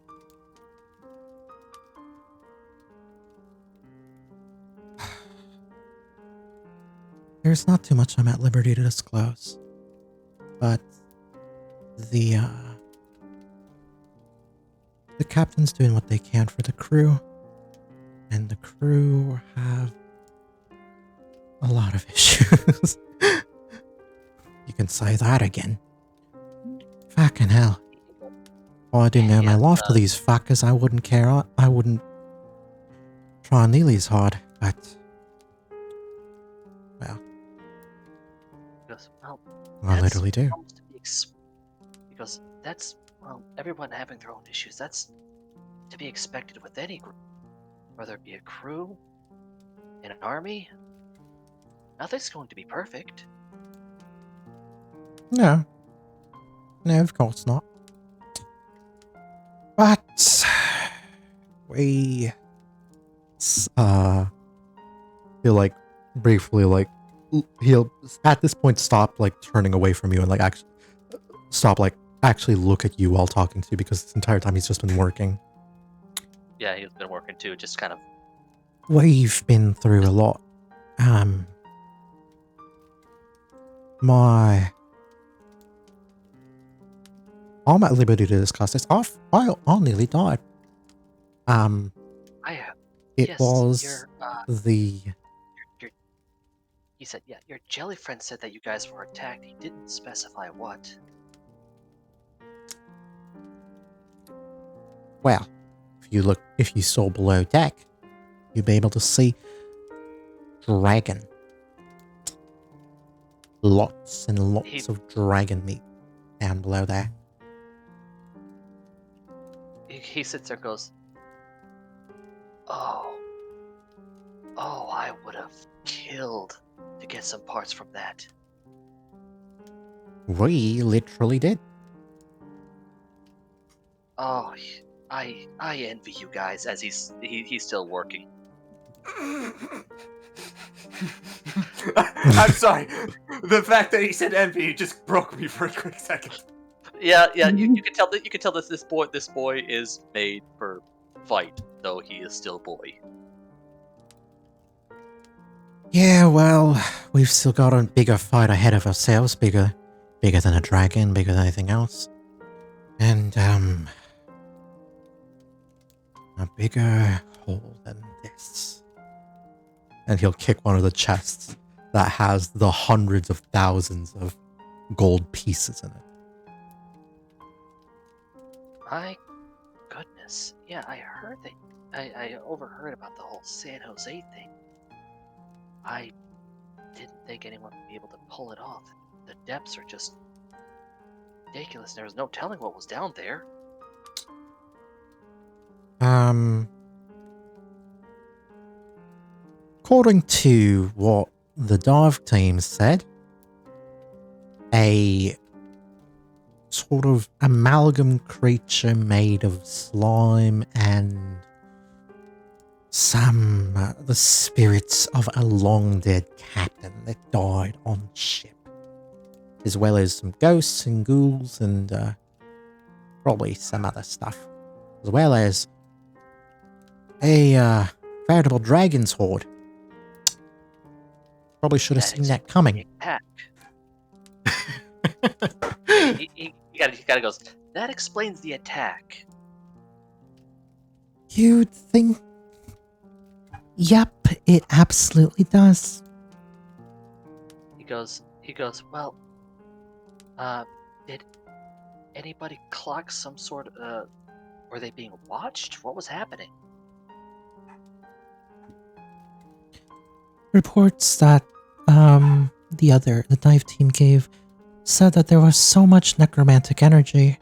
Speaker 1: there's not too much I'm at liberty to disclose, but the captain's doing what they can for the crew, and the crew have a lot of issues." You can say that again. Fucking hell. If I didn't owe my life to these fuckers, I wouldn't care. I wouldn't try nearly as hard, but well,
Speaker 2: Because, well,
Speaker 1: I
Speaker 2: that's
Speaker 1: literally do.
Speaker 2: almost to be because that's, well, everyone having their own issues. That's to be expected with any group, whether it be a crew, an army. Nothing's going to be perfect.
Speaker 1: No, of course not. But we, he'll like briefly like he'll at this point stop like turning away from you and like actually stop like actually look at you while talking to you because this entire time he's just been working.
Speaker 2: Yeah, he's been working too, just kind of.
Speaker 1: We've been through a lot. I'm at liberty to discuss this. I nearly died. It
Speaker 2: Yes,
Speaker 1: was
Speaker 2: your, he said, yeah, your jelly friend said that you guys were attacked. He didn't specify what.
Speaker 1: Well, if you saw below deck, you'd be able to see dragon. Lots and lots of dragon meat down below there.
Speaker 2: He sits there and goes, oh, I would have killed to get some parts from that.
Speaker 1: We literally did.
Speaker 2: Oh, I envy you guys as he's still working.
Speaker 4: I'm sorry. The fact that he said envy just broke me for a quick second.
Speaker 2: Yeah, you can tell that this boy is made for fight, though he is still boy.
Speaker 1: Yeah, well, we've still got a bigger fight ahead of ourselves, bigger than a dragon, bigger than anything else. And, a bigger hole than this. And he'll kick one of the chests that has the hundreds of thousands of gold pieces in it.
Speaker 2: My goodness. Yeah, I heard that. I overheard about the whole San Jose thing. I didn't think anyone would be able to pull it off. The depths are just ridiculous. There was no telling what was down there.
Speaker 1: According to what the dive team said, a sort of amalgam creature made of slime and the spirits of a long dead captain that died on ship, as well as some ghosts and ghouls and probably some other stuff, as well as a veritable dragon's horde. Probably should have seen that coming.
Speaker 2: Attack. he gotta goes, that explains the attack.
Speaker 1: You'd think... Yep, it absolutely does.
Speaker 2: goes, well, did anybody clock some sort of, were they being watched? What was happening?
Speaker 10: Reports that the dive team gave said that there was so much necromantic energy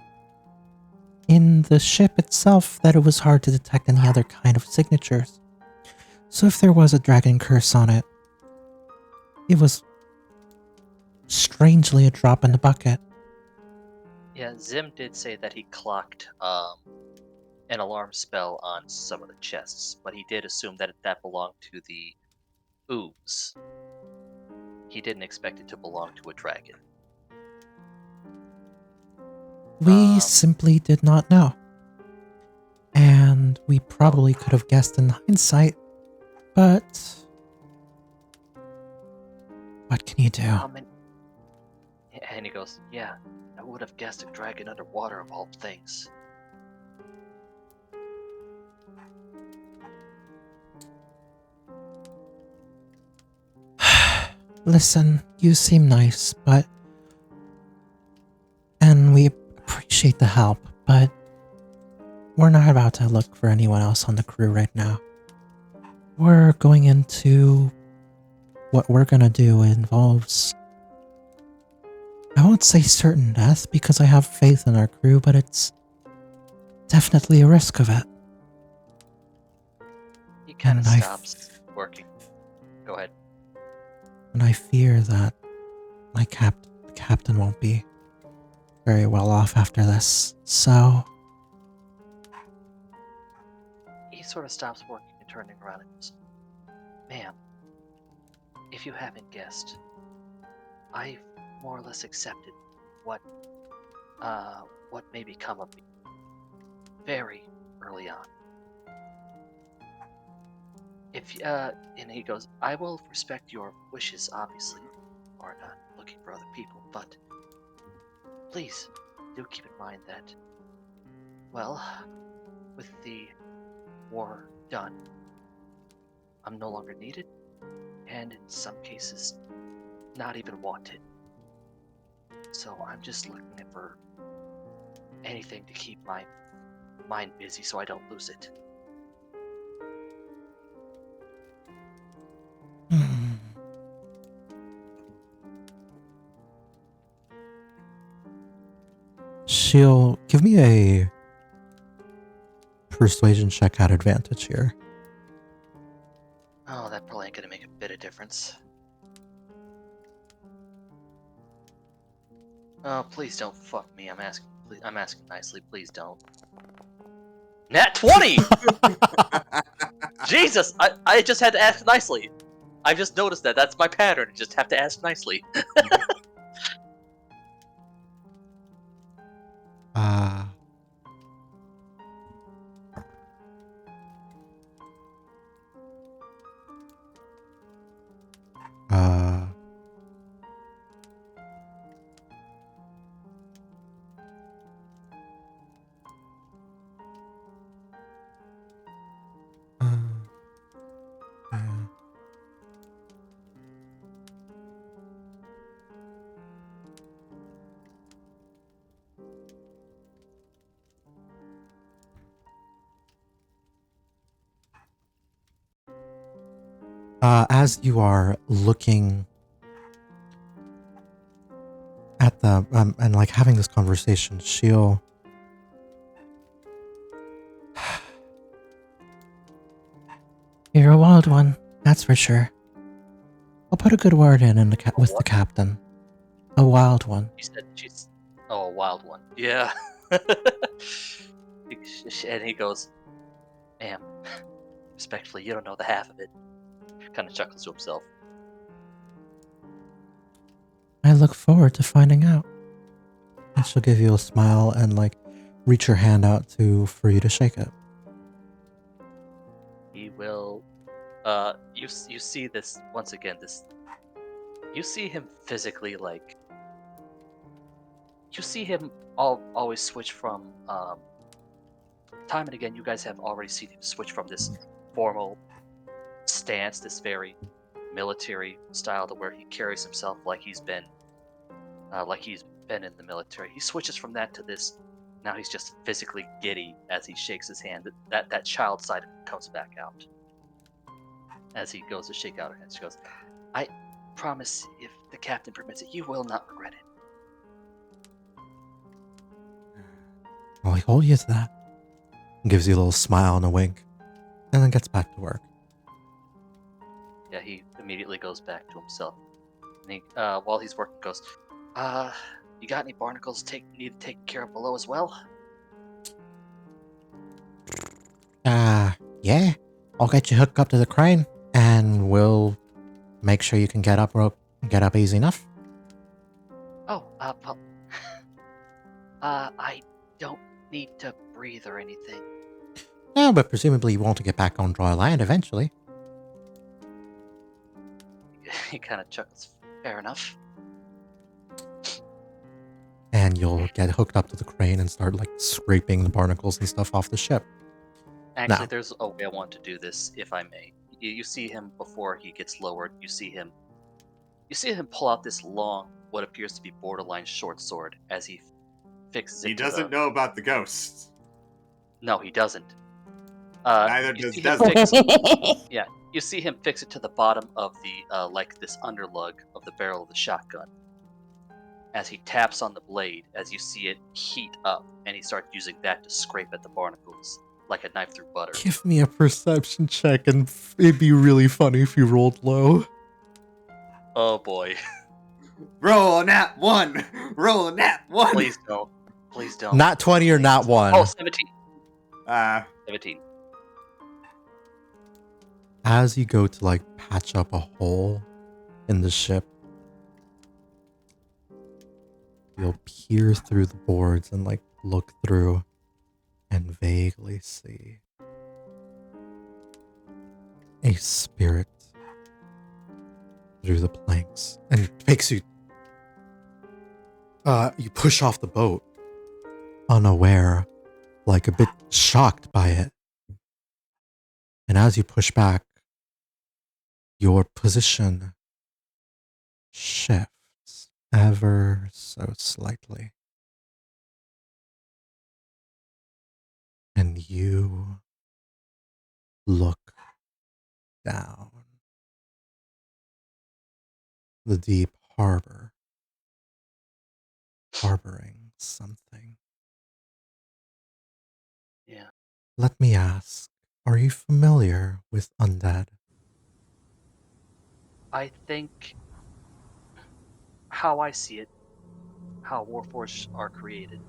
Speaker 10: in the ship itself that it was hard to detect any other kind of signatures. So if there was a dragon curse on it, it was strangely a drop in the bucket.
Speaker 2: Yeah, Zim did say that he clocked an alarm spell on some of the chests, but he did assume that that belonged to the ooze. He didn't expect it to belong to a dragon.
Speaker 10: We simply did not know. And we probably could have guessed in hindsight, but what can you do?
Speaker 2: And he goes, yeah, I would have guessed a dragon underwater of all things.
Speaker 10: Listen, you seem nice, and we appreciate the help, but we're not about to look for anyone else on the crew right now. We're going into what we're gonna do involves, I won't say certain death because I have faith in our crew, but it's definitely a risk of it.
Speaker 2: He kind of stops working. Go ahead.
Speaker 10: And I fear that my captain won't be very well off after this, so...
Speaker 2: He sort of stops working and turning around and goes, ma'am, if you haven't guessed, I've more or less accepted what may become of me very early on. And he goes, I will respect your wishes, obviously, or not looking for other people, but please do keep in mind that, well, with the war done, I'm no longer needed, and in some cases, not even wanted. So I'm just looking for anything to keep my mind busy so I don't lose it.
Speaker 9: She'll give me a persuasion check at advantage here.
Speaker 2: Oh, that probably ain't gonna make a bit of difference. Oh, please don't fuck me. I'm asking nicely. Please don't. Nat 20! Jesus! I just had to ask nicely. I just noticed that. That's my pattern. Just have to ask nicely.
Speaker 9: As you are looking at the and like having this conversation, she'll
Speaker 10: You're a wild one, that's for sure. I'll put a good word in with the captain. A wild one.
Speaker 2: She said she's... Oh, a wild one. Yeah. And he goes, ma'am, respectfully, you don't know the half of it. Kind of chuckles to himself.
Speaker 10: I look forward to finding out.
Speaker 9: And she'll give you a smile and like reach her hand out for you to shake it.
Speaker 2: He will... You see this, once again, you see him physically, like... You see him always switch from, time and again, you guys have already seen him switch from this formal stance, this very military style to where he carries himself like he's been in the military. He switches from that to this. Now he's just physically giddy as he shakes his hand. That child side of him comes back out as he goes to shake out her hand. She goes, "I promise, if the captain permits it, you will not regret it."
Speaker 1: Well, he hold you to that. Gives you a little smile and a wink, and then gets back to work.
Speaker 2: Yeah, he immediately goes back to himself. And he, while he's working, goes, you got any barnacles need taken care of below as well?"
Speaker 10: Yeah. I'll get you hooked up to the crane, and we'll make sure you can get up easy enough.
Speaker 2: Oh, well, I don't need to breathe or anything.
Speaker 10: No, but presumably you want to get back on dry land eventually.
Speaker 2: He kind of chuckles. Fair enough.
Speaker 1: And you'll get hooked up to the crane and start like scraping the barnacles and stuff off the ship.
Speaker 2: Actually,
Speaker 1: Now-
Speaker 2: there's a way I want to do this, if I may. You see him before he gets lowered. You see him pull out this long, what appears to be borderline short sword as he fixes it.
Speaker 4: He doesn't know about the ghosts.
Speaker 2: No, he doesn't.
Speaker 4: Neither
Speaker 2: you
Speaker 4: does
Speaker 2: see him
Speaker 4: Desmond.
Speaker 2: Yeah, you see him fix it to the bottom of the like this underlug of the barrel of the shotgun. As he taps on the blade, as you see it heat up, and he starts using that to scrape at the barnacles like a knife through butter.
Speaker 1: Give me a perception check, and it'd be really funny if you rolled low.
Speaker 2: Oh boy.
Speaker 4: Roll a nat 1! Roll a nat 1!
Speaker 2: Please don't. Please don't.
Speaker 1: Not 20 or not 1.
Speaker 2: Oh, 17. 17.
Speaker 1: As you go to like patch up a hole in the ship, you'll peer through the boards and like look through and vaguely see a spirit through the planks, and it makes you you push off the boat, unaware, like a bit shocked by it. And as you push back, your position shifts ever so slightly. And you look down the deep harbor, harboring something.
Speaker 2: Yeah.
Speaker 1: Let me ask, are you familiar with undead?
Speaker 2: I think how I see it, how Warforged are created.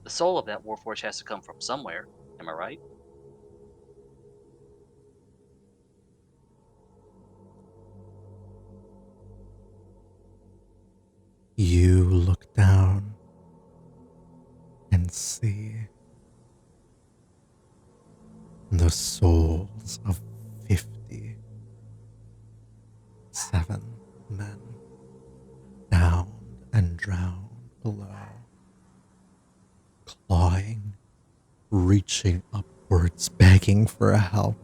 Speaker 2: The soul of that Warforged has to come from somewhere. Am I right?
Speaker 1: You look down and see the souls of 57 men downed and drowned below, clawing, reaching upwards, begging for a help.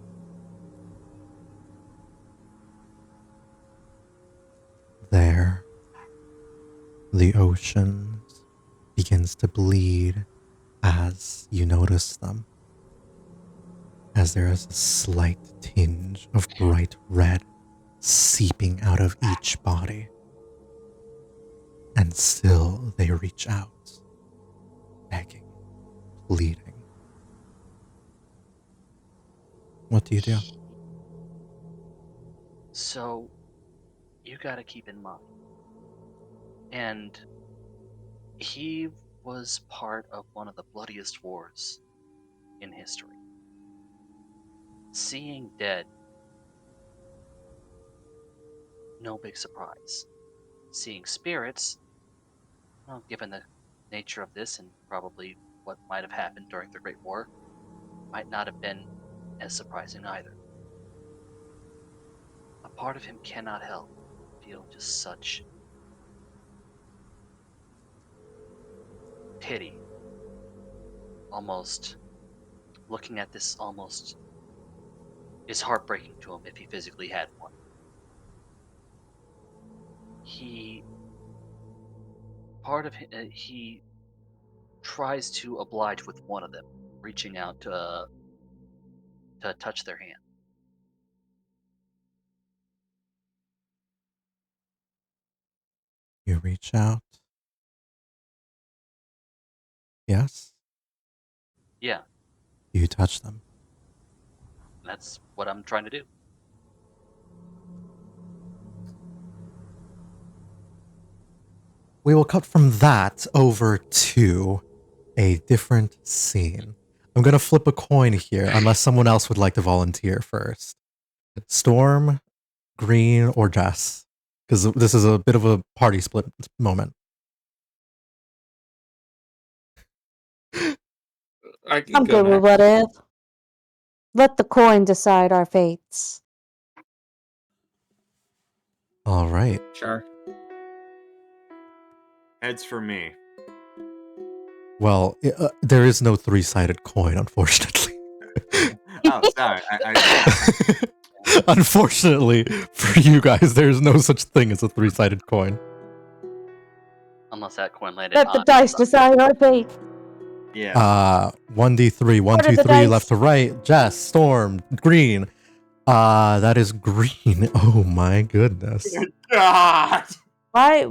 Speaker 1: There, the ocean begins to bleed as you notice them, as there is a slight tinge of bright red seeping out of each body. And still they reach out, begging, pleading. What do you do?
Speaker 2: So, you gotta keep in mind. And he was part of one of the bloodiest wars in history. Seeing dead, no big surprise. Seeing spirits, well, given the nature of this and probably what might have happened during the Great War, might not have been as surprising either. A part of him cannot help feel just such pity, almost looking at this almost is heartbreaking to him if he physically had one. He he tries to oblige with one of them, reaching out to touch their hand.
Speaker 1: You reach out. Yes?
Speaker 2: Yeah,
Speaker 1: You touch them.
Speaker 2: that's what I'm trying to do.
Speaker 1: We will cut from that over to a different scene. I'm going to flip a coin here, unless someone else would like to volunteer first. Storm, Green, or Jess? Because this is a bit of a party split moment.
Speaker 5: I can
Speaker 6: I'm
Speaker 5: go
Speaker 6: good with
Speaker 5: next.
Speaker 6: what if. Let the coin decide our fates.
Speaker 1: All right.
Speaker 5: Sure.
Speaker 4: Heads for me.
Speaker 1: Well, there is no three-sided coin, unfortunately.
Speaker 4: Oh, sorry. I
Speaker 1: Unfortunately for you guys, there's no such thing as a three-sided coin.
Speaker 2: Unless that coin landed
Speaker 6: Let the
Speaker 2: on
Speaker 6: dice
Speaker 2: something.
Speaker 6: decide our fate.
Speaker 4: yeah.
Speaker 1: 1d3, 1,
Speaker 6: Order
Speaker 1: 2,
Speaker 6: the
Speaker 1: 3, left
Speaker 6: dice.
Speaker 1: to right. Jess, Storm, Green. That is Green. Oh my goodness.
Speaker 4: God.
Speaker 6: Why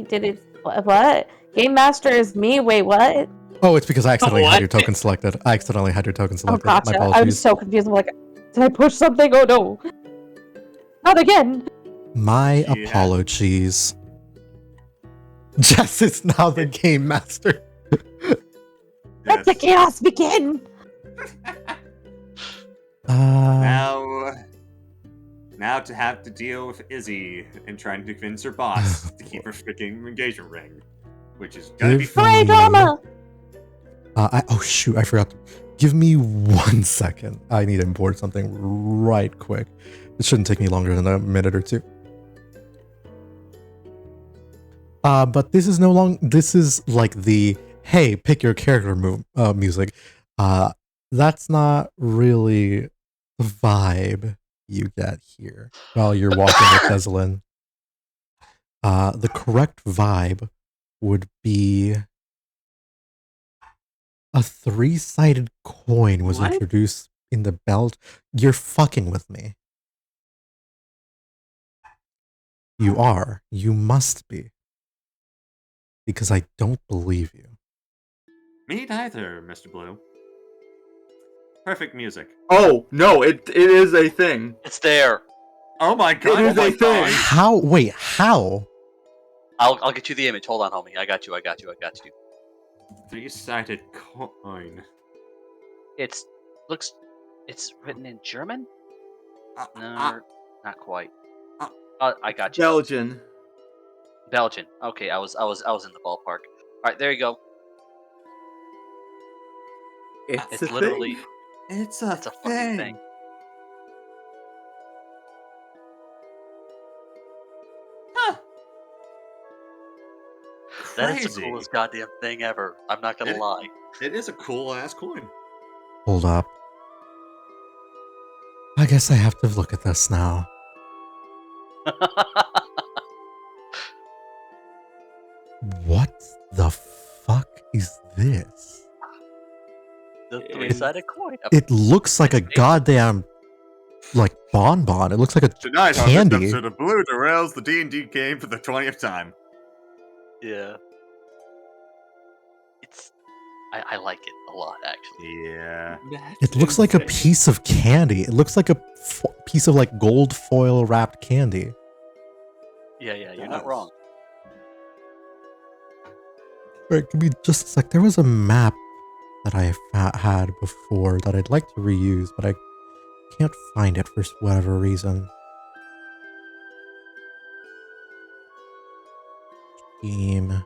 Speaker 6: did it? What? Game Master is me. Wait, what?
Speaker 1: Oh, it's because I accidentally had
Speaker 5: What?
Speaker 1: your token selected. I accidentally had your token
Speaker 6: Oh,
Speaker 1: selected.
Speaker 6: gotcha.
Speaker 1: My
Speaker 6: I was
Speaker 1: apologies.
Speaker 6: so confused. I'm like, did I push something? Oh no! Not again.
Speaker 1: My
Speaker 4: Yeah.
Speaker 1: apologies. Jess is now the game master.
Speaker 6: Let the chaos begin.
Speaker 4: Now to have to deal with Izzy and trying to convince her boss to keep her freaking engagement ring, which is gonna be
Speaker 1: Give
Speaker 6: Hooray,
Speaker 1: me-
Speaker 6: drama!
Speaker 1: Oh shoot, I forgot. Give me 1 second. I need to import something right quick. It shouldn't take me longer than a minute or two. But this is this is like the, hey, pick your character music. That's not really the vibe you get here while you're walking with Desalin. The correct vibe would be a three-sided coin was
Speaker 5: What?
Speaker 1: introduced in the belt. You're fucking with me. You are. You must be. Because I don't believe you.
Speaker 4: Me neither, Mr. Blue. Perfect music.
Speaker 5: Oh no! It is a thing.
Speaker 2: It's there.
Speaker 4: Oh my god!
Speaker 5: is
Speaker 4: oh my
Speaker 5: a thing.
Speaker 4: god.
Speaker 1: How? Wait, how?
Speaker 2: I'll get you the image. Hold on, homie. I got you.
Speaker 4: Three-sided coin.
Speaker 2: It's written in German? No, not quite. I got you.
Speaker 5: Belgian.
Speaker 2: Belgian. Okay, I was in the ballpark. All right, there you go.
Speaker 5: It's
Speaker 2: It's literally
Speaker 5: thing.
Speaker 4: It's a
Speaker 2: fucking thing.
Speaker 4: Huh.
Speaker 2: That is the
Speaker 4: Crazy.
Speaker 2: coolest goddamn thing ever. I'm not gonna lie.
Speaker 4: It is a cool ass coin.
Speaker 1: Hold up. I guess I have to look at this now. What the fuck is this?
Speaker 2: The three-sided coin.
Speaker 1: It looks like a goddamn, like, bonbon. It looks like a
Speaker 4: Tonight on
Speaker 1: candy.
Speaker 4: this episode of Blue derails the D&D game for the 20th time.
Speaker 2: Yeah. I like it a lot, actually.
Speaker 4: Yeah.
Speaker 1: It looks like a piece of candy. It looks like a piece of, like, gold foil wrapped candy.
Speaker 2: Yeah, you're not wrong.
Speaker 1: Alright, give me just a sec. There was a map that I had before that I'd like to reuse, but I can't find it for whatever reason. Team.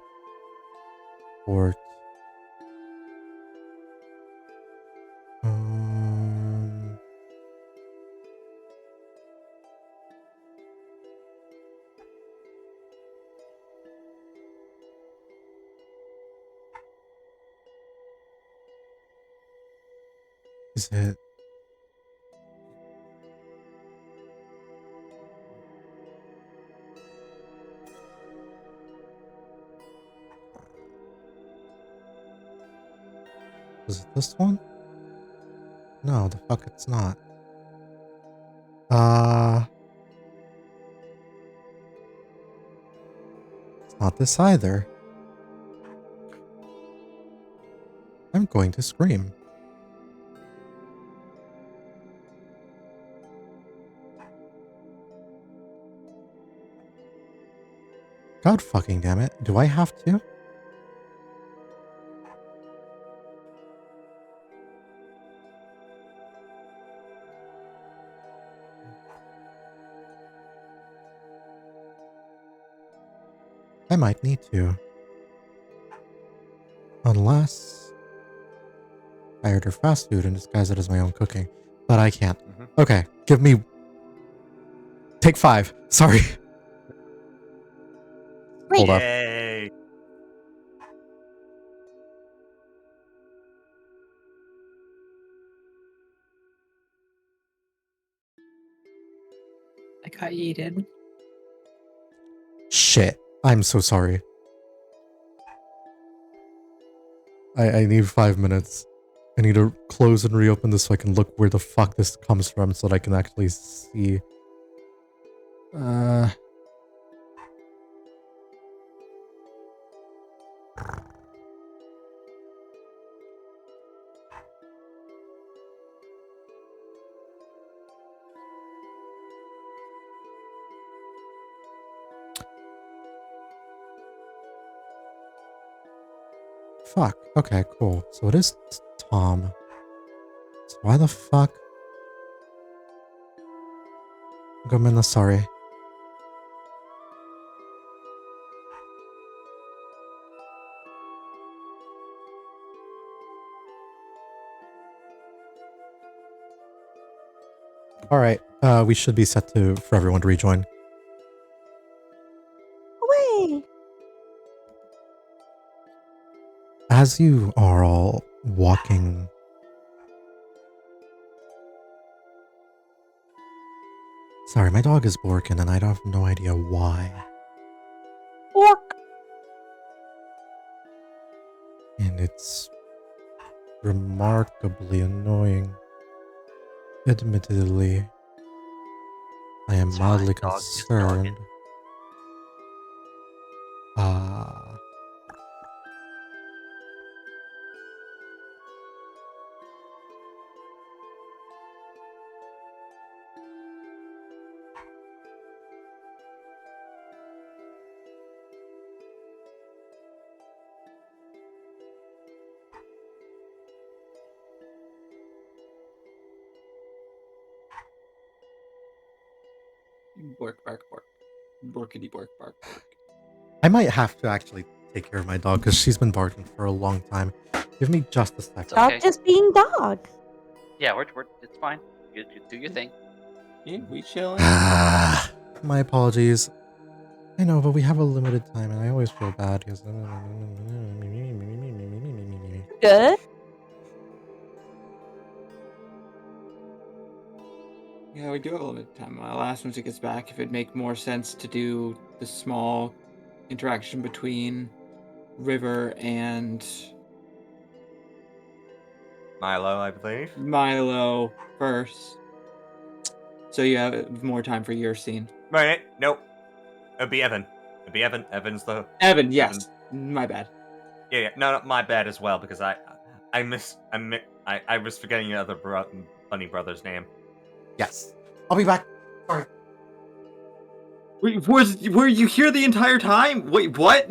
Speaker 1: Port. Is it? Is it this one? No, the fuck it's not. It's not this either. I'm going to scream. God fucking damn it. Do I have to? I might need to. Unless I order fast food and disguise it as my own cooking. But I can't. Okay, give me... Take 5. Sorry. Hold up.
Speaker 7: Yay!
Speaker 3: I got yeeted.
Speaker 1: Shit. I'm so sorry. I need 5 minutes. I need to close and reopen this so I can look where the fuck this comes from so that I can actually see. Fuck. Okay, cool. So it is Tom. So why the fuck? Gomina, sorry. Alright, we should be set for everyone to rejoin.
Speaker 6: Away!
Speaker 1: As you are all walking... Sorry, my dog is barking and I have no idea why.
Speaker 6: Bork!
Speaker 1: And it's remarkably annoying. Admittedly, I am
Speaker 2: That's fine,
Speaker 1: mildly
Speaker 2: dog is
Speaker 1: concerned.
Speaker 5: Bork, bark, bark. Borkity, bork, bark, bark.
Speaker 1: I might have to actually take care of my dog because she's been barking for a long time. Give me just a second.
Speaker 6: Dog
Speaker 2: okay.
Speaker 6: just being dog.
Speaker 2: Yeah, we're it's fine. You do your thing.
Speaker 5: Yeah, we chilling.
Speaker 1: My apologies. I know, but we have a limited time and I always feel bad because...
Speaker 6: Good.
Speaker 5: Yeah, we do have a limited time. I'll ask once he gets back if it'd make more sense to do the small interaction between River and
Speaker 7: Milo, I believe.
Speaker 5: Milo first. So you have more time for your scene.
Speaker 7: Right? Nope. It'd be Evan. It'd be Evan. Evan's the...
Speaker 5: Evan, yes. My bad.
Speaker 7: Yeah. No, my bad as well because I was forgetting your other bunny brother's name.
Speaker 1: Yes. I'll be back. Sorry.
Speaker 5: Wait, were you here the entire time? Wait, what?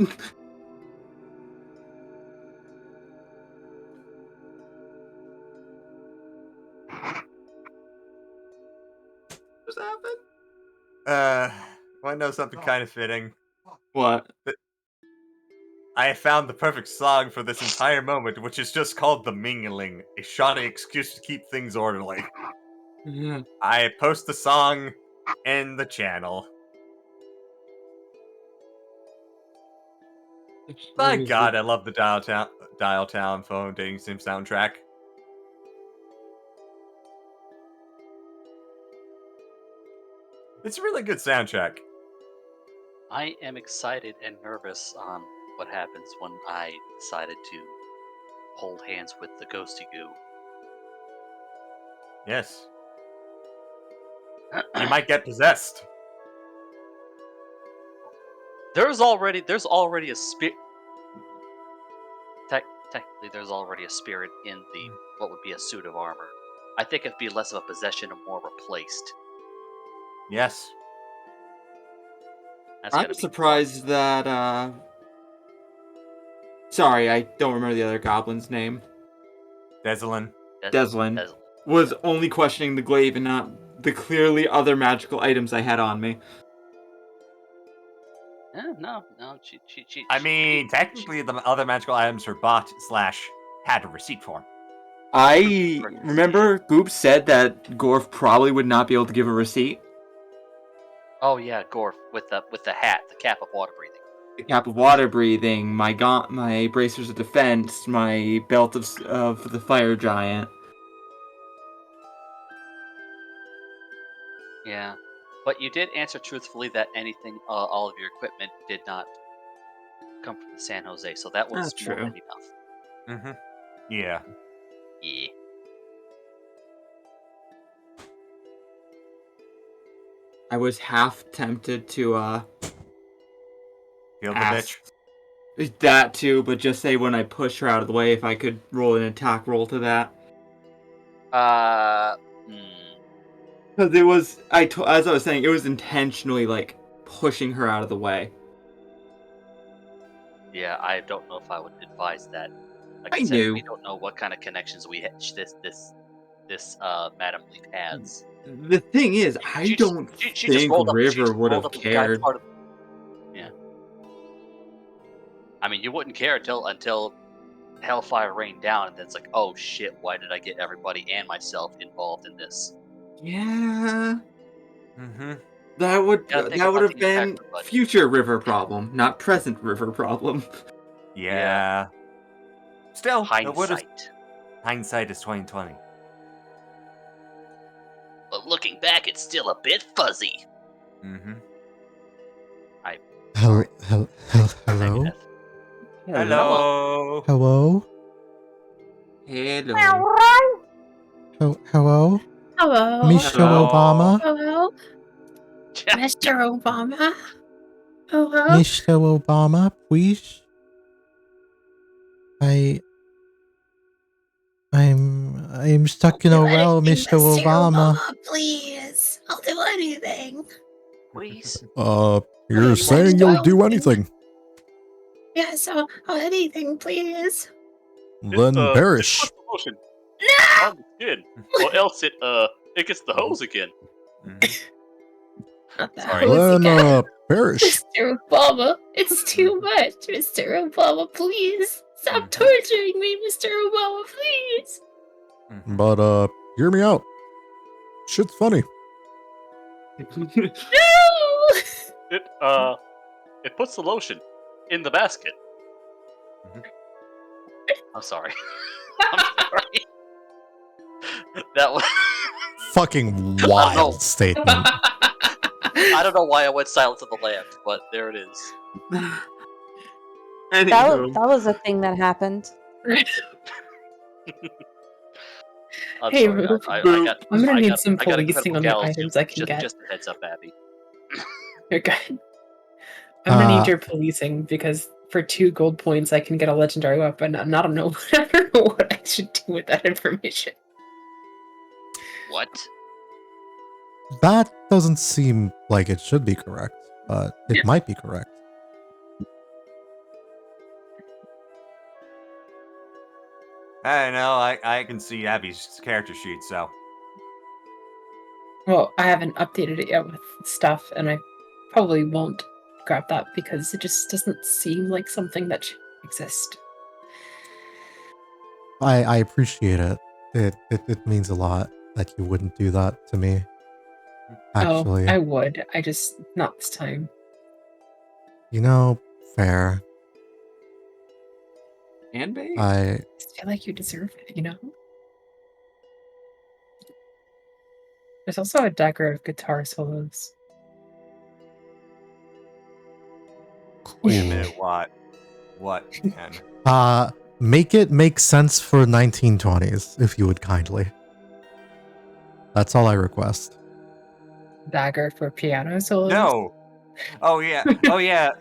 Speaker 5: What's happened?
Speaker 7: Want to know something kind of fitting?
Speaker 5: What?
Speaker 7: I have found the perfect song for this entire moment, which is just called The Mingling, a shoddy excuse to keep things orderly.
Speaker 5: Yeah.
Speaker 7: I post the song in the channel. My god, I love the Dial Town phone dating sim soundtrack. It's a really good soundtrack.
Speaker 2: I am excited and nervous on what happens when I decided to hold hands with the ghosty goo.
Speaker 7: Yes. You might get possessed.
Speaker 2: There's already a spirit. Technically, there's already a spirit in the what would be a suit of armor. I think it'd be less of a possession and more replaced.
Speaker 7: Yes.
Speaker 2: That's gonna
Speaker 5: I'm
Speaker 2: be
Speaker 5: surprised that. Sorry, I don't remember the other goblin's name.
Speaker 7: Desolin.
Speaker 5: Deslin was only questioning the glaive and not the clearly other magical items I had on me.
Speaker 2: No.
Speaker 7: I mean, technically, the other magical items were bought / had a receipt for.
Speaker 5: I remember Goop said that Gorf probably would not be able to give a receipt.
Speaker 2: Oh yeah, Gorf with the hat, the cap of water breathing.
Speaker 5: The cap of water breathing, my bracers of defense, my belt of the fire giant.
Speaker 2: Yeah, but you did answer truthfully that all of your equipment did not come from the San Jose, so that was
Speaker 5: That's
Speaker 2: more
Speaker 5: true.
Speaker 2: than enough.
Speaker 7: Mm-hmm. Yeah.
Speaker 2: Yeah.
Speaker 5: I was half tempted to
Speaker 7: Kill the
Speaker 5: ask
Speaker 7: bitch.
Speaker 5: that too, but just say when I push her out of the way if I could roll an attack roll to that. Because it was, as I was saying, it was intentionally like pushing her out of the way.
Speaker 2: Yeah, I don't know if I would advise that. Like
Speaker 5: I
Speaker 2: I said,
Speaker 5: knew.
Speaker 2: we don't know what kind of connections this Madam Leaf has.
Speaker 5: The thing is, I don't
Speaker 2: She just
Speaker 5: think
Speaker 2: rolled up. She
Speaker 5: River
Speaker 2: just
Speaker 5: would
Speaker 2: rolled
Speaker 5: have
Speaker 2: up with the guy
Speaker 5: cared.
Speaker 2: part of. Yeah. I mean, you wouldn't care until Hellfire rained down, and then it's like, oh shit, why did I get everybody and myself involved in this?
Speaker 5: Yeah.
Speaker 7: Mm-hmm.
Speaker 5: That would
Speaker 2: Gotta think
Speaker 5: have
Speaker 2: about the
Speaker 5: been
Speaker 2: impact, but
Speaker 5: future River problem, not present River problem.
Speaker 7: Yeah. Still, it would have.
Speaker 2: hindsight.
Speaker 7: Hindsight is 20/20.
Speaker 2: But looking back, it's still a bit fuzzy.
Speaker 7: Mm-hmm.
Speaker 1: Hello?
Speaker 2: Negative.
Speaker 7: Hello.
Speaker 1: Hello?
Speaker 5: Hello.
Speaker 1: Hello?
Speaker 3: Hello.
Speaker 1: Mr.
Speaker 7: Hello.
Speaker 1: Obama?
Speaker 3: Hello. Mr. Obama. Hello.
Speaker 1: Mr. Obama, please? I'm stuck in a well, Mr. Obama.
Speaker 3: Please. I'll do anything.
Speaker 2: Please.
Speaker 1: You're saying you'll do anything.
Speaker 3: Yes, I'll anything, please.
Speaker 1: Then perish.
Speaker 2: It puts the lotion
Speaker 3: No!
Speaker 2: on the skin, or else it gets the hose again.
Speaker 3: Not that
Speaker 2: Sorry.
Speaker 3: hose
Speaker 1: Then
Speaker 3: again.
Speaker 1: perish.
Speaker 3: Mr. Obama, it's too much. Mr. Obama, please. Stop torturing me, Mr. Obama, please.
Speaker 1: But hear me out. Shit's funny.
Speaker 3: No!
Speaker 2: It puts the lotion in the basket. I'm sorry. I'm sorry. That was
Speaker 1: Fucking wild statement.
Speaker 2: I don't know why I went silent to the land, but there it is.
Speaker 5: Anywho.
Speaker 6: That was a thing that happened.
Speaker 2: I'm
Speaker 3: Hey,
Speaker 2: sorry.
Speaker 3: Rube. I'm gonna need some policing on the items I can get.
Speaker 2: Just a heads up, Abby.
Speaker 3: You're good. I'm gonna need your policing because for 2 gold points I can get a legendary weapon, and I don't know what I should do with that information.
Speaker 2: What?
Speaker 1: That doesn't seem like it should be correct, but it might be correct.
Speaker 7: I know, I can see Abby's character sheet, so.
Speaker 3: Well, I haven't updated it yet with stuff, and I probably won't grab that because it just doesn't seem like something that should exist.
Speaker 1: I appreciate it. It means a lot that you wouldn't do that to me. Actually.
Speaker 3: Oh, I would. I just not this time.
Speaker 1: You know, fair.
Speaker 5: And babe?
Speaker 3: I just feel like you deserve it, you know? There's also a dagger of guitar solos.
Speaker 1: Cool.
Speaker 7: Wait a minute, what? What, Ken?
Speaker 1: Make it make sense for 1920s, if you would kindly. That's all I request.
Speaker 3: Dagger for piano solos.
Speaker 7: No. Oh yeah. Oh yeah.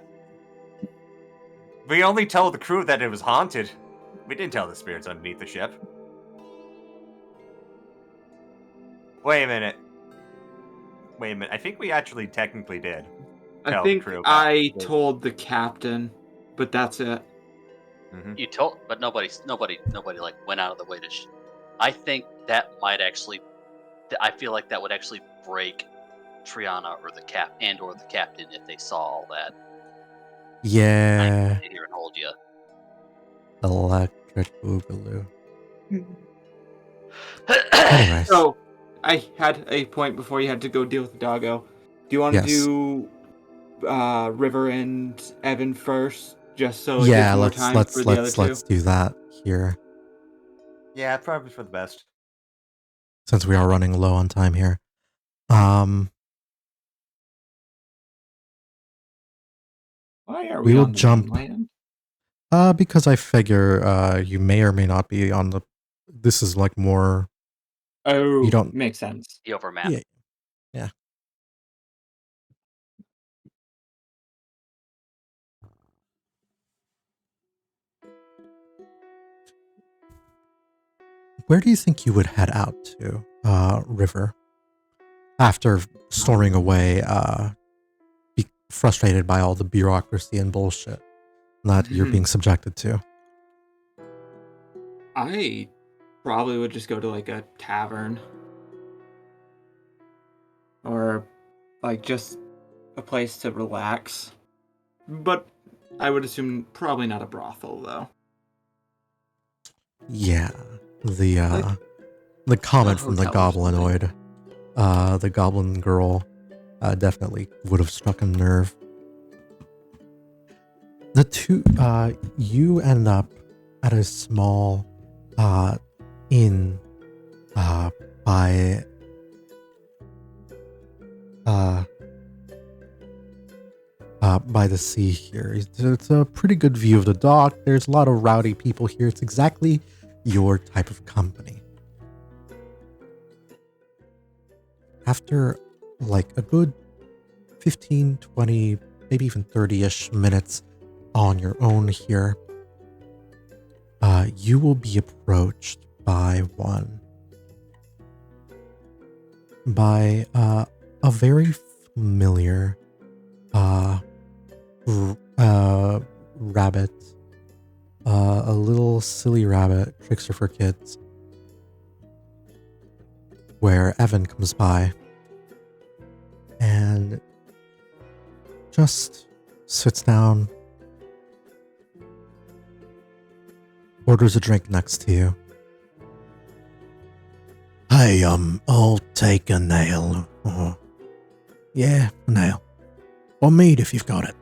Speaker 7: We only told the crew that it was haunted. We didn't tell the spirits underneath the ship. Wait a minute. I think we actually technically did.
Speaker 5: I
Speaker 7: Tell the
Speaker 5: think
Speaker 7: crew
Speaker 5: I
Speaker 7: that-
Speaker 5: told the captain, but that's it.
Speaker 2: You told, but nobody like went out of the way to. I think that might actually. I feel like that would actually break Triana or the captain if they saw all that.
Speaker 1: Yeah.
Speaker 2: Sit here and hold you.
Speaker 1: Electric Boogaloo.
Speaker 3: Mhm.
Speaker 1: Anyways.
Speaker 5: So, I had a point before you had to go deal with the doggo. Do you want to
Speaker 1: Yes.
Speaker 5: do River and Evan first, just so it
Speaker 1: Yeah,
Speaker 5: gives more
Speaker 1: let's
Speaker 5: time for the other two?
Speaker 1: let's do that here,
Speaker 7: Yeah, probably for the best.
Speaker 1: since we are running low on time here.
Speaker 5: Why are
Speaker 1: we
Speaker 5: we
Speaker 1: will
Speaker 5: on the
Speaker 1: jump-
Speaker 5: mainland?
Speaker 1: Because I figure you may or may not be on the. This is like more.
Speaker 5: Oh,
Speaker 1: You don't-
Speaker 5: makes sense.
Speaker 2: The over map.
Speaker 1: Yeah. Yeah. Where do you think you would head out to, River? After storming away, be frustrated by all the bureaucracy and bullshit that you're being subjected to.
Speaker 5: I probably would just go to like a tavern. Or like just a place to relax. But I would assume probably not a brothel though.
Speaker 1: Yeah, the
Speaker 5: Like
Speaker 1: comment
Speaker 5: a
Speaker 1: from the
Speaker 5: hotel or something.
Speaker 1: goblinoid, the goblin girl, definitely would have struck a nerve. The two, you end up at a small, inn, by, by the sea here. It's a pretty good view of the dock. There's a lot of rowdy people here. It's exactly your type of company. After like a good 15, 20, maybe even 30-ish minutes on your own here, you will be approached by a very familiar rabbit, a little silly rabbit trickster for kids, where Evan comes by and just sits down, orders a drink next to you. Hey, I'll take a nail. Yeah, a nail. Or mead if you've got it.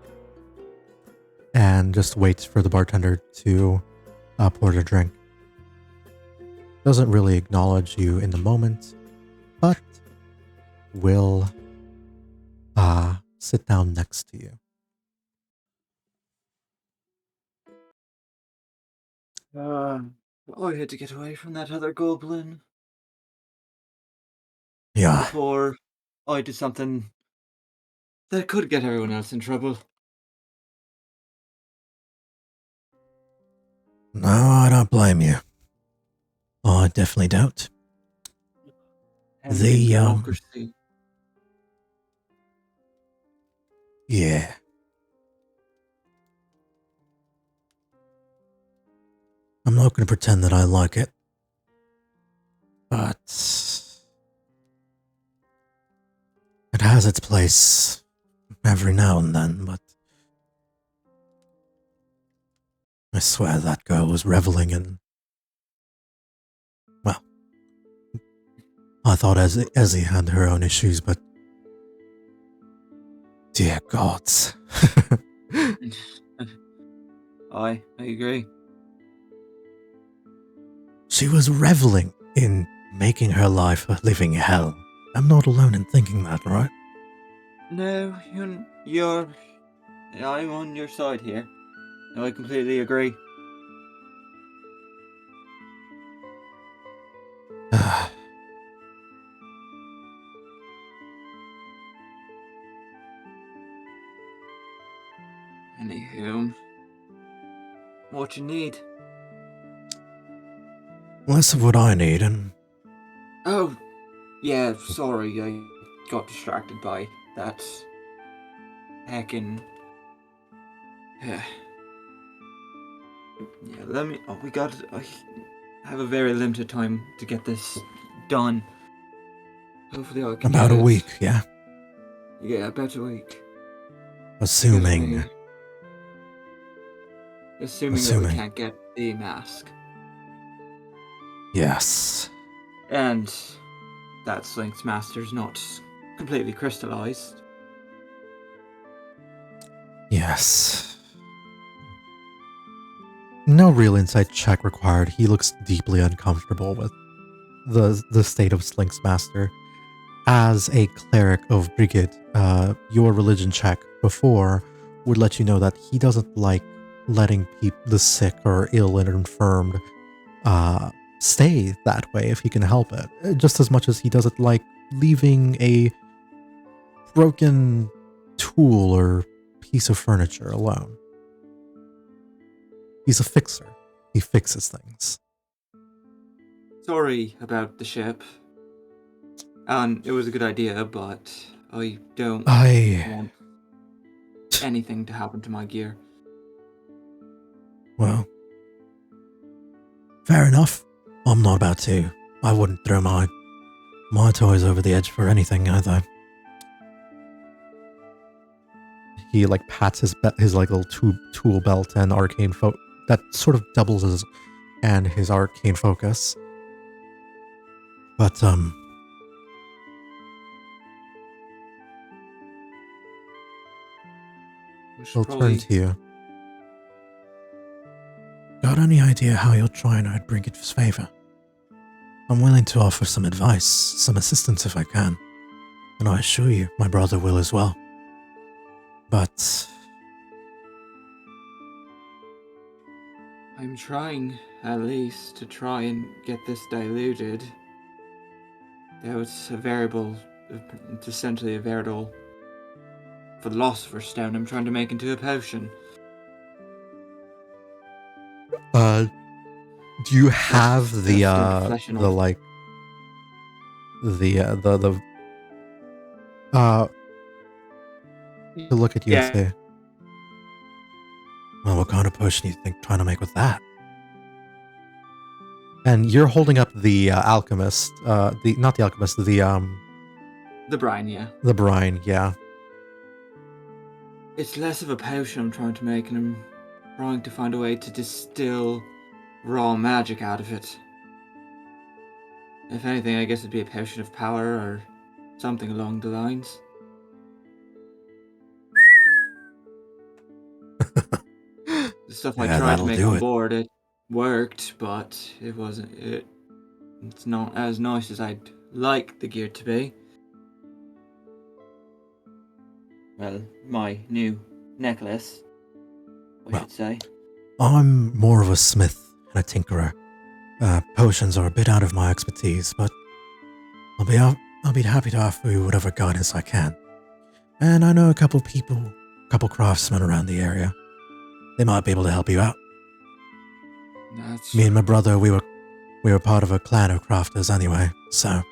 Speaker 1: And just waits for the bartender to pour the drink. Doesn't really acknowledge you in the moment, but will sit down next to you.
Speaker 5: I had to get away from that other goblin
Speaker 10: Yeah.
Speaker 5: before I did something that could get everyone else in trouble.
Speaker 10: No, I don't blame you. I definitely don't.
Speaker 5: And
Speaker 10: The,
Speaker 5: bureaucracy.
Speaker 10: Yeah. I'm not going to pretend that I like it. But it has its place every now and then, but I swear that girl was reveling in... Well, I thought Ezzy had her own issues, but... Dear gods.
Speaker 5: I agree.
Speaker 10: She was reveling in making her life a living hell. I'm not alone in thinking that, right?
Speaker 5: No, you're... I'm on your side here. No, I completely agree. Anywho, what you need?
Speaker 9: Less of what I need, and
Speaker 5: Oh, yeah, sorry, I got distracted by that heckin'. Yeah, let me. Oh, I have a very limited time to get this done. Hopefully, I can
Speaker 9: about
Speaker 5: get
Speaker 9: a
Speaker 5: it.
Speaker 9: week, yeah?
Speaker 5: Yeah, about a week.
Speaker 9: Assuming.
Speaker 5: Assuming that we can't get the mask.
Speaker 9: Yes.
Speaker 5: And that Slink's Master's not completely crystallized.
Speaker 9: Yes. No real insight check required. He looks deeply uncomfortable with the state of Slink's Master. As a cleric of Brigid, your religion check before would let you know that he doesn't like letting the sick or ill and infirmed stay that way if he can help it. Just as much as he doesn't like leaving a broken tool or piece of furniture alone. He's a fixer. He fixes things.
Speaker 5: Sorry about the ship. It was a good idea, but I don't want anything to happen to my gear.
Speaker 9: Well, fair enough. I'm not about to. I wouldn't throw my toys over the edge for anything either. He like pats his like little tool belt and arcane that sort of doubles his arcane focus. But we'll turn to you. Got any idea how you're trying to bring it favor? I'm willing to offer some advice, some assistance if I can. And I assure you, my brother will as well. But
Speaker 5: I'm trying, at least, to try and get this diluted. Though it's a variable, it's essentially a veritable philosopher's stone I'm trying to make into a potion.
Speaker 9: do you have to look at you and say, well, what kind of potion do you think trying to make with that? And you're holding up the alchemist, not the alchemist,
Speaker 5: the brine, yeah.
Speaker 9: The brine, yeah.
Speaker 5: It's less of a potion I'm trying to make, and I'm trying to find a way to distill raw magic out of it. If anything, I guess it'd be a potion of power or something along the lines. The stuff I tried to make on board, it worked, but it's not as nice as I'd like the gear to be. Well, my new necklace, I should say.
Speaker 9: I'm more of a smith and a tinkerer. Potions are a bit out of my expertise, but I'll be happy to offer you whatever guidance I can. And I know a couple craftsmen around the area. They might be able to help you out. Me and my brother, we were part of a clan of crafters anyway, so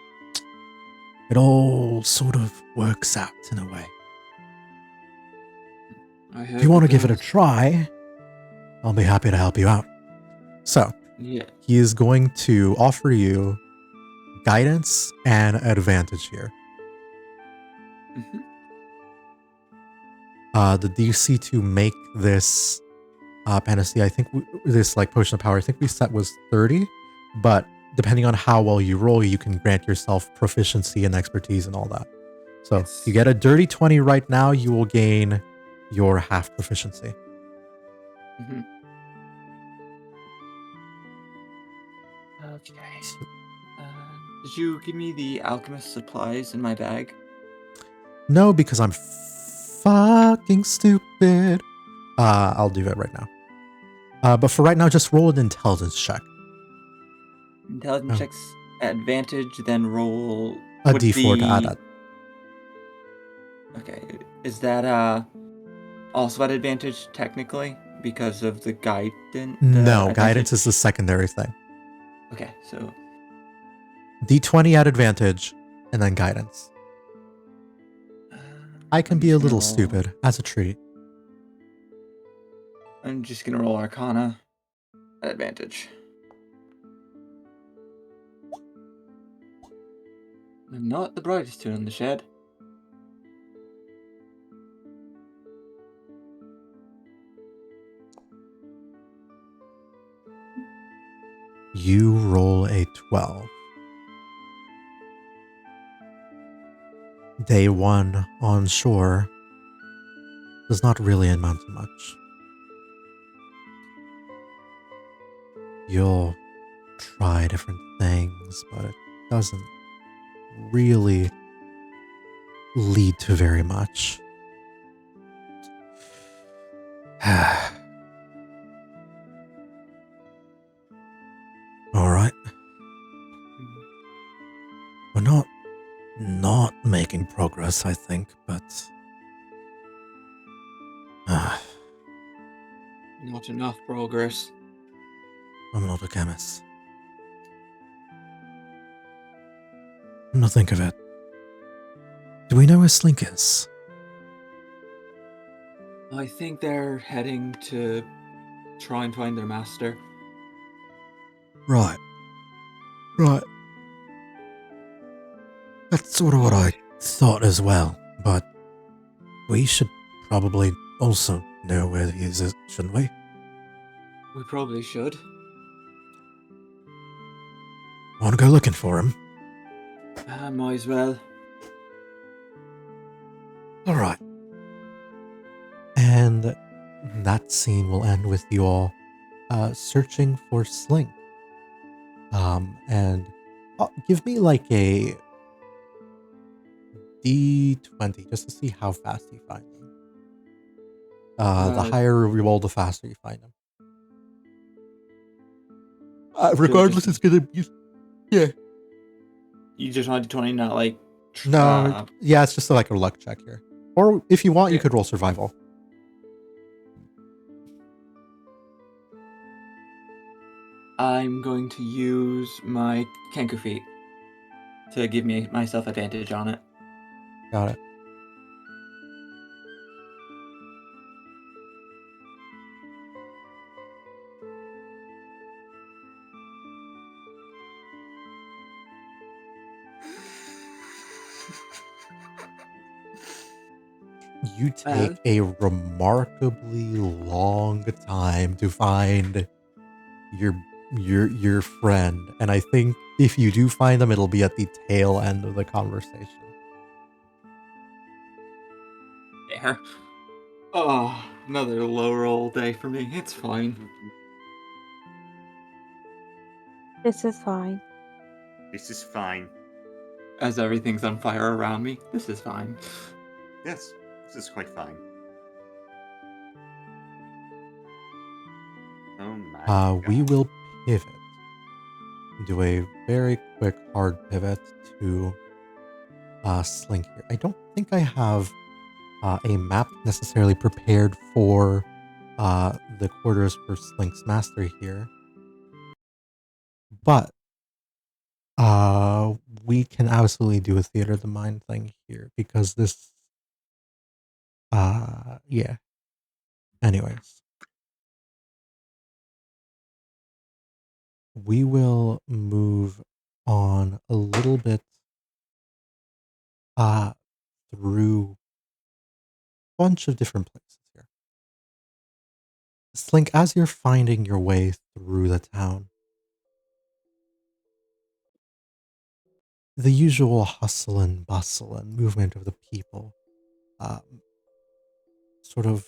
Speaker 9: it all sort of works out in a way. If you want to give it a try, I'll be happy to help you out. So,
Speaker 5: yeah.
Speaker 9: He is going to offer you guidance and advantage here.
Speaker 5: Mm-hmm.
Speaker 9: The DC to make this panacea, I think this like potion of power, I think we set was 30, but depending on how well you roll, you can grant yourself proficiency and expertise and all that. So if you get a dirty 20 right now, you will gain your half proficiency.
Speaker 5: Mm-hmm. Okay. Did you give me the alchemist supplies in my bag?
Speaker 9: No, because I'm fucking stupid. I'll do it right now. But for right now, just roll an intelligence check.
Speaker 5: Intelligence checks advantage, then roll
Speaker 9: a d4 to add that.
Speaker 5: Okay, is that also at advantage technically because of the guidance?
Speaker 1: No, guidance is the secondary thing.
Speaker 5: Okay, so
Speaker 1: D20 at advantage, and then guidance. I can
Speaker 5: I'm
Speaker 1: be a
Speaker 5: just gonna
Speaker 1: little
Speaker 5: roll-
Speaker 1: stupid as a treat.
Speaker 5: I'm just gonna roll Arcana at advantage. I'm not the brightest tool in the shed.
Speaker 1: You roll a 12. Day 1 on shore does not really amount to much. You'll try different things, but it doesn't really lead to very much. All right. We're not making progress, I think, but
Speaker 5: Not enough progress.
Speaker 1: I'm not a chemist. Come to think of it, do we know where Slink is?
Speaker 5: I think they're heading to try and find their master.
Speaker 1: Right. That's sort of what I thought as well, but we should probably also know where he is, shouldn't we?
Speaker 5: We probably should.
Speaker 1: Want to go looking for him?
Speaker 5: Might as well.
Speaker 1: All right. And that scene will end with you all searching for Slink. And give me like a D20 just to see how fast you find him. The higher you roll, the faster you find him. Regardless, it's gonna be. Yeah.
Speaker 5: You just want to 20, not like.
Speaker 1: No, yeah, it's just like a luck check here. Or if you want, you
Speaker 5: Yeah.
Speaker 1: could roll survival.
Speaker 5: I'm going to use my Kenku feat to give myself advantage on it.
Speaker 1: Got it. You take a remarkably long time to find your friend, and I think if you do find them, it'll be at the tail end of the conversation.
Speaker 5: Yeah. Oh, another low roll day for me. It's fine.
Speaker 6: This is fine.
Speaker 4: This is fine.
Speaker 5: As everything's on fire around me, this is fine.
Speaker 4: Yes, this is quite fine. Oh my
Speaker 1: We
Speaker 4: God.
Speaker 1: will pivot. Do a very quick hard pivot to Slink here. I don't think I have a map necessarily prepared for the quarters for Slink's master here, but we can absolutely do a theater of the mind thing here because this yeah. Anyways, we will move on a little bit through a bunch of different places here. Slink, as you're finding your way through the town, the usual hustle and bustle and movement of the people sort of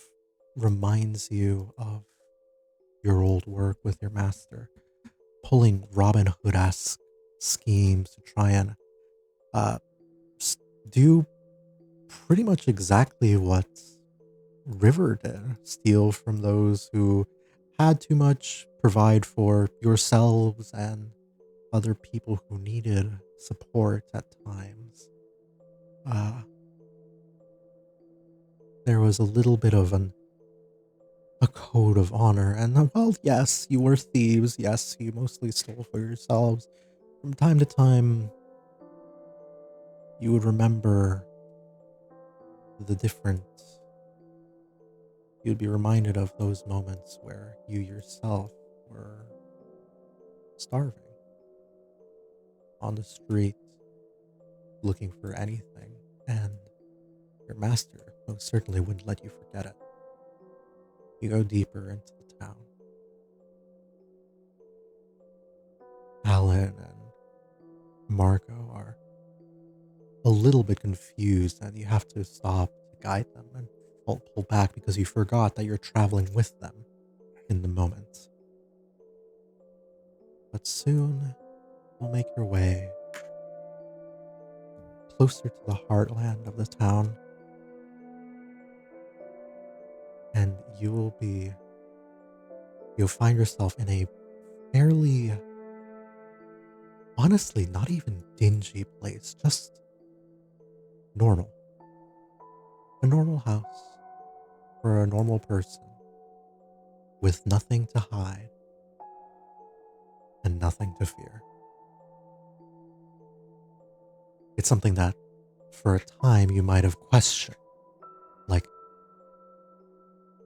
Speaker 1: reminds you of your old work with your master, pulling Robin Hood-esque schemes to try and do pretty much exactly what River did. Steal from those who had too much, provide for yourselves and other people who needed support at times. There was a little bit of an a code of honor. And well, yes, you were thieves. Yes, you mostly stole for yourselves. From time to time, you would remember the different. You'd be reminded of those moments where you yourself were starving on the street, looking for anything, and your master most certainly wouldn't let you forget it. You go deeper into the town. Alan and Marco are a little bit confused, and you have to stop to guide them and pull back because you forgot that you're traveling with them in the moment. But soon, you'll make your way closer to the heartland of the town, and you'll find yourself in a fairly, honestly, not even dingy place, just normal. A normal house for a normal person with nothing to hide and nothing to fear. It's something that, for a time, you might have questioned. Like,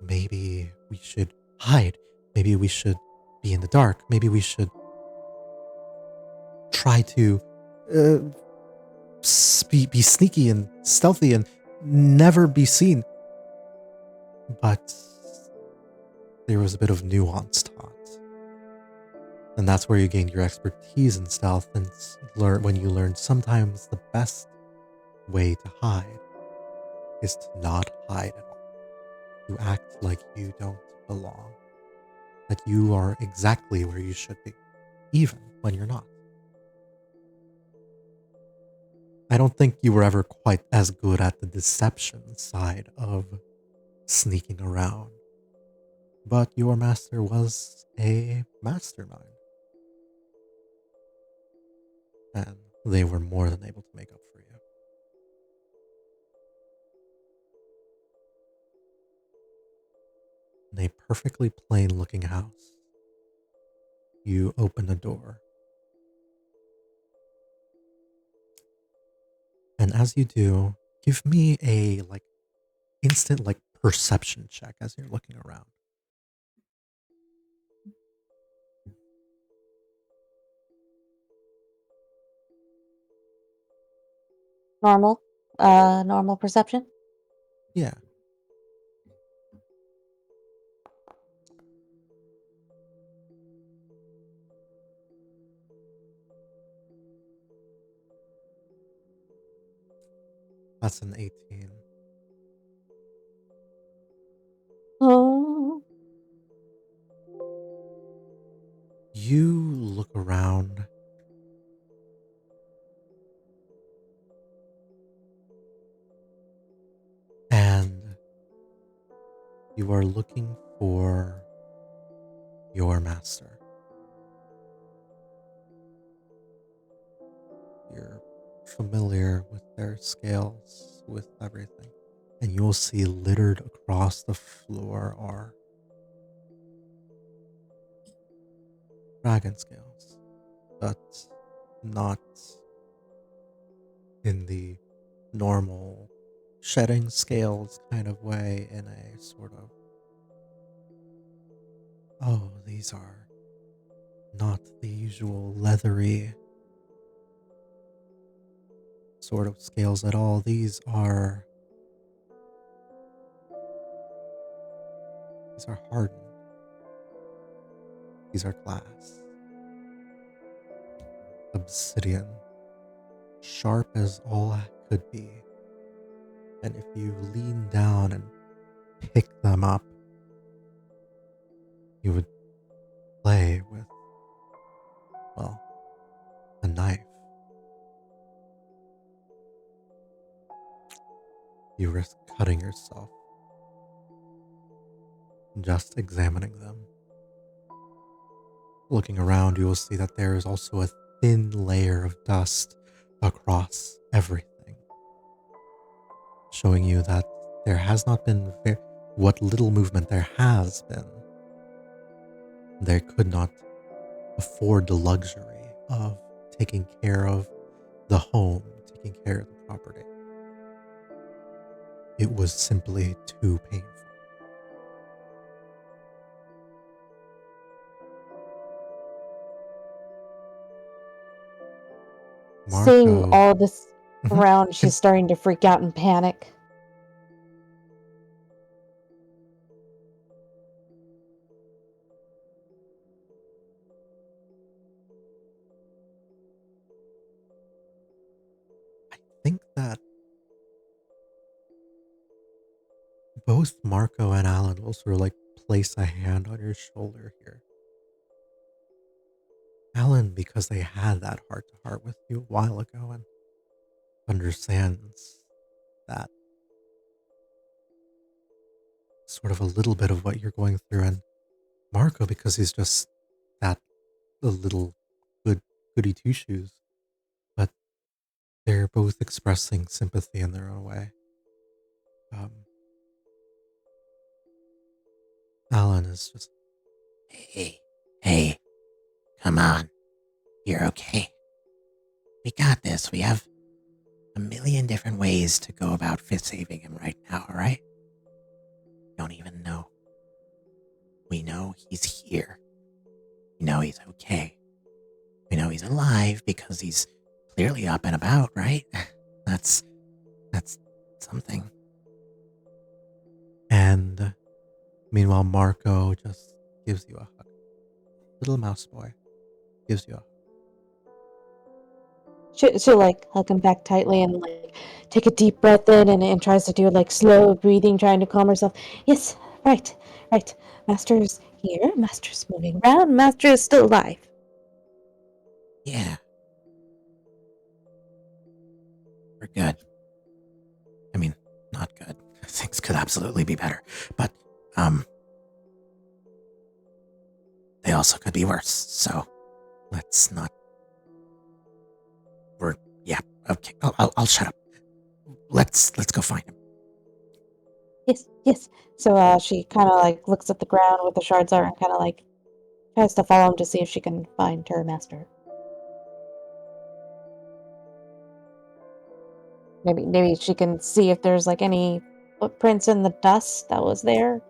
Speaker 1: maybe we should hide. Maybe we should be in the dark. Maybe we should try to be sneaky and stealthy and never be seen. But there was a bit of nuance taught. And that's where you gained your expertise in stealth and when you learned sometimes the best way to hide is to not hide at all. To act like you don't belong. That you are exactly where you should be, even when you're not. I don't think you were ever quite as good at the deception side of sneaking around. But your master was a mastermind. And they were more than able to make up for you. In a perfectly plain looking house, you open the door. And as you do, give me a instant perception check as you're looking around.
Speaker 6: Normal perception.
Speaker 1: Yeah. That's an 18.
Speaker 6: Oh.
Speaker 1: You look around. And you are looking for your master. You're familiar with their scales, with everything. And you will see littered across the floor are dragon scales, but not in the normal shedding scales kind of way, in a sort of, oh, these are not the usual leathery sort of scales at all. These are hardened. These are glass. Obsidian. Sharp as all could be. And if you lean down and pick them up, you would play with, well, a knife. You risk cutting yourself just examining them. Looking around, you will see that there is also a thin layer of dust across everything, showing you that there has not been what little movement there has been, they could not afford the luxury of taking care of the home, taking care of the property. It was simply too painful.
Speaker 6: Seeing
Speaker 1: Marco,
Speaker 6: all this
Speaker 1: Mhm.
Speaker 6: around, she's starting to freak out and panic.
Speaker 1: I think that both Marco and Alan will sort of like place a hand on your shoulder here. Alan, because they had that heart to heart with you a while ago and understands that sort of a little bit of what you're going through, and Marco because he's just that a little goody two shoes, but they're both expressing sympathy in their own way. Alan is just,
Speaker 10: Hey, come on. You're okay. We got this. We have a million different ways to go about saving him right now, alright? Don't even know. We know he's here. We know he's okay. We know he's alive because he's clearly up and about, right? That's something.
Speaker 1: and meanwhile Marco just gives you a hug. Little mouse boy gives you a hug.
Speaker 6: She'll like hug him back tightly and like take a deep breath in and tries to do like slow breathing, trying to calm herself. Yes, right. Master's here. Master's moving around. Master is still alive.
Speaker 10: Yeah. We're good. I mean, not good. Things could absolutely be better. But, they also could be worse, so let's not... Yeah, okay, I'll shut up. Let's go find him.
Speaker 6: Yes. So she kind of like looks at the ground where the shards are and kind of like tries to follow him to see if she can find her master. Maybe she can see if there's like any footprints in the dust that was there.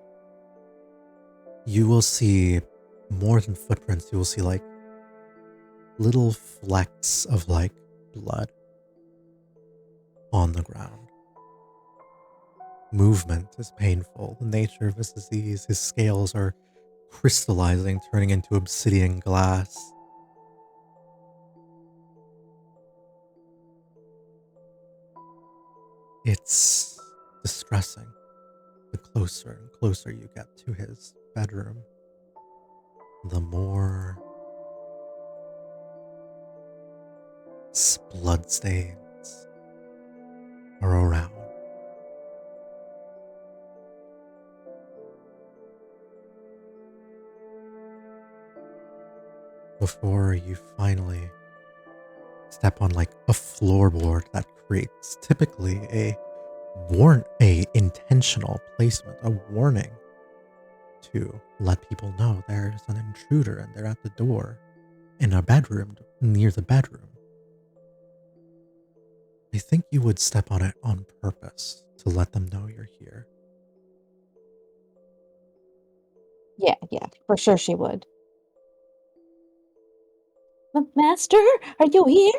Speaker 1: You will see more than footprints. You will see like little flecks of like blood on the ground. Movement is painful. The nature of his disease, his scales are crystallizing, turning into obsidian glass. It's distressing. The closer and closer you get to his bedroom, the more bloodstains are around. Before you finally step on like a floorboard that creates typically a intentional placement, a warning to let people know there's an intruder and they're at the door in a bedroom near the bedroom. I think you would step on it on purpose to let them know you're here.
Speaker 6: Yeah, for sure she would. Master, are you here?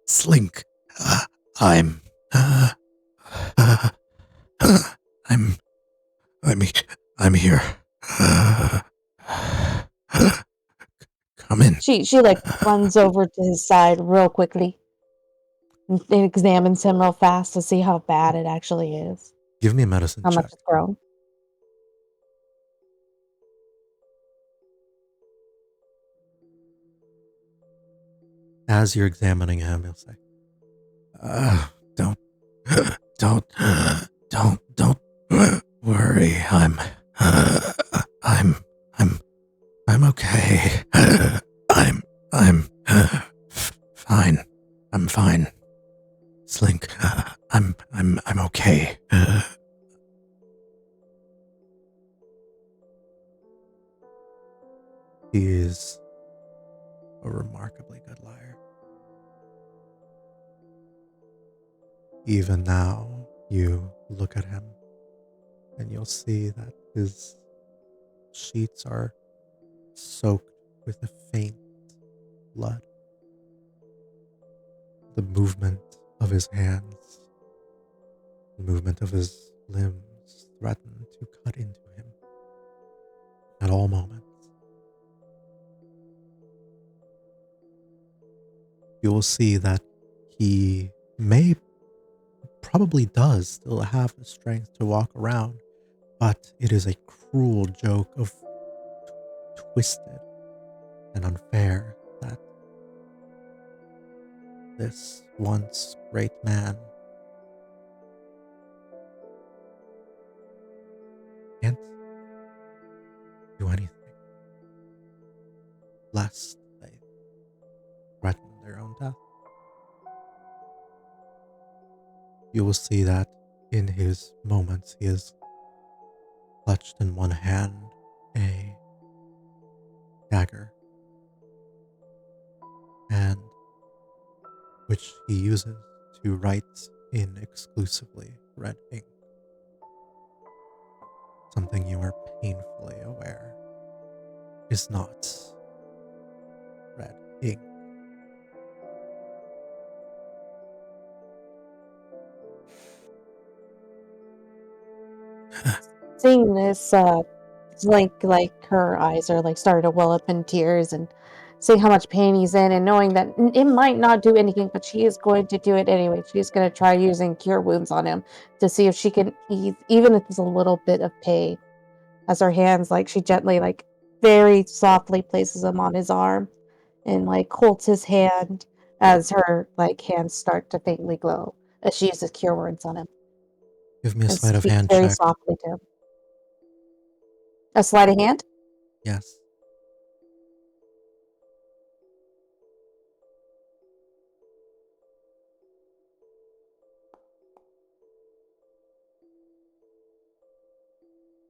Speaker 10: Slink. I'm here. Come in.
Speaker 6: She like runs over to his side real quickly and examines him real fast to see how bad it actually is.
Speaker 1: Give me a medicine
Speaker 6: How
Speaker 1: check.
Speaker 6: much it's grown.
Speaker 1: As you're examining him, he'll say,
Speaker 10: don't worry. I'm fine. Slink, I'm okay.
Speaker 1: He is a remarkably good liar. Even now, you look at him and you'll see that his sheets are soaked with a faint blood. The movement of his hands, the movement of his limbs threaten to cut into him at all moments. You will see that he probably does still have the strength to walk around, but it is a cruel joke of twisted and unfair that this once great man can't do anything lest they threaten their own death. You will see that in his moments he is clutched in one hand a dagger, and which he uses to write in exclusively red ink. Something you are painfully aware is not red ink.
Speaker 6: Seeing this, it's like her eyes are like starting to well up in tears, and seeing how much pain he's in, and knowing that it might not do anything, but she is going to do it anyway. She's going to try using cure wounds on him to see if she can ease, even if it's a little bit of pain. As her hands, like she gently, like very softly places him on his arm, and like holds his hand as her like hands start to faintly glow as she uses cure words on him
Speaker 1: Give me a
Speaker 6: and
Speaker 1: sleight of
Speaker 6: speaks
Speaker 1: hand
Speaker 6: very
Speaker 1: check.
Speaker 6: softly to him. A sleight of hand?
Speaker 1: Yes.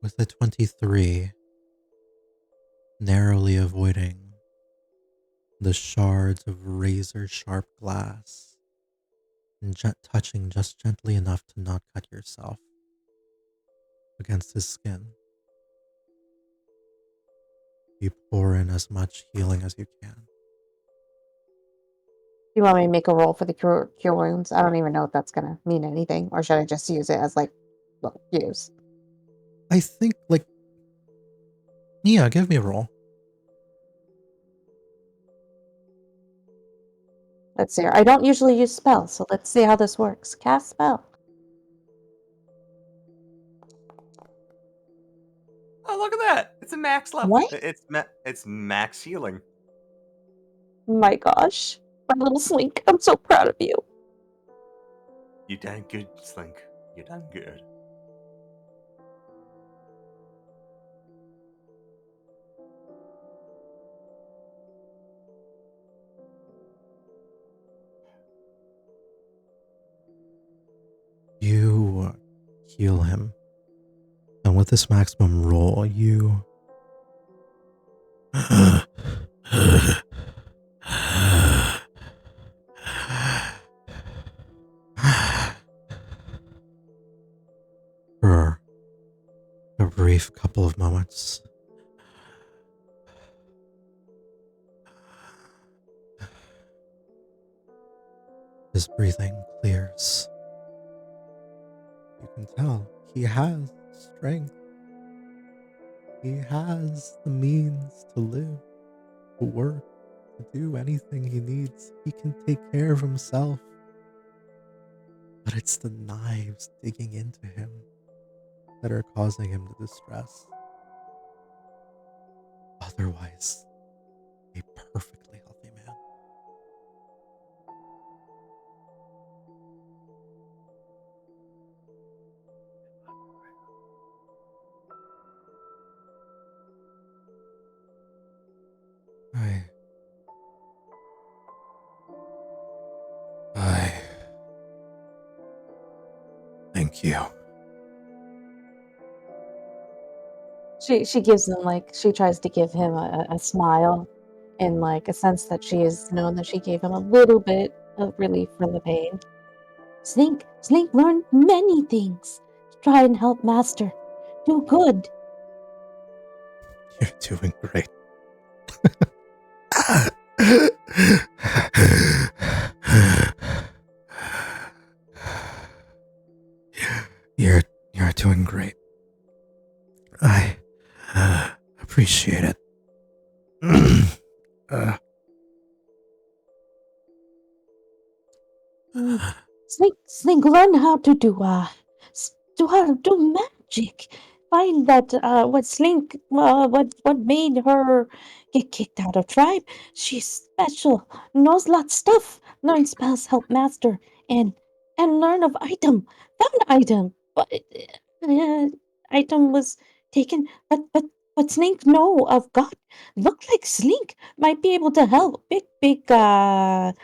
Speaker 1: With a 23, narrowly avoiding the shards of razor sharp glass and touching just gently enough to not cut yourself against his skin. You pour in as much healing as you can.
Speaker 6: You want me to make a roll for the cure wounds? I don't even know if that's gonna mean anything, or should I just use it as like, well, use?
Speaker 1: I think, like, yeah, give me a roll.
Speaker 6: Let's see. I don't usually use spells, so let's see how this works. Cast spell.
Speaker 7: Oh, look at that! It's a max level.
Speaker 6: What?
Speaker 7: It's max healing.
Speaker 6: My gosh, my little Slink. I'm so proud of you.
Speaker 7: You done good, Slink. You done good.
Speaker 1: You heal him. And with this maximum roll, you for a brief couple of moments, his breathing clears. You can tell he has strength. He has the means to live, to work, to do anything he needs. He can take care of himself. But it's the knives digging into him that are causing him the distress. Otherwise, a perfectly healthy man. I
Speaker 9: Thank you.
Speaker 6: She gives him she tries to give him a smile and a sense that she has known that she gave him a little bit of relief from the pain. Slink learned many things. Try and help Master. Do good.
Speaker 9: You're doing great. You're doing great. I appreciate it.
Speaker 6: Slink learn how to do how to do magic. Find that what Slink what made her get kicked out of tribe. She's special, knows lots stuff. Learn spells, help master, and learn of item. Found item, but item was taken. But Slink know of God. Look like Slink might be able to help. Big wyvern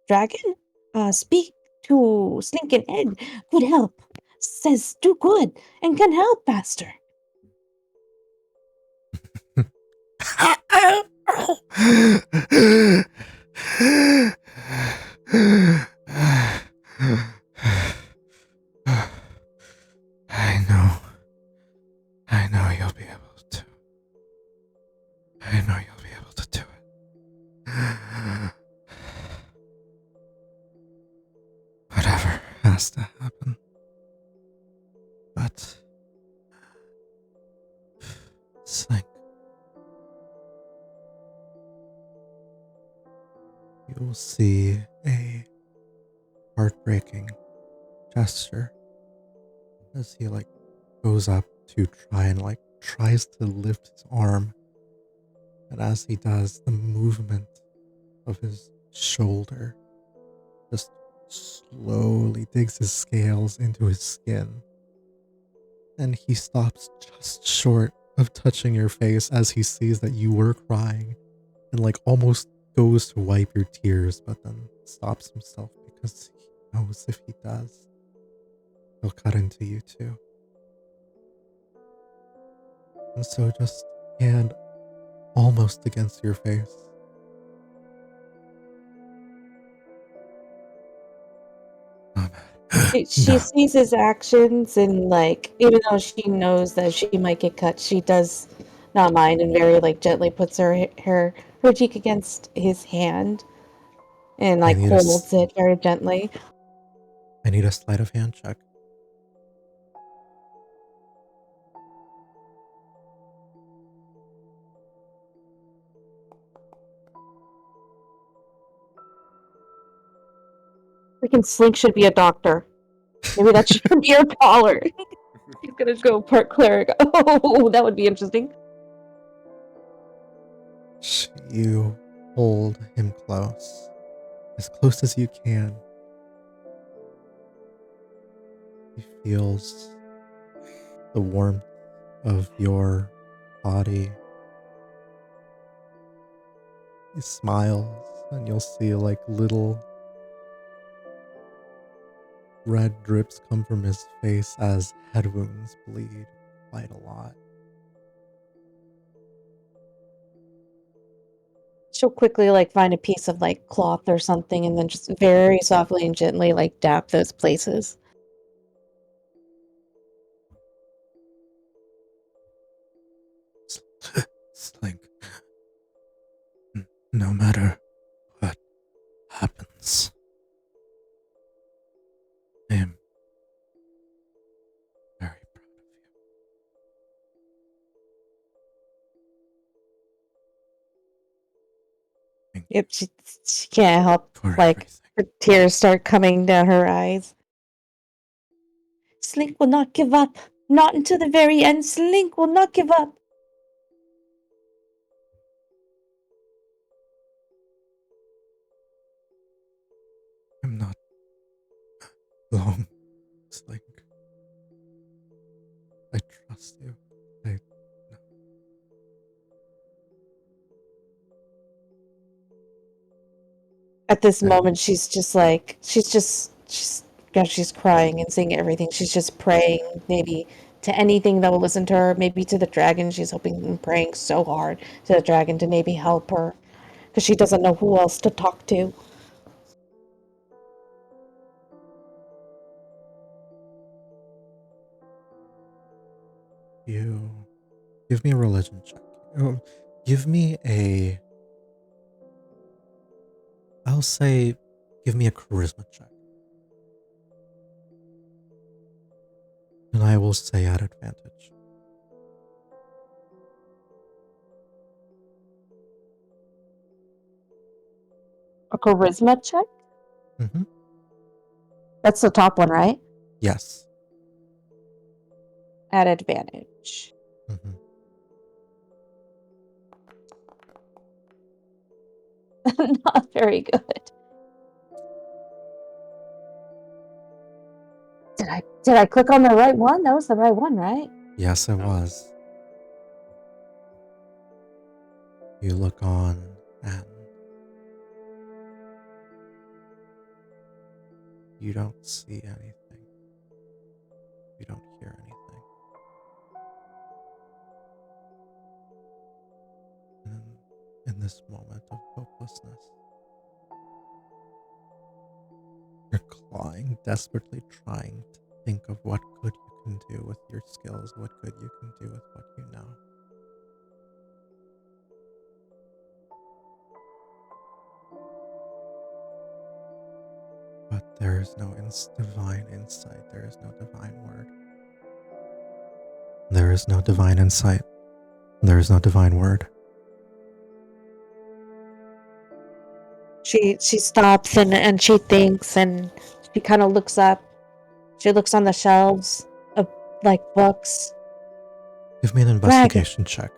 Speaker 6: dragon. Speak to Slink and Ed. Could help. Says do good and can help, Master.
Speaker 9: I know you'll be able to. I know you'll be able to do it. Whatever has to happen. But Slink, you will see a heartbreaking gesture as he goes up to try and tries to lift his arm, and as he does, the movement of his shoulder just slowly digs his scales into his skin, and he stops just short of touching your face as he sees that you were crying, and almost goes to wipe your tears, but then stops himself because he knows if he does, he'll cut into you too. And so just hand almost against your face. Oh, man.
Speaker 6: She sees his actions and even though she knows that she might get cut, she does not mind and very gently puts her cheek against his hand and
Speaker 9: I need a
Speaker 6: holds it very gently.
Speaker 9: I need a sleight of hand check.
Speaker 6: Freaking Slink should be a doctor. Maybe that should be her collar. He's gonna go part cleric. Oh, that would be interesting.
Speaker 9: You hold him close, as close as you can. He feels the warmth of your body. He smiles, and you'll see little red drips come from his face as head wounds bleed quite a lot.
Speaker 6: She'll quickly find a piece of cloth or something and then just very softly and gently dap those places.
Speaker 9: Slink, no matter what happens, I am very proud of you. Thank
Speaker 6: Yep, she can't help
Speaker 9: you for everything.
Speaker 6: her tears start coming down her eyes. Slink will not give up. Not until the very end. Slink will not give up.
Speaker 9: I'm not long, Slink. I trust you. I know.
Speaker 6: At this moment, she's just because she's crying and saying everything. She's just praying, maybe to anything that will listen to her, maybe to the dragon. She's hoping and praying so hard to the dragon to maybe help her because she doesn't know who else to talk to.
Speaker 1: You give me a religion check. Give me a. I'll say, give me a charisma check. And I will say at advantage.
Speaker 6: A charisma check?
Speaker 1: Mm-hmm.
Speaker 6: That's the top one, right?
Speaker 1: Yes.
Speaker 6: At advantage.
Speaker 1: Mm-hmm.
Speaker 6: Not very good. Did I click on the right one? That was the right one, right?
Speaker 1: Yes, it was. You look on and you don't see anything. You don't hear anything. And in this moment of hopelessness, you're clawing, desperately trying to think of what good you can do with your skills, what good you can do with what you know. But there is no divine insight. There is no divine word. There is no divine insight. There is no divine word.
Speaker 6: She stops and she thinks and she kind of looks up. She looks on the shelves of like books.
Speaker 1: Give me an investigation check.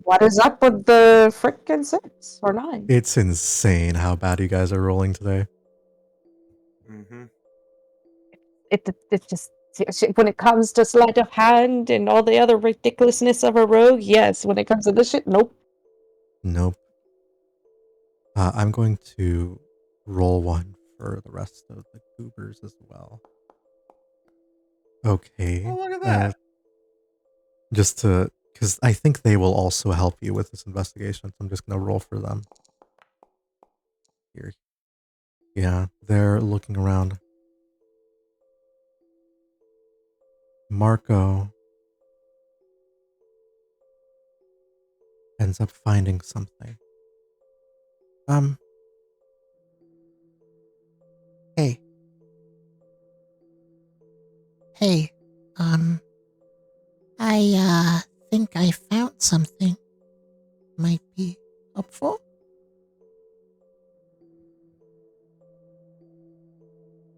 Speaker 6: What is up with the frickin' 6 or 9?
Speaker 1: It's insane how bad you guys are rolling today.
Speaker 4: Mm-hmm.
Speaker 6: It just when it comes to sleight of hand and all the other ridiculousness of a rogue, yes. When it comes to this shit, nope.
Speaker 1: Nope. I'm going to roll one for the rest of the goobers as well. Okay.
Speaker 4: Oh, look at that.
Speaker 1: Just to, because I think they will also help you with this investigation. So I'm just going to roll for them. Here. Yeah, they're looking around. Marco ends up finding something.
Speaker 10: Hey. Hey, I think I found something. Might be helpful.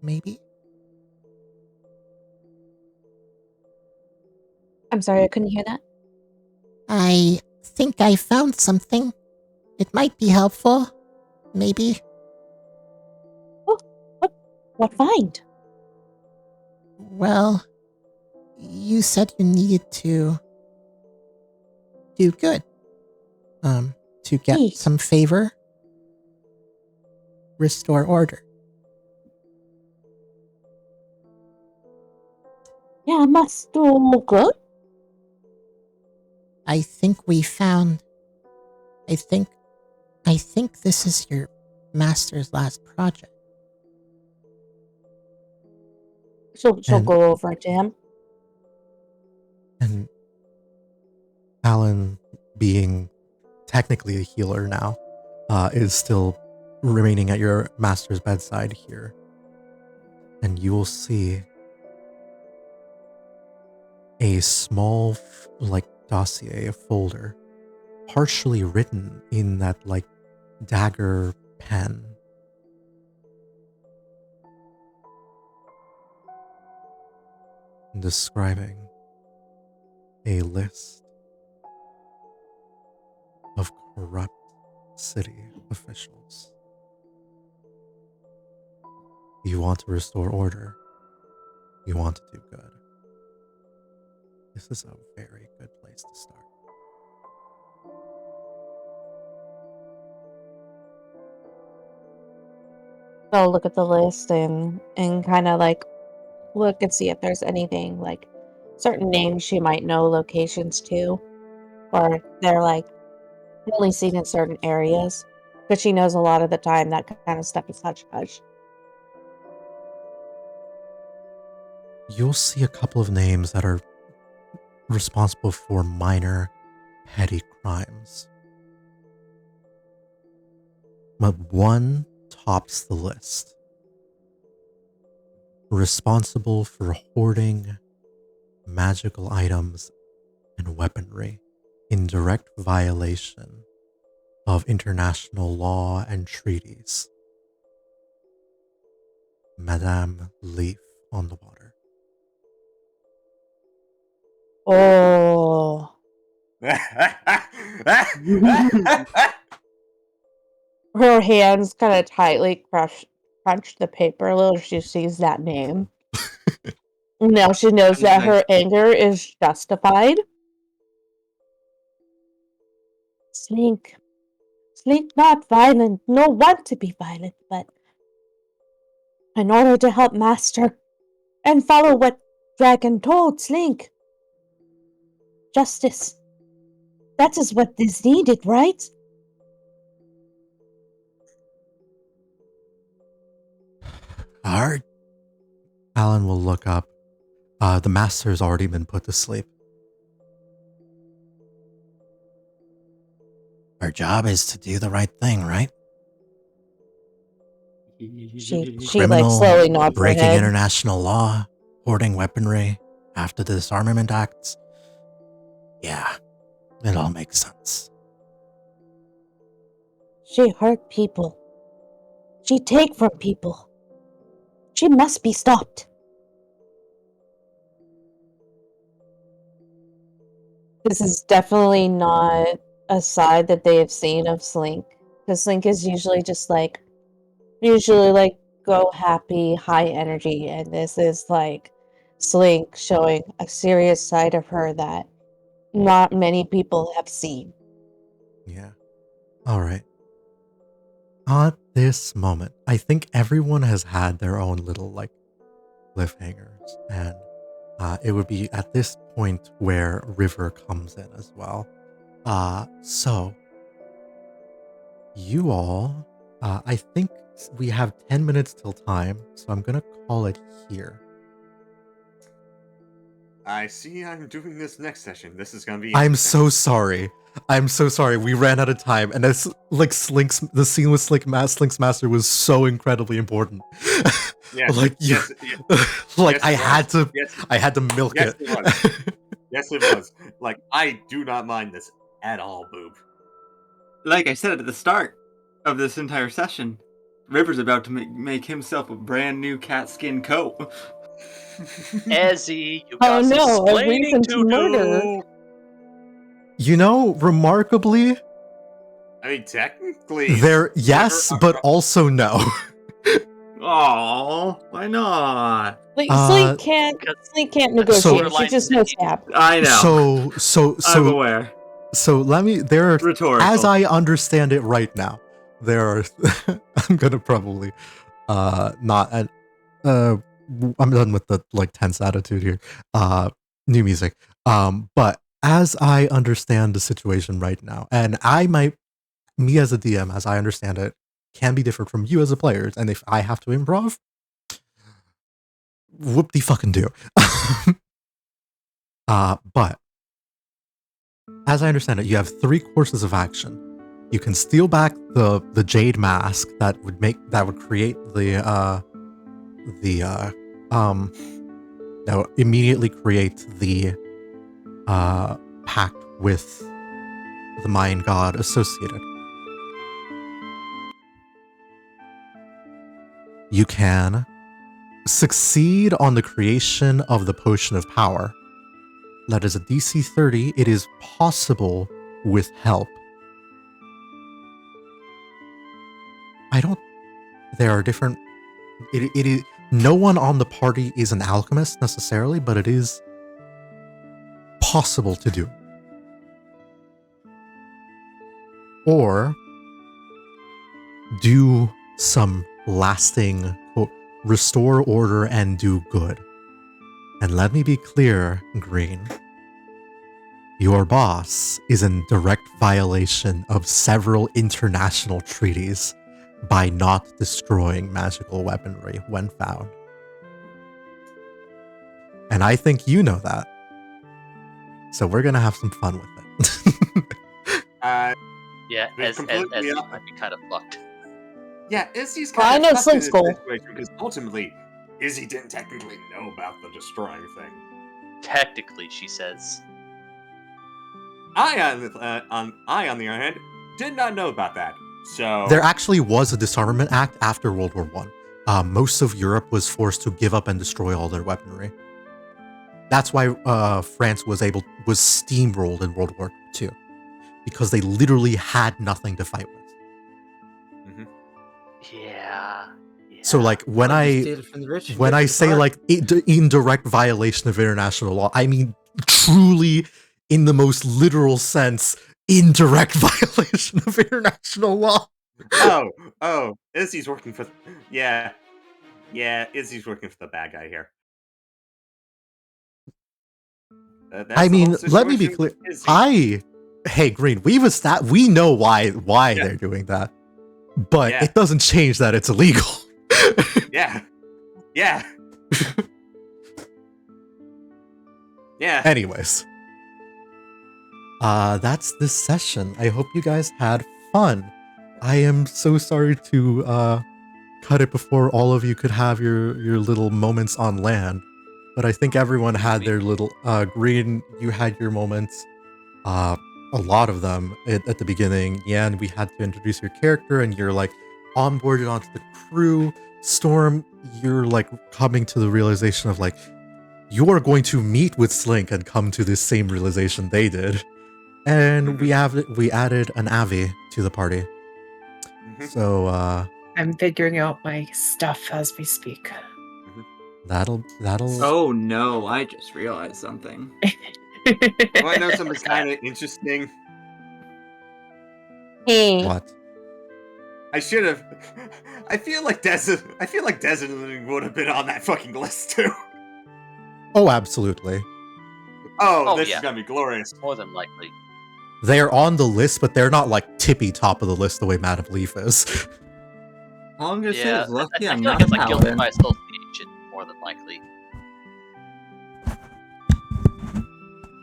Speaker 10: Maybe.
Speaker 6: I'm sorry, I couldn't hear that.
Speaker 10: I think I found something. It might be helpful. Maybe.
Speaker 6: What find?
Speaker 10: Well, you said you needed to do good. To get
Speaker 6: Hey.
Speaker 10: some favor. Restore order.
Speaker 6: Yeah, I must do good.
Speaker 10: I think we found. I think this is your master's last project.
Speaker 6: She'll
Speaker 1: And-
Speaker 6: go over to him.
Speaker 1: And Alan, being technically a healer now, is still remaining at your master's bedside here. And you will see a small, dossier, a folder, partially written in that, dagger pen. Describing a list of corrupt city officials. You want to restore order. You want to do good. This is a very good place to start.
Speaker 6: So look at the list and kind of like look and see if there's anything like certain names she might know locations to, or they're like only seen in certain areas. But she knows a lot of the time that kind of stuff is hush hush.
Speaker 1: You'll see a couple of names that are responsible for minor, petty crimes. But one tops the list. Responsible for hoarding magical items and weaponry in direct violation of international law and treaties. Madame Leaf on the water.
Speaker 6: Oh, her hands kind of tightly crunch the paper a little as she sees that name. Now she knows that her anger is justified. Slink not violent, no want to be violent, but in order to help Master and follow what Dragon told Slink. Justice. That is what is needed, right?
Speaker 10: Hard.
Speaker 1: Alan will look up. The master's already been put to sleep.
Speaker 10: Our job is to do the right thing, right?
Speaker 6: She
Speaker 10: Criminal,
Speaker 6: like slowly nods her
Speaker 10: breaking
Speaker 6: head.
Speaker 10: international law, hoarding weaponry after the disarmament acts. Yeah, it all makes sense.
Speaker 6: She hurt people. She take from people. She must be stopped. This is definitely not a side that they have seen of Slink. Because Slink is usually just like, go happy, high energy. And this is like Slink showing a serious side of her that not many people have seen.
Speaker 1: Yeah. All right. At this moment, I think everyone has had their own little like cliffhangers, and it would be at this point where River comes in as well. So you all, I think we have 10 minutes till time, so I'm gonna call it here.
Speaker 4: I see I'm doing this next session. This is gonna be
Speaker 1: I'm
Speaker 4: interesting.
Speaker 1: so sorry. I'm so sorry. We ran out of time, and it's like the scene with Slink's master was so incredibly important.
Speaker 4: Yes,
Speaker 1: like you,
Speaker 4: yes,
Speaker 1: like
Speaker 4: yes,
Speaker 1: I
Speaker 4: it
Speaker 1: had
Speaker 4: was.
Speaker 1: to,
Speaker 4: Yes,
Speaker 1: I had to milk
Speaker 4: yes,
Speaker 1: it.
Speaker 4: it was. Yes, it was. Like, I do not mind this at all, Boob.
Speaker 5: Like I said at the start of this entire session, River's about to make himself a brand new cat skin coat.
Speaker 2: Ezzy, you
Speaker 6: Oh
Speaker 2: got some
Speaker 6: no, a
Speaker 2: explaining
Speaker 6: reason
Speaker 2: to
Speaker 6: to murder.
Speaker 2: do.
Speaker 1: You know, remarkably,
Speaker 4: I mean, technically,
Speaker 1: there yes, but also no.
Speaker 5: Aw, why not?
Speaker 6: Slink can't negotiate. She just knows stab.
Speaker 5: I know.
Speaker 1: So
Speaker 5: I'm aware.
Speaker 1: So let me. There are,
Speaker 5: Rhetorical.
Speaker 1: as I understand it right now, there are. I'm gonna probably, not. I'm done with the like tense attitude here. New music. But as I understand the situation right now, and me as a DM, as I understand it, can be different from you as a player, and if I have to improv, whoop de fucking do. But as I understand it, you have 3 courses of action. You can steal back the jade mask that would create that would immediately create the pact with the Mayan god associated. You can succeed on the creation of the potion of power. That is a DC 30. It is possible with help. There are different. It is. No one on the party is an alchemist necessarily, but it is impossible to do. Or do some lasting, quote, restore order and do good. And let me be clear, Green. Your boss is in direct violation of several international treaties by not destroying magical weaponry when found. And I think you know that. So we're gonna have some fun with it.
Speaker 2: Yeah,
Speaker 4: They're
Speaker 2: as
Speaker 4: completely
Speaker 2: it
Speaker 4: up.
Speaker 2: might be kind of fucked.
Speaker 4: Yeah, Izzy's
Speaker 6: Well, I
Speaker 4: kind
Speaker 6: know
Speaker 4: of stuck in
Speaker 6: Slink's
Speaker 4: this
Speaker 6: goal.
Speaker 4: situation because ultimately, Izzy didn't technically know about the destroying thing.
Speaker 2: Technically, she says.
Speaker 4: I, on the other hand, did not know about that. So
Speaker 1: There actually was a disarmament act after World War I. Most of Europe was forced to give up and destroy all their weaponry. That's why France was steamrolled in World War II, because they literally had nothing to fight with.
Speaker 4: Mhm.
Speaker 2: Yeah.
Speaker 1: So like when I say like indirect violation of international law, I mean truly in the most literal sense, indirect violation of international law.
Speaker 4: Oh, Izzy's working for. Yeah, Izzy's working for the bad guy here. That's
Speaker 1: I
Speaker 4: the whole
Speaker 1: mean, let me be
Speaker 4: situation
Speaker 1: clear.
Speaker 4: with Izzy.
Speaker 1: Hey, Green, we know why they're doing that, but
Speaker 4: Yeah.
Speaker 1: it doesn't change that it's illegal.
Speaker 4: Yeah. Yeah. Yeah.
Speaker 1: Anyways, that's this session. I hope you guys had fun. I am so sorry to cut it before all of you could have your little moments on land, but I think everyone had their little Green. You had your moments. A lot of them at the beginning. Yeah, and we had to introduce your character, and you're like onboarded onto the crew. Storm, you're like coming to the realization of like you are going to meet with Slink and come to this same realization they did. And we added an Avi to the party. So
Speaker 3: I'm figuring out my stuff as we speak.
Speaker 1: that'll
Speaker 5: Oh no, I just realized something.
Speaker 4: You want to know something kind of interesting?
Speaker 1: What?
Speaker 4: I should have. I feel like Desert would have been on that fucking list too.
Speaker 1: Oh, absolutely.
Speaker 4: Oh,
Speaker 2: Oh,
Speaker 4: this
Speaker 2: yeah.
Speaker 4: is gonna be glorious.
Speaker 2: More than likely.
Speaker 1: They're on the list, but they're not like tippy top of the list the way Madame Leaf is.
Speaker 5: All I'm gonna say
Speaker 2: Yeah,
Speaker 5: is lucky
Speaker 2: I
Speaker 5: I'm
Speaker 2: feel like
Speaker 5: not a
Speaker 2: it's like guilty
Speaker 5: paladin.
Speaker 2: by association, more than likely.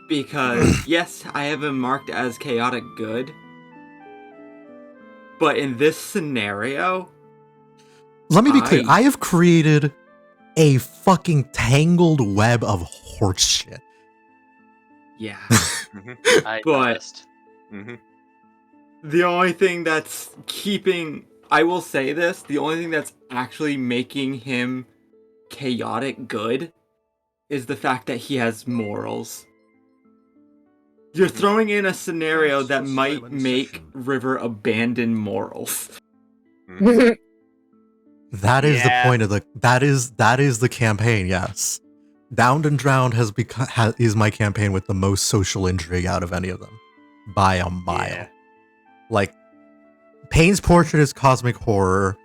Speaker 5: Because yes, I have been marked as chaotic good. But in this scenario,
Speaker 1: Let me be clear. I have created a fucking tangled web of horse shit.
Speaker 5: Yeah.
Speaker 2: I
Speaker 5: But
Speaker 2: noticed.
Speaker 5: the only thing that's I will say this, the only thing that's actually making him chaotic good is the fact that he has morals. You're throwing in a scenario that might make River abandon morals.
Speaker 1: That is the point of that is the campaign. Yes, Downed and Drowned is my campaign with the most social intrigue out of any of them by a mile.
Speaker 4: Yeah.
Speaker 1: Like Payne's Portrait is cosmic horror.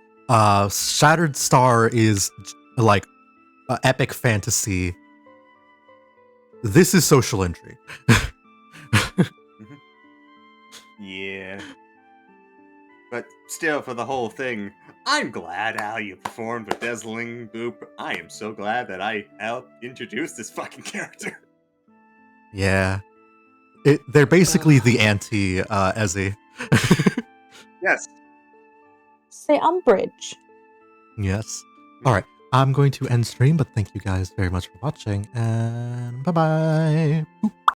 Speaker 1: Shattered Star is like epic fantasy. This is social intrigue.
Speaker 4: Yeah. But still, for the whole thing, I'm glad how you performed with Dazzling Boop. I am so glad that I helped introduce this fucking character.
Speaker 1: Yeah. They're basically the anti-Ezzy.
Speaker 4: Yes.
Speaker 6: Say Umbridge.
Speaker 1: Yes. All right. I'm going to end stream, but thank you guys very much for watching, and bye-bye.